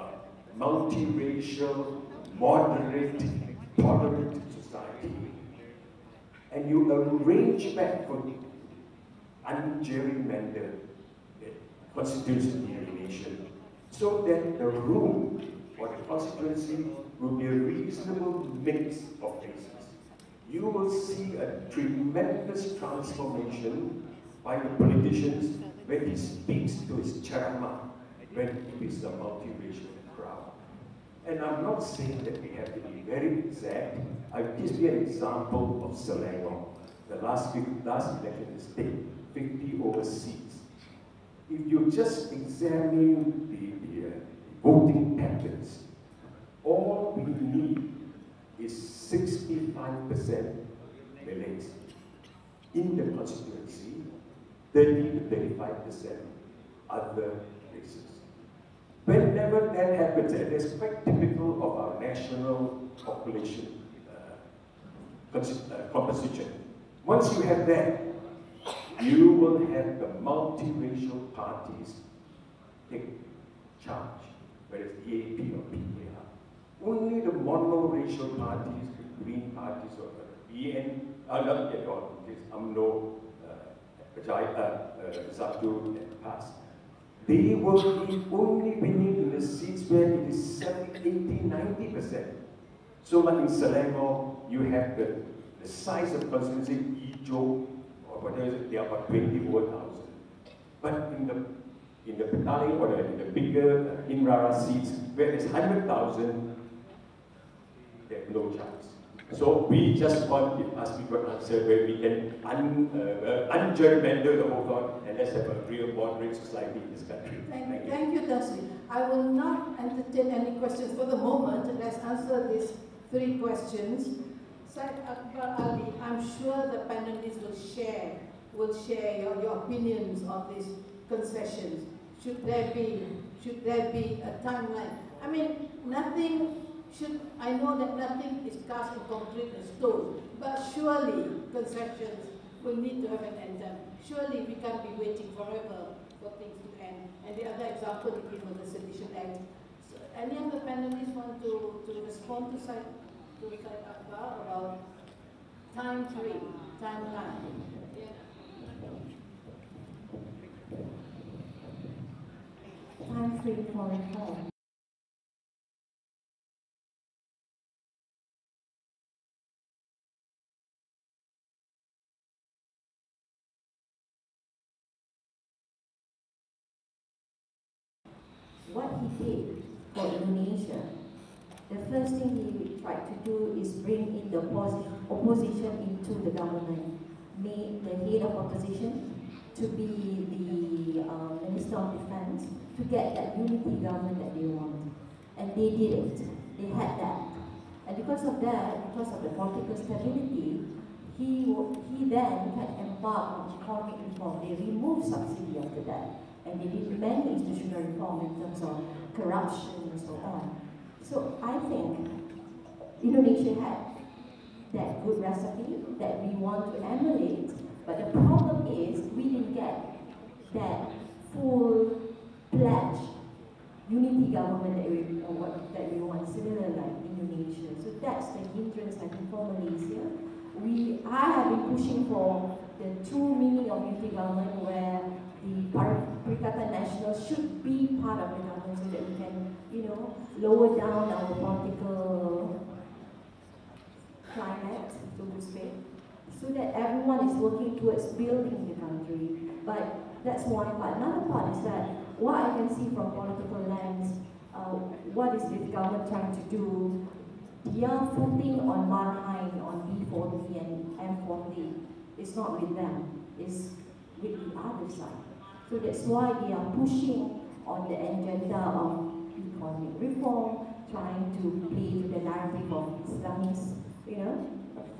multiracial, moderate, tolerant society, and you arrange back for ungerrymandered constituency elimination so that the room for the constituency will be a reasonable mix of races. You will see a tremendous transformation by the politicians when he speaks to his chairman, when it is a multiracial crowd. And I'm not saying that we have to be very exact. I'll give you an example of Selangor. The last election in the state, 50 over seats. If you just examine the voting patterns, all we need is 65% Malays in the constituency, 30 to 35% other races. Whenever that happens, and it's quite typical of our national population composition, once you have that, you will have the multiracial parties take charge, whether it's EAP or PAR. Only the monoracial parties, the Green parties or the BN, not yet all, this UMNO, Persatuan and PAS, they will be only winning in the seats where it is 70, 80, 90%. So like in Selangor, you have the size of constituency, Ijo, or whatever, they are about 20,000. But in the Petaling or in the bigger Inrara seats, where there's 100,000, they have no chance. So we just want, if asked me for an answer, where we can ungerrymander the whole lot, and let's have a real moderate society in this country. Thank you, Tasri. I will not entertain any questions for the moment. Let's answer these 3 questions. Syed Akbar Ali, I'm sure the panelists will share your opinions on these concessions. Should there be a timeline? I mean, nothing I know that nothing is cast in concrete and stone, but surely concessions will need to have an end time. Surely we can't be waiting forever for things to end. And the other example you give was the Sedition Act. So any other panelists want to respond to Syed Akbar about time frame, timeline? Yeah. Time frame for reform. What he did for Indonesia, the first thing he tried to do is bring in the opposition into the government, made the head of opposition to be the Minister of Defense, to get that unity government that they want. And they did it. They had that. And because of that, because of the political stability, he then had embarked on economic reform. They removed subsidy after that. And they did many institutional reform in terms of corruption and so on. So I think Indonesia had that good recipe that we want to emulate, but the problem is we didn't get that full-fledged unity government that we want, similar like Indonesia. So that's the hindrance, I think, for Malaysia. I have been pushing for the true meaning of unity government, where the Perikatan Nasional should be part of the government so that we can, lower down our political climate, so to speak, so that everyone is working towards building the country. But that's one part. Another part is that what I can see from political lens, what is this government trying to do? They are footing on Marhain, on B40 and M40. It's not with them, it's with the other side. So that's why they are pushing on the agenda of economic reform, trying to play to the narrative of Islamist,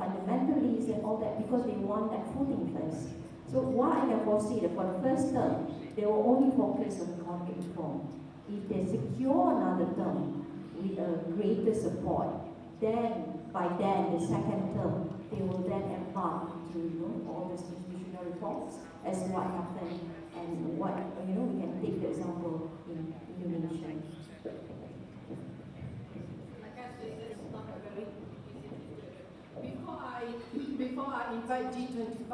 fundamentalists and all that, because they want that footing first. So what I can foresee that for the first term, they will only focus on economic reform. If they secure another term with a greater support, then by then, the second term, they will then embark into all these institutional reforms, as what happened, and what we can take the example in Indonesia. Like I said, it's not a very easy. Before I invite G25,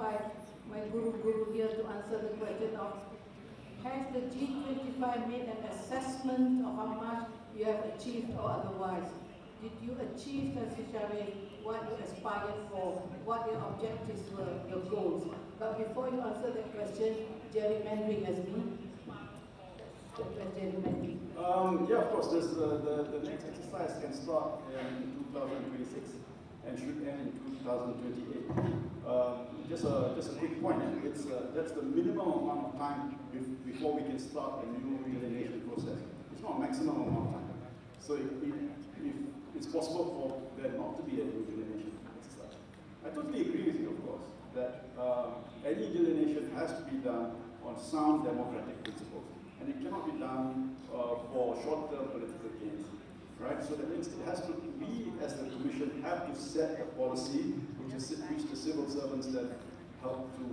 my guru here, to answer the question of, has the G25 made an assessment of how much you have achieved or otherwise? Did you achieve, necessarily, what you aspired for, what your objectives were, your goals? But before you answer that question, gerrymandering has been. Yeah, of course. The next exercise can start in 2026 and should end in 2028. Just a quick point. That's the minimum amount of time before we can start a new delineation process. It's not a maximum amount of time. So if it's possible for there not to be a new delineation exercise. I totally agree with you, of course, that any delineation has to be done on sound democratic principles. And it cannot be done for short-term political gains, right? So that means it has to, we as the Commission have to set a policy which the civil servants then help to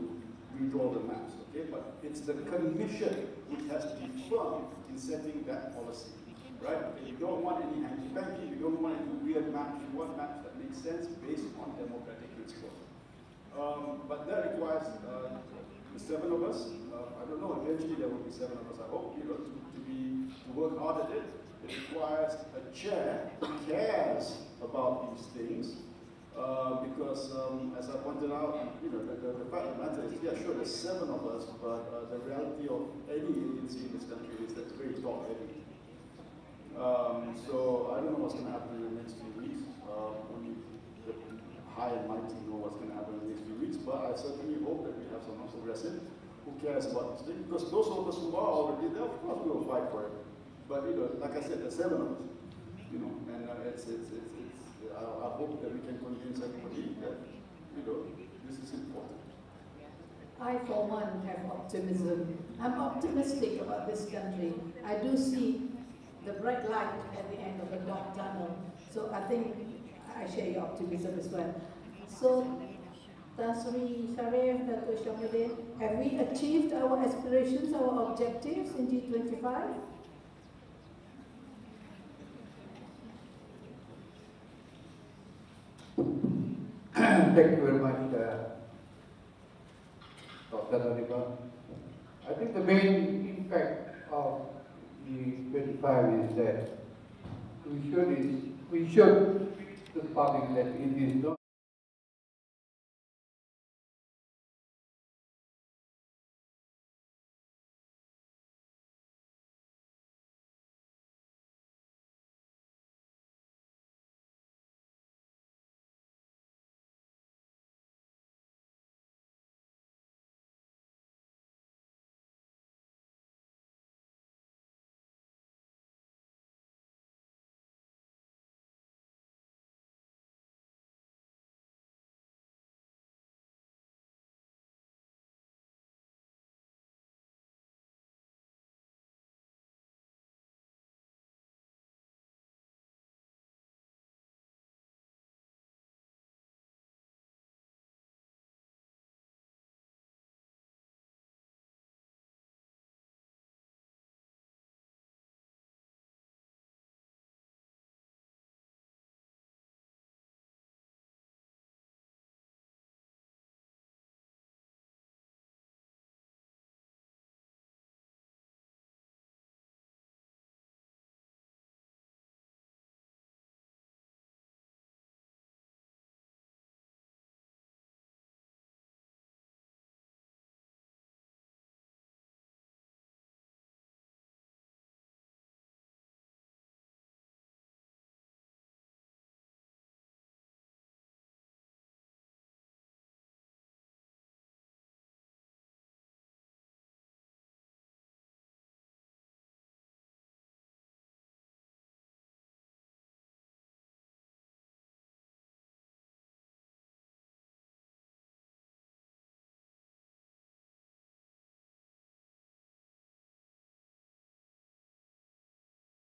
redraw the maps, okay? But it's the Commission which has to be firm in setting that policy, right? Okay, you don't want any hanky-panky, you don't want any weird maps, you want maps that make sense based on democratic principles. But that requires the 7 of us. I don't know, eventually there will be 7 of us, I hope, to work hard at it. It requires a chair who cares about these things, because as I pointed out, the fact of the matter is, yeah, sure, there's 7 of us, but the reality of any agency in this country is that it's very top-heavy. So I don't know what's going to happen in the next few weeks. Only the high and mighty know what's going to happen in the next few weeks, but I certainly hope that we have someone progressive who cares about this thing, because those of us who are already there, of course we will fight for it. But like I said, there's 7 of us, and I hope that we can convince everybody that, this is important. I, for one, have optimism. I'm optimistic about this country. I do see the bright light at the end of the dark tunnel. So I think I share your optimism as well. So, Tan Sri Sharif, Dato' Syamuddin, have we achieved our aspirations, our objectives in G25? Thank you very much, Dr. Nariman. I think the main impact of G25 is that we should the public that it is not